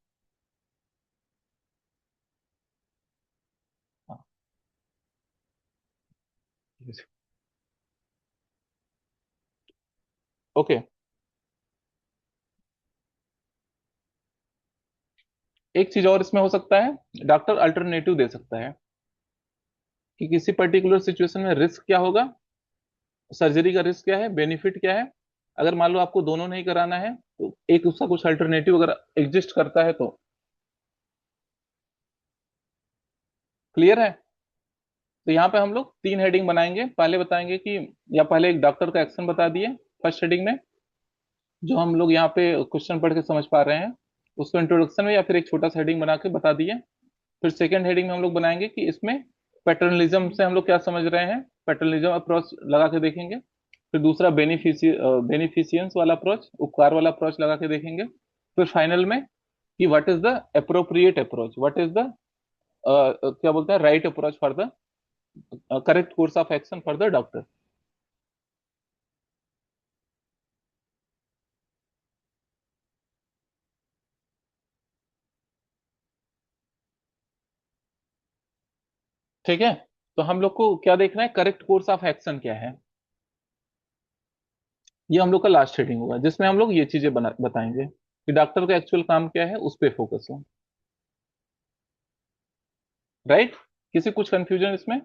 ओके, एक चीज और इसमें हो सकता है, डॉक्टर अल्टरनेटिव दे सकता है कि किसी पर्टिकुलर सिचुएशन में रिस्क क्या होगा, सर्जरी का रिस्क क्या है, बेनिफिट क्या है। अगर मान लो आपको दोनों नहीं कराना है तो एक उसका कुछ अल्टरनेटिव अगर एग्जिस्ट करता है तो। क्लियर है, तो यहाँ पे हम लोग तीन हेडिंग बनाएंगे। पहले बताएंगे कि, या पहले एक डॉक्टर का एक्शन बता दिए फर्स्ट हेडिंग में, जो हम लोग यहाँ पे क्वेश्चन पढ़ के समझ पा रहे हैं उसको इंट्रोडक्शन में या फिर एक छोटा सा हेडिंग बना के बता दिए। फिर सेकेंड हेडिंग में हम लोग बनाएंगे कि इसमें पैटर्नलिज्म से हम लोग क्या समझ रहे हैं, पैटर्नलिज्म अप्रोच लगा के देखेंगे। फिर दूसरा बेनिफिशियंस वाला अप्रोच, उपकार वाला अप्रोच लगा के देखेंगे। फिर फाइनल में कि what is the appropriate approach, what is the क्या बोलते हैं right approach for the correct course of action for the doctor. ठीक है, तो हम लोग को क्या देखना है, करेक्ट कोर्स ऑफ एक्शन क्या है। ये हम लोग का लास्ट हेडिंग होगा, जिसमें हम लोग ये चीजें बताएंगे कि डॉक्टर का एक्चुअल काम क्या है, उस पर फोकस हो। राइट? किसी कुछ कंफ्यूजन इसमें?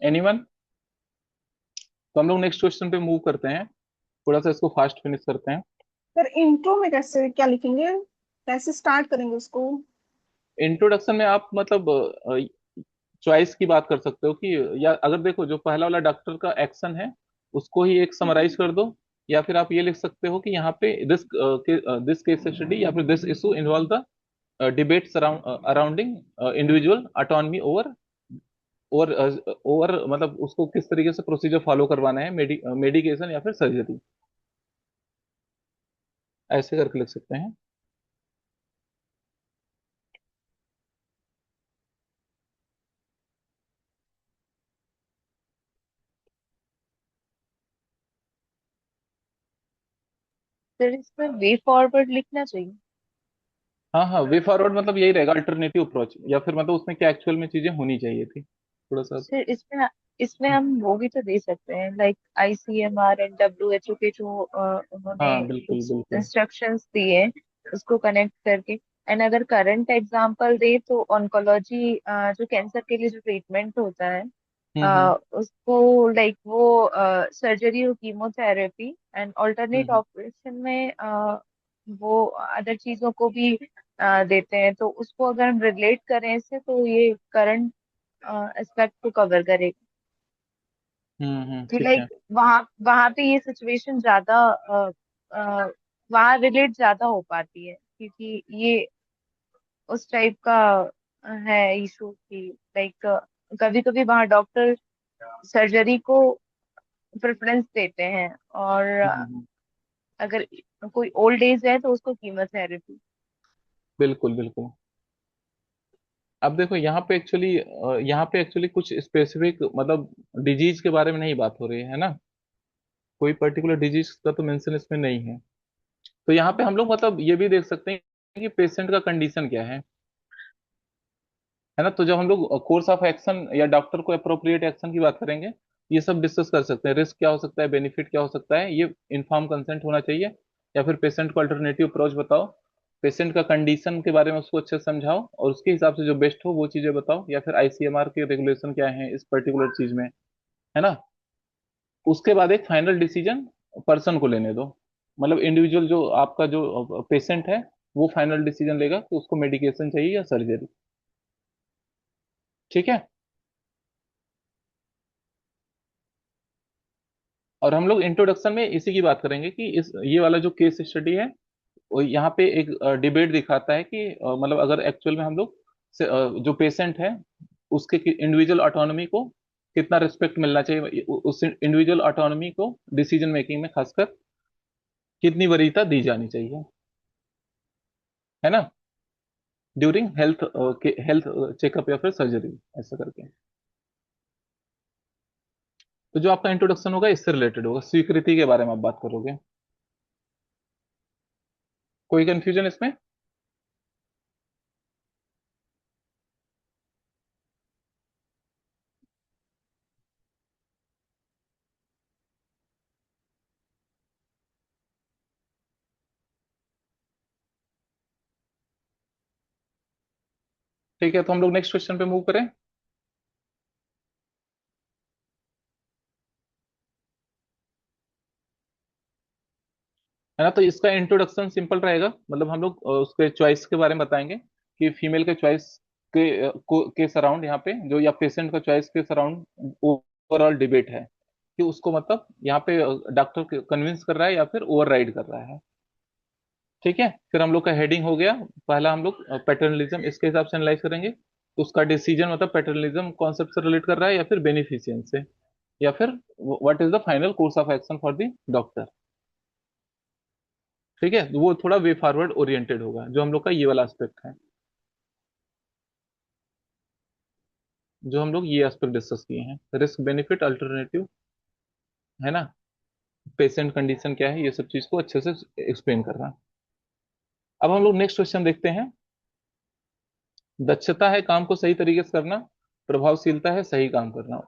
एनीवन? तो हम लोग नेक्स्ट क्वेश्चन पे मूव करते हैं, थोड़ा सा इसको फास्ट फिनिश करते हैं। सर इंट्रो में कैसे क्या लिखेंगे, कैसे स्टार्ट करेंगे उसको? इंट्रोडक्शन में आप मतलब चॉइस की बात कर सकते हो कि, या अगर देखो जो पहला वाला डॉक्टर का एक्शन है उसको ही एक समराइज कर दो, या फिर आप ये लिख सकते हो कि यहाँ पे दिस केस स्टडी या फिर this issue involve the debates अराउंडिंग individual autonomy over over over, मतलब उसको किस तरीके से प्रोसीजर फॉलो करवाना है, मेडिकेशन या फिर सर्जरी, ऐसे करके लिख सकते हैं। फिर इसमें वे फॉरवर्ड लिखना चाहिए। हाँ हाँ, वे फॉरवर्ड मतलब यही रहेगा, अल्टरनेटिव अप्रोच, या फिर मतलब उसमें क्या एक्चुअल में चीजें होनी चाहिए थी, थोड़ा सा। फिर इसमें इसमें हम वो भी तो दे सकते हैं, लाइक ICMR एंड WHO के जो उन्होंने हाँ बिल्कुल कुछ बिल्कुल। इंस्ट्रक्शंस दिए उसको कनेक्ट करके। एंड अगर करंट एग्जांपल दे तो ऑन्कोलॉजी, जो कैंसर के लिए जो ट्रीटमेंट होता है, उसको लाइक वो सर्जरी और chemotherapy and alternate hmm. Operation में वो अदर चीजों को भी देते हैं। तो उसको अगर हम रिलेट करें इससे तो ये करंट एस्पेक्ट को कवर करेगा। कि ठीक है। लाइक वहाँ वहाँ पे ये सिचुएशन ज्यादा वहाँ रिलेट ज्यादा हो पाती है, क्योंकि ये उस टाइप का है इशू की, लाइक कभी कभी वहाँ डॉक्टर सर्जरी को प्रेफरेंस देते हैं, और अगर कोई ओल्ड एज है तो उसको कीमोथेरेपी। बिल्कुल बिल्कुल। अब देखो यहाँ पे एक्चुअली कुछ स्पेसिफिक मतलब डिजीज के बारे में नहीं बात हो रही है ना, कोई पर्टिकुलर डिजीज का तो मेंशन इसमें नहीं है। तो यहाँ पे हम लोग मतलब ये भी देख सकते हैं कि पेशेंट का कंडीशन क्या है ना। तो जब हम लोग कोर्स ऑफ एक्शन या डॉक्टर को अप्रोप्रिएट एक्शन की बात करेंगे, ये सब डिस्कस कर सकते हैं, रिस्क क्या हो सकता है, बेनिफिट क्या हो सकता है, ये इन्फॉर्म कंसेंट होना चाहिए, या फिर पेशेंट को अल्टरनेटिव अप्रोच बताओ, पेशेंट का कंडीशन के बारे में उसको अच्छे से समझाओ और उसके हिसाब से जो बेस्ट हो वो चीजें बताओ, या फिर ICMR के रेगुलेशन क्या है इस पर्टिकुलर चीज में, है ना। उसके बाद एक फाइनल डिसीजन पर्सन को लेने दो, मतलब इंडिविजुअल जो आपका जो पेशेंट है वो फाइनल डिसीजन लेगा कि उसको मेडिकेशन चाहिए या सर्जरी। ठीक है। और हम लोग इंट्रोडक्शन में इसी की बात करेंगे कि इस ये वाला जो केस स्टडी है वो यहाँ पे एक डिबेट दिखाता है कि मतलब अगर एक्चुअल में हम लोग जो पेशेंट है उसके इंडिविजुअल ऑटोनॉमी को कितना रिस्पेक्ट मिलना चाहिए, उस इंडिविजुअल ऑटोनॉमी को डिसीजन मेकिंग में खासकर कितनी वरीयता दी जानी चाहिए, है ना, ड्यूरिंग हेल्थ चेकअप या फिर सर्जरी, ऐसा करके। तो जो आपका इंट्रोडक्शन होगा इससे रिलेटेड होगा, स्वीकृति के बारे में आप बात करोगे। कोई कंफ्यूजन इसमें? ठीक है, तो हम लोग नेक्स्ट क्वेश्चन पे मूव करें। है ना। तो इसका इंट्रोडक्शन सिंपल रहेगा, मतलब हम लोग उसके चॉइस के बारे में बताएंगे कि फीमेल के चॉइस के सराउंड यहाँ पे जो, या पेशेंट का चॉइस के सराउंड ओवरऑल डिबेट है कि उसको मतलब यहाँ पे डॉक्टर कन्विंस कर रहा है या फिर ओवरराइड कर रहा है। ठीक है, फिर हम लोग का हेडिंग हो गया, पहला हम लोग पैटर्नलिज्म इसके हिसाब से एनालाइज करेंगे, तो उसका डिसीजन मतलब पैटर्नलिज्म कॉन्सेप्ट से रिलेट कर रहा है या फिर बेनिफिशियंस से, या फिर what is the final course of action for the doctor. ठीक है, वो थोड़ा वे फॉरवर्ड ओरिएंटेड होगा, जो हम लोग का ये वाला एस्पेक्ट है, जो हम लोग ये एस्पेक्ट डिस्कस किए हैं, रिस्क बेनिफिट अल्टरनेटिव, है ना, पेशेंट कंडीशन क्या है, ये सब चीज को अच्छे से एक्सप्लेन कर रहा है। अब हम लोग नेक्स्ट क्वेश्चन देखते हैं। दक्षता है काम को सही तरीके से करना प्रभावशीलता है सही काम करना।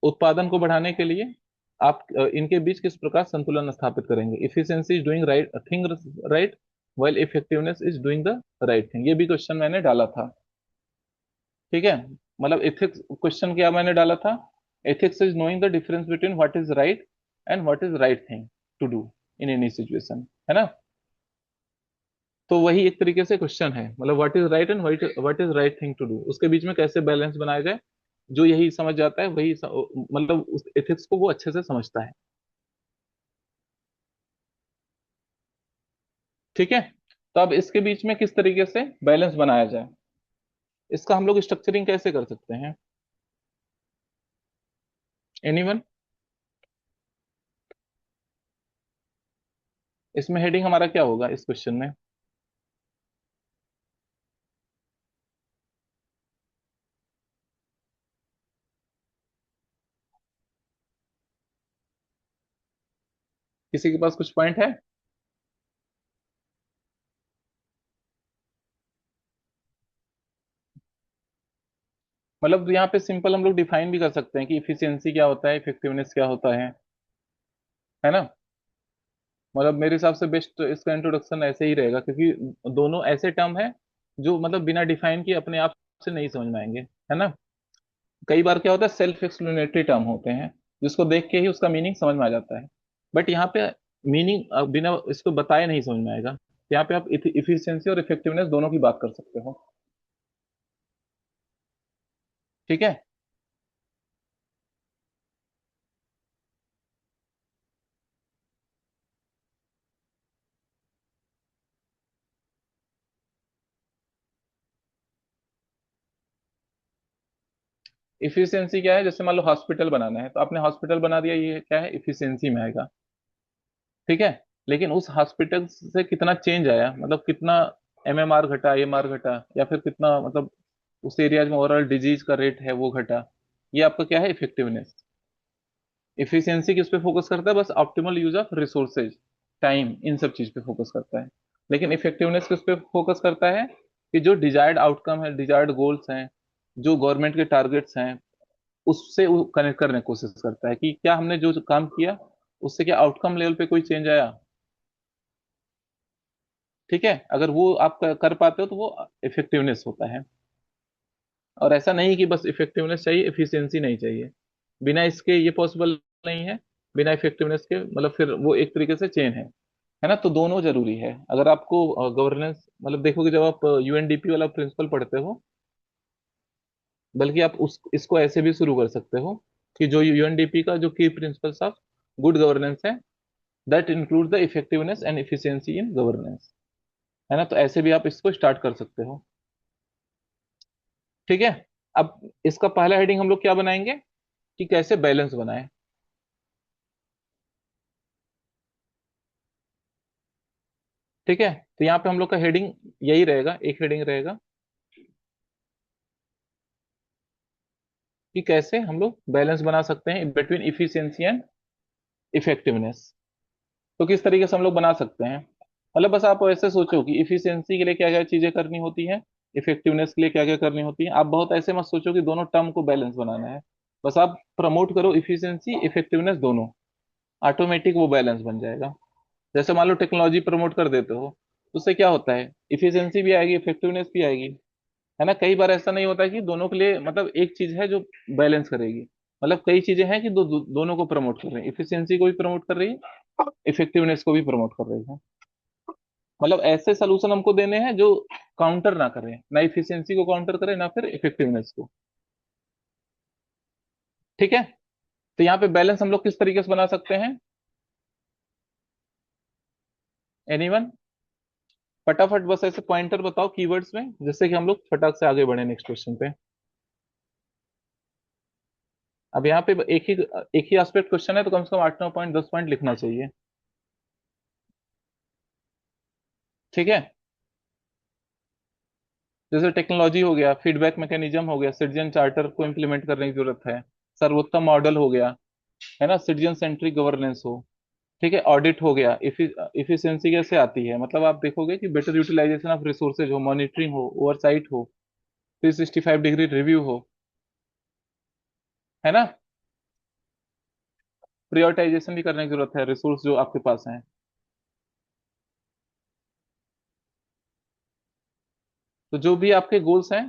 उत्पादन को बढ़ाने के लिए आप इनके बीच किस प्रकार संतुलन स्थापित करेंगे? Efficiency is doing right thing right while effectiveness is doing the right thing. ये भी क्वेश्चन मैंने डाला था। ठीक है, मतलब एथिक्स क्वेश्चन क्या मैंने डाला था? Ethics is knowing the difference between what is right and what is right thing to do in any situation, है ना? तो वही एक तरीके से क्वेश्चन है, मतलब what is right and what is right thing to do, उसके बीच में कैसे बैलेंस बनाया जाए। जो यही समझ जाता है वही मतलब उस एथिक्स को वो अच्छे से समझता है। ठीक है, तो अब इसके बीच में किस तरीके से बैलेंस बनाया जाए, इसका हम लोग स्ट्रक्चरिंग कैसे कर सकते हैं? एनीवन? इसमें हेडिंग हमारा क्या होगा इस क्वेश्चन में? किसी के पास कुछ पॉइंट है? मतलब यहाँ पे सिंपल हम लोग डिफाइन भी कर सकते हैं कि इफिशियंसी क्या होता है, इफेक्टिवनेस क्या होता है ना? मतलब मेरे हिसाब से बेस्ट इसका इंट्रोडक्शन ऐसे ही रहेगा, क्योंकि दोनों ऐसे टर्म है जो मतलब बिना डिफाइन किए अपने आप से नहीं समझ में आएंगे, है ना? कई बार क्या होता है, सेल्फ एक्सप्लेनेटरी टर्म होते हैं जिसको देख के ही उसका मीनिंग समझ में आ जाता है। बट यहाँ पे मीनिंग बिना इसको बताए नहीं समझ में आएगा। यहाँ पे आप इफिशियंसी और इफेक्टिवनेस दोनों की बात कर सकते हो। ठीक है, इफिशियंसी क्या है? जैसे मान लो हॉस्पिटल बनाना है, तो आपने हॉस्पिटल बना दिया, ये क्या है? इफिशियंसी में आएगा। ठीक है, लेकिन उस हॉस्पिटल से कितना चेंज आया, मतलब कितना एमएमआर घटा, एमआर घटा, या फिर कितना मतलब उस एरिया में ओवरऑल डिजीज का रेट है वो घटा, ये आपका क्या है? इफेक्टिवनेस। इफिशियंसी किस पे फोकस करता है? बस optimal use of resources, time, इन सब चीज पे फोकस करता है। लेकिन इफेक्टिवनेस किस पे फोकस करता है? कि जो डिजायर्ड आउटकम है, डिजायर्ड गोल्स हैं, जो गवर्नमेंट के टारगेट्स हैं, उससे वो कनेक्ट करने की कोशिश करता है कि क्या हमने जो काम किया उससे क्या आउटकम लेवल पे कोई चेंज आया। ठीक है, अगर वो आप कर पाते हो तो वो इफेक्टिवनेस होता है। और ऐसा नहीं कि बस इफेक्टिवनेस चाहिए, इफिशियंसी नहीं चाहिए। बिना इसके ये पॉसिबल नहीं है। बिना इफेक्टिवनेस के मतलब फिर वो एक तरीके से चेन है ना? तो दोनों जरूरी है। अगर आपको गवर्नेंस मतलब देखोगे, जब आप यूएनडीपी वाला प्रिंसिपल पढ़ते हो, बल्कि आप उस इसको ऐसे भी शुरू कर सकते हो कि जो यूएनडीपी का जो की प्रिंसिपल्स ऑफ गुड गवर्नेंस है, that include the effectiveness and efficiency in governance, है ना? तो ऐसे भी आप इसको स्टार्ट कर सकते हो। ठीक है, अब इसका पहला हेडिंग हम लोग क्या बनाएंगे कि कैसे बैलेंस बनाए। ठीक है, तो यहाँ पे हम लोग का हेडिंग यही रहेगा, एक हेडिंग रहेगा कि कैसे हम लोग बैलेंस बना सकते हैं बिटवीन इफिशियंसी एंड इफेक्टिवनेस। तो किस तरीके से हम लोग बना सकते हैं? मतलब बस आप ऐसे सोचो कि इफिशियंसी के लिए क्या क्या चीजें करनी होती है, इफेक्टिवनेस के लिए क्या क्या करनी होती है। आप बहुत ऐसे मत सोचो कि दोनों टर्म को बैलेंस बनाना है। बस आप प्रमोट करो इफिशियंसी इफेक्टिवनेस दोनों, ऑटोमेटिक वो बैलेंस बन जाएगा। जैसे मान लो टेक्नोलॉजी प्रमोट कर देते हो, तो उससे क्या होता है? इफिशियंसी भी आएगी, इफेक्टिवनेस भी आएगी, है ना? कई बार ऐसा नहीं होता कि दोनों के लिए मतलब एक चीज है जो बैलेंस करेगी। मतलब कई चीजें हैं कि दोनों को प्रमोट कर रही है, इफिशियंसी को भी प्रमोट कर रही है, इफेक्टिवनेस को भी प्रमोट कर रही है। मतलब ऐसे सोल्यूशन हमको देने हैं जो काउंटर ना करें, ना इफिशियंसी को काउंटर करें ना फिर इफेक्टिवनेस को। ठीक है, तो यहाँ पे बैलेंस हम लोग किस तरीके से बना सकते हैं? एनीवन? फटाफट बस ऐसे पॉइंटर बताओ कीवर्ड्स में, जिससे कि हम लोग फटाक से आगे बढ़े नेक्स्ट क्वेश्चन पे। अब यहाँ पे एक ही एस्पेक्ट क्वेश्चन है, तो कम से कम 8 9 पॉइंट 10 पॉइंट लिखना चाहिए। ठीक है, जैसे टेक्नोलॉजी हो गया, फीडबैक मैकेनिज्म हो गया, सिटीजन चार्टर को इम्प्लीमेंट करने की जरूरत है, सर्वोत्तम मॉडल हो गया, है ना? सिटीजन सेंट्रिक गवर्नेंस हो। ठीक है, ऑडिट हो गया। इफिशियंसी कैसे आती है? मतलब आप देखोगे कि बेटर यूटिलाइजेशन ऑफ रिसोर्सेज हो, मॉनिटरिंग हो, ओवरसाइट हो, 365 डिग्री रिव्यू हो, है ना। प्रियोरिटाइजेशन भी करने की जरूरत है रिसोर्स जो आपके पास हैं। तो जो भी आपके गोल्स हैं,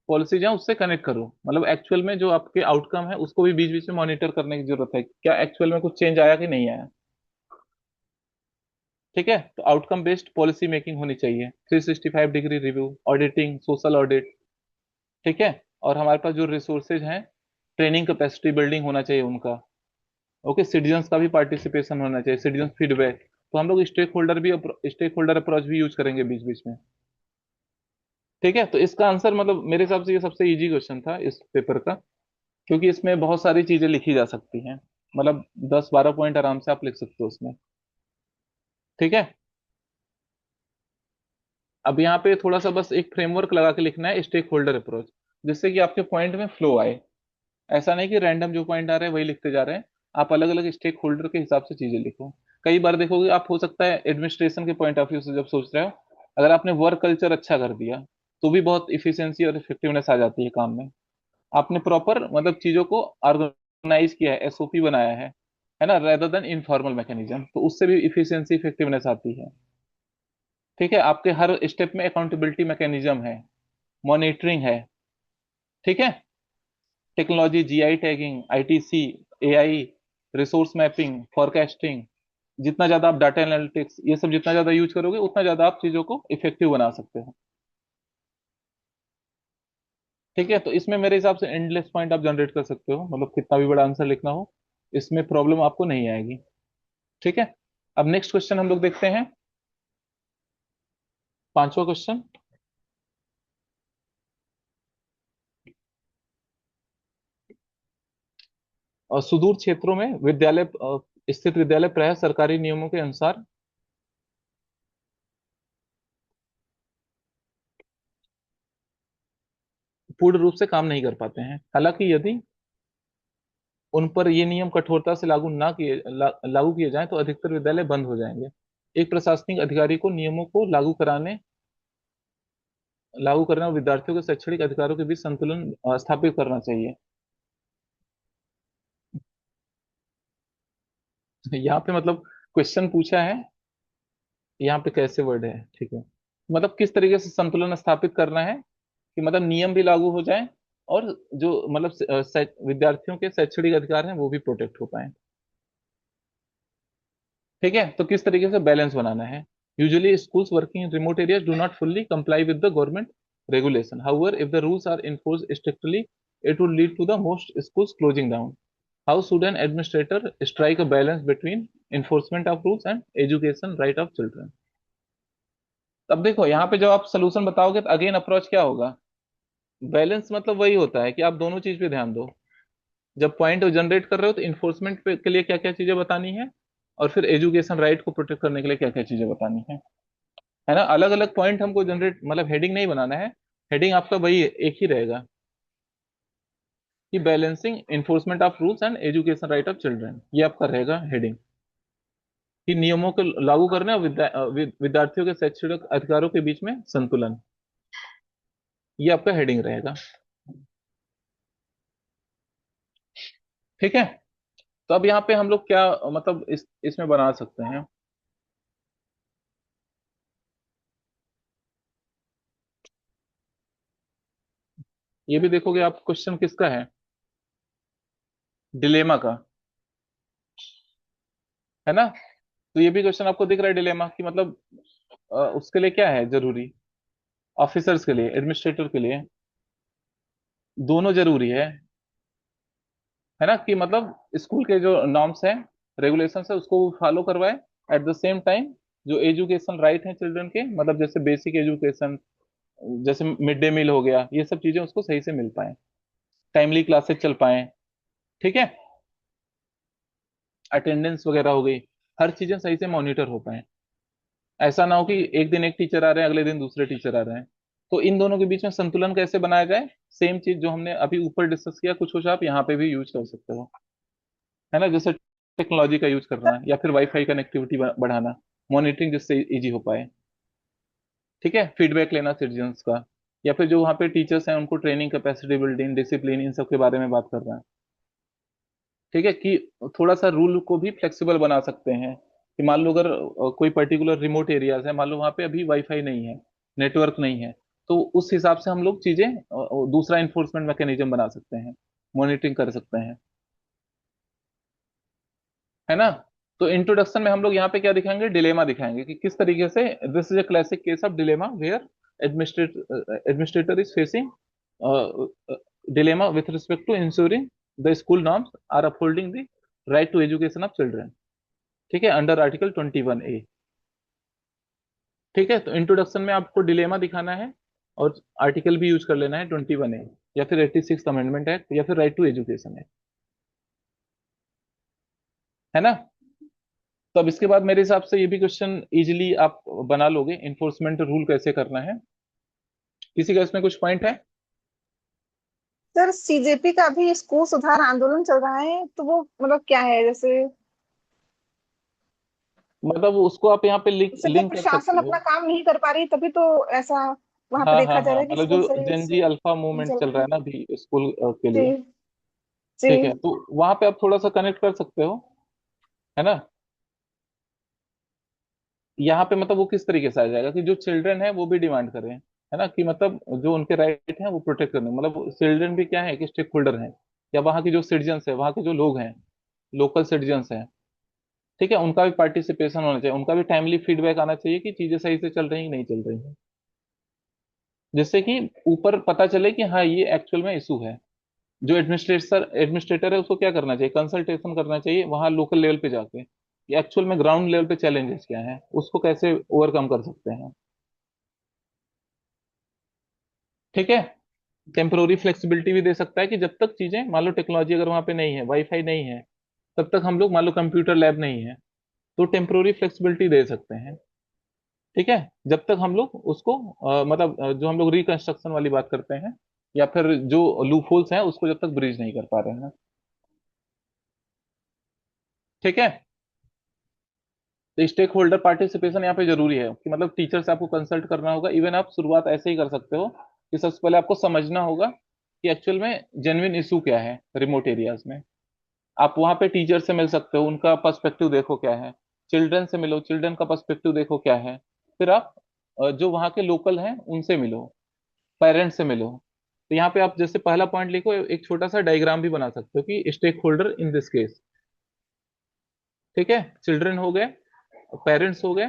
पॉलिसीज हैं, उससे कनेक्ट करो। मतलब एक्चुअल में जो आपके आउटकम है उसको भी बीच बीच में मॉनिटर करने की जरूरत है, क्या एक्चुअल में कुछ चेंज आया कि नहीं आया। ठीक है, तो आउटकम बेस्ड पॉलिसी मेकिंग होनी चाहिए, 365 degree review, auditing, social audit. ठीक है। और हमारे पास जो रिसोर्सेज हैं, ट्रेनिंग कैपेसिटी बिल्डिंग होना चाहिए उनका। ओके, सिटीजन्स का भी पार्टिसिपेशन होना चाहिए, सिटीजन फीडबैक। तो हम लोग स्टेक होल्डर अप्रोच भी यूज करेंगे बीच बीच में। ठीक है, तो इसका आंसर मतलब मेरे हिसाब से ये सबसे इजी क्वेश्चन था इस पेपर का, क्योंकि इसमें बहुत सारी चीजें लिखी जा सकती हैं। मतलब 10-12 पॉइंट आराम से आप लिख सकते हो उसमें। ठीक है। अब यहाँ पे थोड़ा सा बस एक फ्रेमवर्क लगा के लिखना है, स्टेक होल्डर अप्रोच, जिससे कि आपके पॉइंट में फ्लो आए। ऐसा नहीं कि रैंडम जो पॉइंट आ रहे हैं वही लिखते जा रहे हैं। आप अलग अलग स्टेक होल्डर के हिसाब से चीजें लिखो। कई बार देखोगे आप, हो सकता है एडमिनिस्ट्रेशन के पॉइंट ऑफ व्यू से जब सोच रहे हो, अगर आपने वर्क कल्चर अच्छा कर दिया तो भी बहुत इफिशियंसी और इफेक्टिवनेस आ जाती है काम में। आपने प्रॉपर मतलब चीजों को ऑर्गेनाइज किया है, एसओपी बनाया है ना, रेदर देन इनफॉर्मल मैकेनिज्म, तो उससे भी इफिशियंसी इफेक्टिवनेस आती है। ठीक है, आपके हर स्टेप में अकाउंटेबिलिटी मैकेनिज्म है, मॉनिटरिंग है। ठीक है। Technology, GI tagging, ITC, AI, resource mapping, forecasting, जितना ज्यादा आप डाटा एनालिटिक्स ये सब जितना ज्यादा यूज करोगे उतना ज्यादा आप चीजों को इफेक्टिव बना सकते हो। ठीक है, तो इसमें मेरे हिसाब से एंडलेस पॉइंट आप जनरेट कर सकते हो, मतलब कितना भी बड़ा आंसर लिखना हो इसमें प्रॉब्लम आपको नहीं आएगी। ठीक है। अब नेक्स्ट क्वेश्चन हम लोग देखते हैं, पांचवा क्वेश्चन। और सुदूर क्षेत्रों में विद्यालय स्थित विद्यालय प्रायः सरकारी नियमों के अनुसार पूर्ण रूप से काम नहीं कर पाते हैं। हालांकि यदि उन पर ये नियम कठोरता से लागू किए जाएं तो अधिकतर विद्यालय बंद हो जाएंगे। एक प्रशासनिक अधिकारी को नियमों को लागू करने और विद्यार्थियों के शैक्षणिक अधिकारों के बीच संतुलन स्थापित करना चाहिए। यहाँ पे मतलब क्वेश्चन पूछा है, यहाँ पे कैसे वर्ड है, ठीक है। मतलब किस तरीके से संतुलन स्थापित करना है कि मतलब नियम भी लागू हो जाए और जो मतलब विद्यार्थियों के शैक्षणिक अधिकार हैं वो भी प्रोटेक्ट हो पाए। ठीक है, तो किस तरीके से बैलेंस बनाना है। Usually schools working in remote areas do not fully comply with the government regulation, however if the rules are enforced strictly it would lead to the most schools closing down. How should an administrator strike a balance between enforcement of rules and education right of children? अब देखो यहाँ पे जब आप solution बताओगे तो again approach क्या होगा। बैलेंस मतलब वही होता है कि आप दोनों चीज पे ध्यान दो। जब पॉइंट जनरेट कर रहे हो तो इन्फोर्समेंट के लिए क्या क्या चीजें बतानी है, और फिर एजुकेशन राइट को प्रोटेक्ट करने के लिए क्या क्या चीजें बतानी है ना। अलग अलग पॉइंट हमको जनरेट मतलब हेडिंग नहीं बनाना है। हेडिंग आपका वही एक ही रहेगा कि balancing enforcement of rules and education right of children, ये आपका रहेगा हेडिंग। कि नियमों को लागू करने और विद्यार्थियों के शैक्षणिक अधिकारों के बीच में संतुलन, ये आपका हेडिंग रहेगा। ठीक है, तो अब यहाँ पे हम लोग क्या मतलब इसमें बना सकते हैं। ये भी देखोगे आप, क्वेश्चन किसका है, डिलेमा का, है ना। तो ये भी क्वेश्चन आपको दिख रहा है डिलेमा कि मतलब उसके लिए क्या है जरूरी, ऑफिसर्स के लिए, एडमिनिस्ट्रेटर के लिए, दोनों जरूरी है ना। कि मतलब स्कूल के जो नॉर्म्स हैं, रेगुलेशंस है, उसको फॉलो करवाए, एट द सेम टाइम जो एजुकेशन राइट है चिल्ड्रन के, मतलब जैसे बेसिक एजुकेशन, जैसे मिड डे मील हो गया, ये सब चीजें उसको सही से मिल पाए, टाइमली क्लासेस चल पाए। ठीक है, अटेंडेंस वगैरह हो गई, हर चीजें सही से मॉनिटर हो पाए। ऐसा ना हो कि एक दिन एक टीचर आ रहे हैं, अगले दिन दूसरे टीचर आ रहे हैं। तो इन दोनों के बीच में संतुलन कैसे बनाया जाए, सेम चीज जो हमने अभी ऊपर डिस्कस किया कुछ कुछ आप यहाँ पे भी यूज कर सकते हो, है ना। जैसे टेक्नोलॉजी का यूज करना या फिर वाईफाई कनेक्टिविटी बढ़ाना, मॉनिटरिंग जिससे इजी हो पाए। ठीक है, फीडबैक लेना सिटीजन्स का, या फिर जो वहाँ पे टीचर्स हैं उनको ट्रेनिंग, कैपेसिटी बिल्डिंग, डिसिप्लिन, इन सब के बारे में बात कर रहे हैं। ठीक है, कि थोड़ा सा रूल को भी फ्लेक्सिबल बना सकते हैं, कि मान लो अगर कोई पर्टिकुलर रिमोट एरियाज है, मान लो वहाँ पे अभी वाईफाई नहीं है, नेटवर्क नहीं है, तो उस हिसाब से हम लोग चीजें दूसरा इन्फोर्समेंट मैकेनिज्म बना सकते हैं, मॉनिटरिंग कर सकते हैं, है ना। तो इंट्रोडक्शन में हम लोग यहाँ पे क्या दिखाएंगे, डिलेमा दिखाएंगे कि किस तरीके से this is a classic case of dilemma where administrator is facing dilemma with respect to ensuring the school norms or upholding the right to education of children. ठीक है, अंडर आर्टिकल 21A। ठीक है, तो इंट्रोडक्शन में आपको dilemma दिखाना है, और आर्टिकल भी यूज कर लेना है 21A, या फिर 86 अमेंडमेंट एक्ट, या फिर राइट टू एजुकेशन एक्ट, है ना। तो अब इसके बाद मेरे हिसाब से ये भी क्वेश्चन इजीली आप बना लोगे, इन्फोर्समेंट रूल कैसे करना है। किसी का इसमें कुछ पॉइंट है? सर सीजेपी का भी स्कूल सुधार आंदोलन चल रहा है, तो वो मतलब क्या है? जैसे मतलब उसको आप यहाँ पे लिंक जैसे जब लिंक कर प्रशासन सकते हो। अपना काम नहीं कर पा रही, तभी तो ऐसा वहां पे हाँ हाँ देखा जा हाँ, रहा है कि मतलब स्कूल जो सही जेन से जी अल्फा नहीं मूवमेंट चल चल रहा रहा है। है ना अभी स्कूल के जी लिए। जी। ठीक है, तो वहां पे आप थोड़ा सा कनेक्ट कर सकते हो, है ना। यहाँ पे मतलब वो किस तरीके से आ जाएगा कि जो चिल्ड्रन है वो भी डिमांड करें, है ना, कि मतलब जो उनके राइट हैं वो प्रोटेक्ट करने, मतलब चिल्ड्रन भी क्या है कि स्टेक होल्डर हैं, या वहाँ की जो सिटीजन्स है, वहाँ के जो लोग हैं, लोकल सिटीजन्स हैं। ठीक है, उनका भी पार्टिसिपेशन होना चाहिए, उनका भी टाइमली फीडबैक आना चाहिए कि चीजें सही से चल रही हैं कि नहीं चल रही हैं, जिससे कि ऊपर पता चले कि हाँ ये एक्चुअल में इशू है। जो एडमिनिस्ट्रेटर एडमिनिस्ट्रेटर है उसको क्या करना चाहिए, कंसल्टेशन करना चाहिए वहाँ लोकल लेवल पे जाके, कि एक्चुअल में ग्राउंड लेवल पे चैलेंजेस क्या है, उसको कैसे ओवरकम कर सकते हैं। ठीक है, टेम्पोररी फ्लेक्सिबिलिटी भी दे सकता है कि जब तक चीजें, मान लो टेक्नोलॉजी अगर वहाँ पे नहीं है, वाईफाई नहीं है, तब तक हम लोग, मान लो कंप्यूटर लैब नहीं है, तो टेम्पोररी फ्लेक्सिबिलिटी दे सकते हैं। ठीक है, जब तक हम लोग उसको मतलब जो हम लोग रिकंस्ट्रक्शन वाली बात करते हैं, या फिर जो लूप होल्स हैं उसको जब तक ब्रिज नहीं कर पा रहे हैं। ठीक है, तो स्टेक होल्डर पार्टिसिपेशन यहाँ पे जरूरी है, कि मतलब टीचर से आपको कंसल्ट करना होगा। इवन आप शुरुआत ऐसे ही कर सकते हो कि सबसे पहले आपको समझना होगा कि एक्चुअल में जेन्युइन इशू क्या है रिमोट एरियाज में। आप वहाँ पे टीचर से मिल सकते हो, उनका पर्सपेक्टिव देखो क्या है, चिल्ड्रन से मिलो, चिल्ड्रन का पर्सपेक्टिव देखो क्या है, फिर आप जो वहाँ के लोकल हैं उनसे मिलो, पेरेंट्स से मिलो। तो यहाँ पे आप जैसे पहला पॉइंट लिखो, एक छोटा सा डायग्राम भी बना सकते हो कि stakeholder in this case. ठीक है, चिल्ड्रन हो गए, पेरेंट्स हो गए,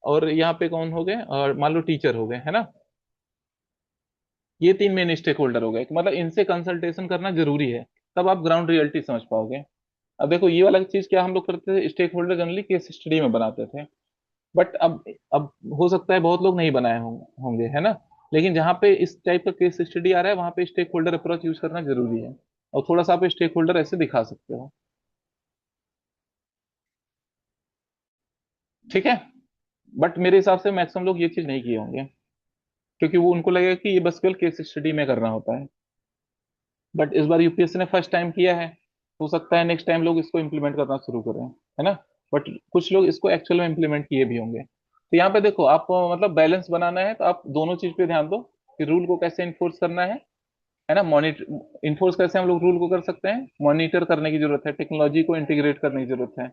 और यहाँ पे कौन हो गए, और मान लो टीचर हो गए, है ना। ये तीन मेन स्टेक होल्डर हो गए, कि मतलब इनसे कंसल्टेशन करना जरूरी है, तब आप ग्राउंड रियलिटी समझ पाओगे। अब देखो ये वाला चीज क्या हम लोग करते थे, stakeholder generally case study में बनाते थे, बट अब हो सकता है बहुत लोग नहीं बनाए होंगे, है ना। लेकिन जहाँ पे इस टाइप का केस स्टडी आ रहा है वहां पे स्टेक होल्डर अप्रोच यूज करना जरूरी है, और थोड़ा सा आप स्टेक होल्डर ऐसे दिखा सकते हो। ठीक है, बट मेरे हिसाब से मैक्सिमम लोग ये चीज नहीं किए होंगे, क्योंकि वो उनको लगेगा कि ये बस केवल केस स्टडी में करना होता है। बट इस बार यूपीएससी ने फर्स्ट टाइम किया है, हो सकता है नेक्स्ट टाइम लोग इसको इम्प्लीमेंट करना शुरू करें, है ना। बट कुछ लोग इसको एक्चुअल में इम्प्लीमेंट किए भी होंगे। तो यहाँ पे देखो आप मतलब बैलेंस बनाना है, तो आप दोनों चीज पे ध्यान दो, कि रूल को कैसे इन्फोर्स करना है ना, मॉनिटर इन्फोर्स कैसे हम लोग रूल को कर सकते हैं, मॉनिटर करने की जरूरत है, टेक्नोलॉजी को इंटीग्रेट करने की जरूरत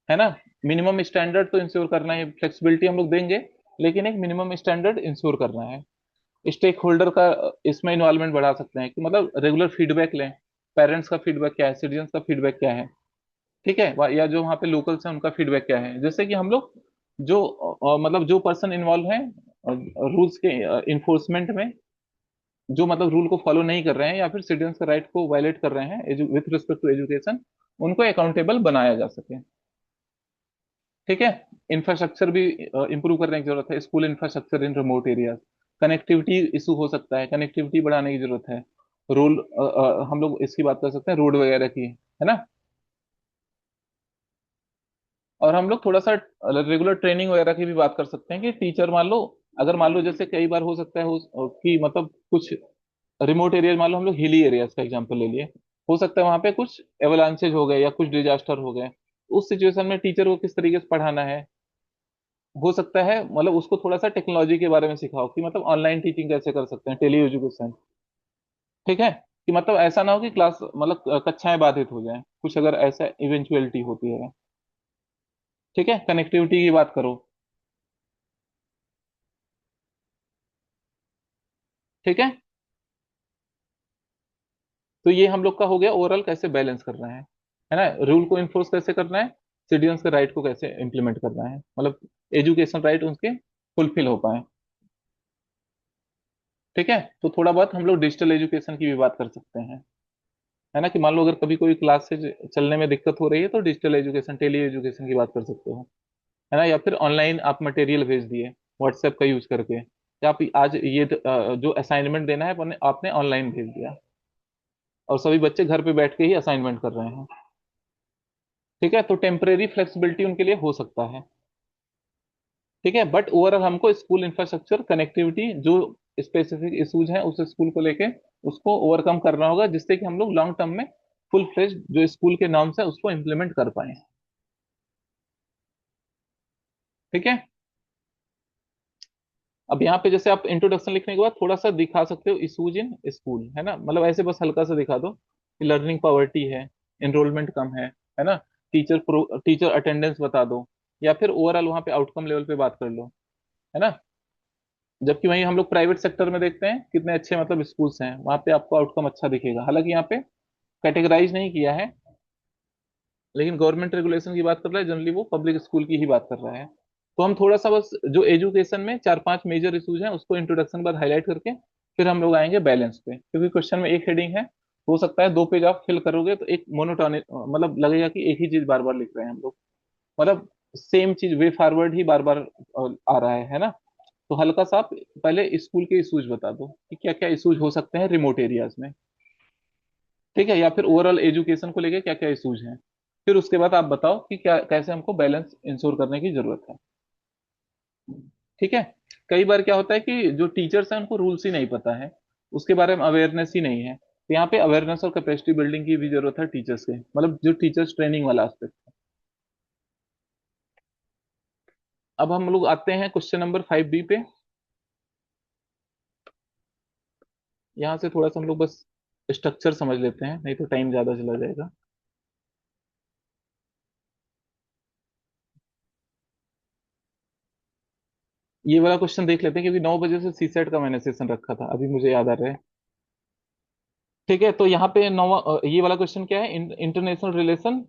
है ना। मिनिमम स्टैंडर्ड तो इंश्योर करना है, फ्लेक्सिबिलिटी हम लोग देंगे, लेकिन एक मिनिमम स्टैंडर्ड इंश्योर करना है। स्टेक होल्डर का इसमें इन्वॉल्वमेंट बढ़ा सकते हैं, कि मतलब रेगुलर फीडबैक लें, पेरेंट्स का फीडबैक क्या है, सिटीजन्स का फीडबैक क्या है। ठीक है, या जो वहाँ पे लोकल्स हैं उनका फीडबैक क्या है, जैसे कि हम लोग जो मतलब जो पर्सन इन्वॉल्व हैं रूल्स के इन्फोर्समेंट में, जो मतलब रूल को फॉलो नहीं कर रहे हैं, या फिर सिटीजन्स के राइट को वायलेट कर रहे हैं विथ रिस्पेक्ट टू एजुकेशन, उनको अकाउंटेबल बनाया जा सके। ठीक है, इंफ्रास्ट्रक्चर भी इंप्रूव करने की जरूरत है, school infrastructure in remote areas, connectivity issue हो सकता है, कनेक्टिविटी बढ़ाने की जरूरत है। रोड हम लोग इसकी बात कर सकते हैं, रोड वगैरह की, है ना। और हम लोग थोड़ा सा रेगुलर ट्रेनिंग वगैरह की भी बात कर सकते हैं, कि टीचर मान लो, अगर मान लो जैसे कई बार हो सकता है कि मतलब कुछ रिमोट एरिया, मान लो हम लोग हिली एरियाज का एग्जांपल ले लिए, हो सकता है वहां पे कुछ एवलांचेज हो गए या कुछ डिजास्टर हो गए, उस सिचुएशन में टीचर को किस तरीके से पढ़ाना है, हो सकता है मतलब उसको थोड़ा सा टेक्नोलॉजी के बारे में सिखाओ कि मतलब ऑनलाइन टीचिंग कैसे कर सकते हैं, टेली एजुकेशन। ठीक है, कि मतलब ऐसा ना हो कि क्लास मतलब कक्षाएं बाधित हो जाएं, कुछ अगर ऐसा इवेंचुअलिटी होती है। ठीक है, कनेक्टिविटी की बात करो। ठीक है, तो ये हम लोग का हो गया ओवरऑल कैसे बैलेंस करना है ना, रूल को इन्फोर्स कैसे करना है, सिटीजन्स के राइट को कैसे इम्प्लीमेंट करना है, मतलब एजुकेशन राइट उनके फुलफिल हो पाए। ठीक है, तो थोड़ा बहुत हम लोग डिजिटल एजुकेशन की भी बात कर सकते हैं, है ना, कि मान लो अगर कभी कोई क्लास से चलने में दिक्कत हो रही है तो डिजिटल एजुकेशन, टेली एजुकेशन की बात कर सकते हो, है ना, या फिर ऑनलाइन आप मटेरियल भेज दिए व्हाट्सएप का यूज करके, या आप आज ये जो असाइनमेंट देना है आपने आपने ऑनलाइन भेज दिया और सभी बच्चे घर पे बैठ के ही असाइनमेंट कर रहे हैं। ठीक है, तो टेम्परेरी फ्लेक्सिबिलिटी उनके लिए हो सकता है। ठीक है, बट ओवरऑल हमको स्कूल इंफ्रास्ट्रक्चर कनेक्टिविटी जो स्पेसिफिक इश्यूज हैं उस स्कूल को लेके उसको ओवरकम करना होगा, जिससे कि हम लोग लॉन्ग टर्म में फुल फ्लेज जो स्कूल के नॉर्म्स है उसको इम्प्लीमेंट कर पाए। ठीक है, अब यहाँ पे जैसे आप इंट्रोडक्शन लिखने के बाद थोड़ा सा दिखा सकते हो इशूज इन स्कूल, है ना, मतलब ऐसे बस हल्का सा दिखा दो कि लर्निंग पॉवर्टी है, एनरोलमेंट कम है ना, टीचर अटेंडेंस बता दो, या फिर ओवरऑल वहाँ पे आउटकम लेवल पे बात कर लो, है ना। जबकि वहीं हम लोग प्राइवेट सेक्टर में देखते हैं कितने अच्छे मतलब स्कूल्स हैं, वहाँ पे आपको आउटकम अच्छा दिखेगा, हालांकि यहाँ पे कैटेगराइज नहीं किया है, लेकिन गवर्नमेंट रेगुलेशन की बात कर रहा है, जनरली वो पब्लिक स्कूल की ही बात कर रहा है। तो हम थोड़ा सा बस जो एजुकेशन में चार पांच मेजर इश्यूज हैं उसको इंट्रोडक्शन के बाद हाईलाइट करके फिर हम लोग आएंगे बैलेंस पे, क्योंकि क्वेश्चन में एक हेडिंग है, हो सकता है 2 पेज आप फिल करोगे तो एक मोनोटोनिक मतलब लगेगा कि एक ही चीज बार बार लिख रहे हैं हम लोग, मतलब सेम चीज वे फॉरवर्ड ही बार बार आ रहा है ना। तो हल्का सा आप पहले स्कूल के इश्यूज बता दो कि क्या क्या इश्यूज हो सकते हैं रिमोट एरियाज में। ठीक है, या फिर ओवरऑल एजुकेशन को लेके क्या क्या इश्यूज हैं, फिर उसके बाद आप बताओ कि क्या कैसे हमको बैलेंस इंश्योर करने की जरूरत है। ठीक है, कई बार क्या होता है कि जो टीचर्स हैं उनको रूल्स ही नहीं पता है, उसके बारे में अवेयरनेस ही नहीं है, तो यहाँ पे अवेयरनेस और कैपेसिटी बिल्डिंग की भी जरूरत है टीचर्स के, मतलब जो टीचर्स ट्रेनिंग वाला एस्पेक्ट। अब हम लोग आते हैं क्वेश्चन नंबर 5B पे। यहाँ से थोड़ा सा हम लोग बस स्ट्रक्चर समझ लेते हैं, नहीं तो टाइम ज्यादा चला जाएगा। ये वाला क्वेश्चन देख लेते हैं, क्योंकि 9 बजे से सीसेट का मैंने सेशन रखा था, अभी मुझे याद आ रहा है। ठीक है, तो यहाँ पे ये वाला क्वेश्चन क्या है, international relation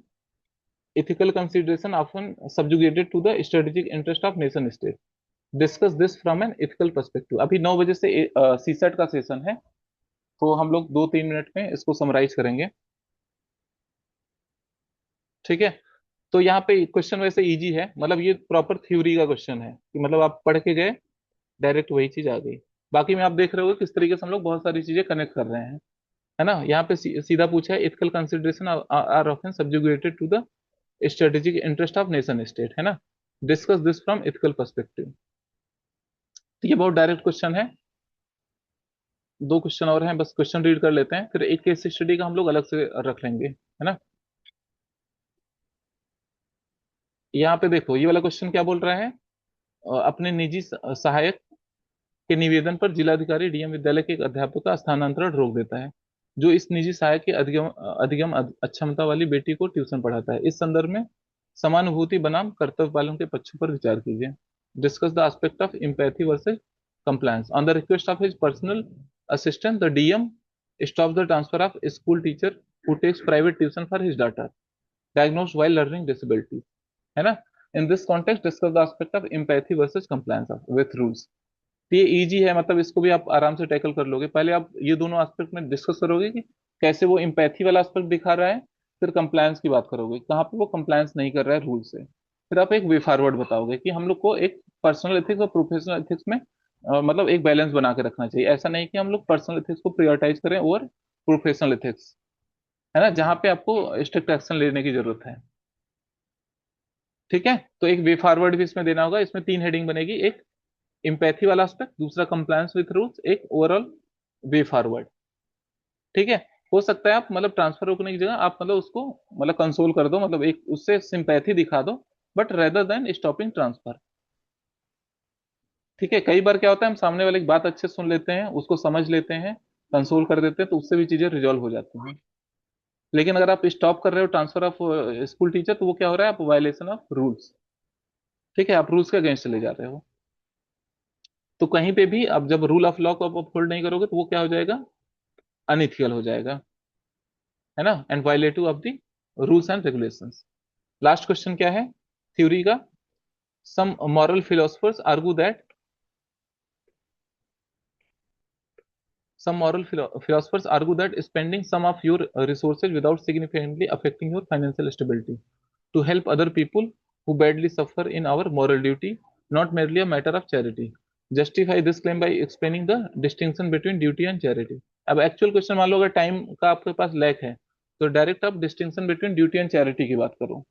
ethical consideration often subjugated to the strategic interest of nation state, discuss this from an ethical perspective। अभी 9 बजे से सीसेट का सेशन है, तो हम लोग 2-3 मिनट में इसको समराइज करेंगे। ठीक है, तो यहाँ पे क्वेश्चन वैसे इजी है, मतलब ये प्रॉपर थ्योरी का क्वेश्चन है कि मतलब आप पढ़ के गए डायरेक्ट वही चीज आ गई। बाकी में आप देख रहे हो किस तरीके से हम लोग बहुत सारी चीजें कनेक्ट कर रहे हैं, है ना। यहाँ पे सीधा पूछा है ethical consideration are often subjugated to the strategic interest of nation state, है ना, discuss this from ethical perspective. तो ये बहुत डायरेक्ट क्वेश्चन है। 2 क्वेश्चन और हैं, बस क्वेश्चन रीड कर लेते हैं, फिर एक केस स्टडी का हम लोग अलग से रख लेंगे, है ना। यहाँ पे देखो ये वाला क्वेश्चन क्या बोल रहा है, अपने निजी सहायक के निवेदन पर जिलाधिकारी डीएम विद्यालय के एक अध्यापक का स्थानांतरण रोक देता है, जो इस निजी सहायक की अधिगम अधिगम अक्षमता वाली बेटी को ट्यूशन पढ़ाता है। इस संदर्भ में समानुभूति बनाम कर्तव्य पालन के पक्षों पर विचार कीजिए। Discuss the aspect of empathy versus compliance on the request of his personal assistant, the DM stops the transfer of a school teacher who takes private tuition for his daughter diagnosed while learning disability, है ना। In this context discuss the aspect of empathy versus compliance with rules। तो ये easy है, मतलब इसको भी आप आराम से टैकल कर लोगे, पहले आप ये दोनों एस्पेक्ट में डिस्कस करोगे कि कैसे वो एम्पैथी वाला एस्पेक्ट दिखा रहा है, फिर कंप्लायंस की बात करोगे कहाँ पे वो कंप्लायंस नहीं कर रहा है रूल से, फिर आप एक वे फॉरवर्ड बताओगे कि हम लोग को एक पर्सनल एथिक्स और प्रोफेशनल एथिक्स में मतलब एक बैलेंस बना के रखना चाहिए, ऐसा नहीं कि हम लोग पर्सनल एथिक्स को प्रायोरिटाइज करें और प्रोफेशनल एथिक्स, है ना, जहाँ पे आपको स्ट्रिक्ट एक्शन लेने की जरूरत है। ठीक है, तो एक वे फॉरवर्ड भी इसमें देना होगा, इसमें 3 हेडिंग बनेगी, एक एम्पैथी वाला एस्पेक्ट, दूसरा कंप्लायंस विथ रूल्स, एक ओवरऑल वे फॉरवर्ड। ठीक है, हो सकता है आप मतलब ट्रांसफर रोकने की जगह आप मतलब उसको मतलब कंसोल कर दो, मतलब एक उससे सिंपैथी दिखा दो, but rather than stopping transfer. ठीक है, कई बार क्या होता है हम सामने वाले की बात अच्छे से सुन लेते हैं, उसको समझ लेते हैं, कंसोल कर देते हैं, तो उससे भी चीजें रिजॉल्व हो जाती हैं। लेकिन अगर आप स्टॉप कर रहे हो ट्रांसफर ऑफ स्कूल टीचर, तो वो क्या हो रहा है, आप वायलेशन ऑफ रूल्स। ठीक है, आप रूल्स के अगेंस्ट चले जा रहे हो। तो कहीं पे भी आप जब रूल ऑफ लॉ को आप अपहोल्ड नहीं करोगे तो वो क्या हो जाएगा, अनइथिकल हो जाएगा, है ना, and violative of the rules and regulations. Last question क्या है थ्योरी का, some moral philosophers argue that, some moral philosophers argue that spending some of your resources without significantly affecting your financial stability to help other people who badly suffer in our moral duty, not merely a matter of charity. Justify this claim by explaining the distinction between duty and charity. अब actual question मान लो अगर time का आपके पास lack है, तो direct आप distinction between duty and charity की बात करो,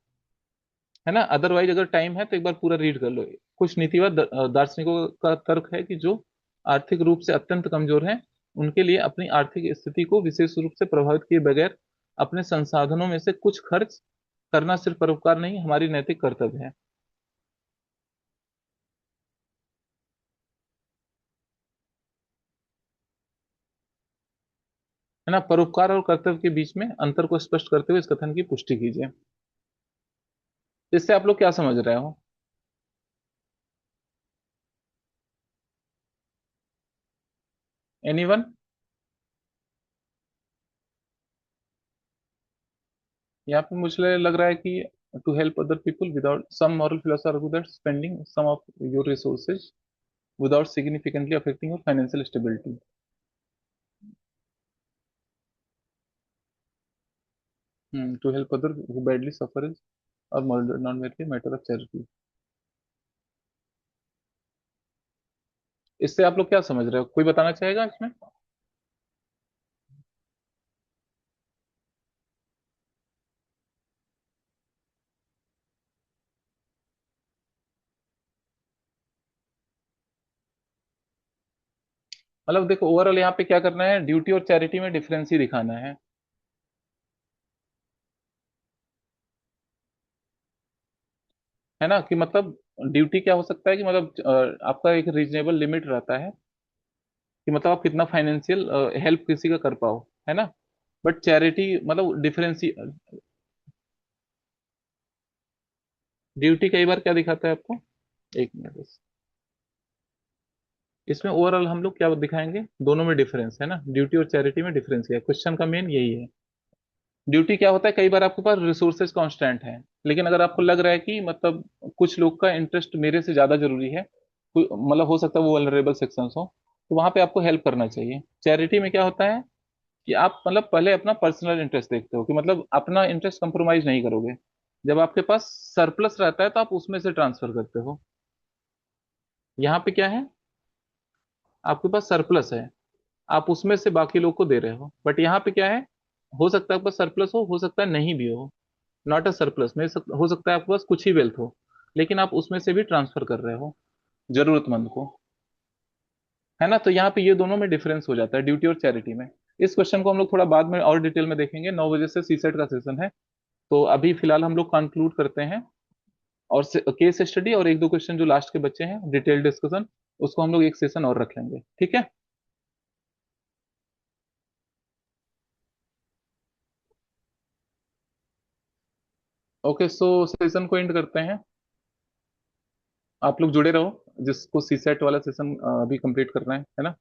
है ना। अदरवाइज अगर टाइम है तो एक बार पूरा रीड कर लो। कुछ नीतिवाद दार्शनिकों का तर्क है कि जो आर्थिक रूप से अत्यंत कमजोर हैं, उनके लिए अपनी आर्थिक स्थिति को विशेष रूप से प्रभावित किए बगैर अपने संसाधनों में से कुछ खर्च करना सिर्फ परोपकार नहीं, हमारी नैतिक कर्तव्य है ना। परोपकार और कर्तव्य के बीच में अंतर को स्पष्ट करते हुए इस कथन की पुष्टि कीजिए। इससे आप लोग क्या समझ रहे हो? एनीवन? यहाँ पे मुझे लग रहा है कि to help other people without some moral philosopher argue that spending some of your resources without significantly affecting your financial stability. To help others who badly suffer is or not merely a matter of charity. इससे आप लोग क्या समझ रहे हो, कोई बताना चाहेगा इसमें? मतलब देखो ओवरऑल यहाँ पे क्या करना है, ड्यूटी और चैरिटी में डिफरेंस ही दिखाना है ना। कि मतलब ड्यूटी क्या हो सकता है कि मतलब आपका एक रीजनेबल लिमिट रहता है कि मतलब आप कितना फाइनेंशियल हेल्प किसी का कर पाओ, है ना। बट चैरिटी मतलब डिफरेंस ही, ड्यूटी कई बार क्या दिखाता है आपको, एक मिनट बस। इसमें ओवरऑल हम लोग क्या दिखाएंगे, दोनों में डिफरेंस है ना, ड्यूटी और चैरिटी में डिफरेंस है, क्वेश्चन का मेन यही है। ड्यूटी क्या होता है, कई बार आपके पास रिसोर्सेज कांस्टेंट हैं, लेकिन अगर आपको लग रहा है कि मतलब कुछ लोग का इंटरेस्ट मेरे से ज्यादा जरूरी है, मतलब हो सकता है वो वल्नरेबल सेक्शंस हो, तो वहां पे आपको हेल्प करना चाहिए। चैरिटी में क्या होता है कि आप मतलब पहले अपना पर्सनल इंटरेस्ट देखते हो, कि मतलब अपना इंटरेस्ट कंप्रोमाइज नहीं करोगे। जब आपके पास सरप्लस रहता है तो आप उसमें से ट्रांसफर करते हो। यहाँ पे क्या है, आपके पास सरप्लस है, आप उसमें से बाकी लोग को दे रहे हो। बट यहाँ पे क्या है, हो सकता है आपके पास सरप्लस हो सकता है नहीं भी हो, नॉट अ सरप्लस में हो सकता है आपके पास कुछ ही वेल्थ हो, लेकिन आप उसमें से भी ट्रांसफर कर रहे हो जरूरतमंद को, है ना। तो यहाँ पे ये दोनों में डिफरेंस हो जाता है ड्यूटी और चैरिटी में। इस क्वेश्चन को हम लोग थोड़ा बाद में और डिटेल में देखेंगे, 9 बजे से सीसेट का सेशन है। तो अभी फिलहाल हम लोग कंक्लूड करते हैं, और केस स्टडी और एक दो क्वेश्चन जो लास्ट के बच्चे हैं डिटेल डिस्कशन, उसको हम लोग एक सेशन और रख लेंगे, ठीक है। ओके, सो सेशन को एंड करते हैं। आप लोग जुड़े रहो, जिसको सीसेट वाला सेशन अभी कंप्लीट करना है ना।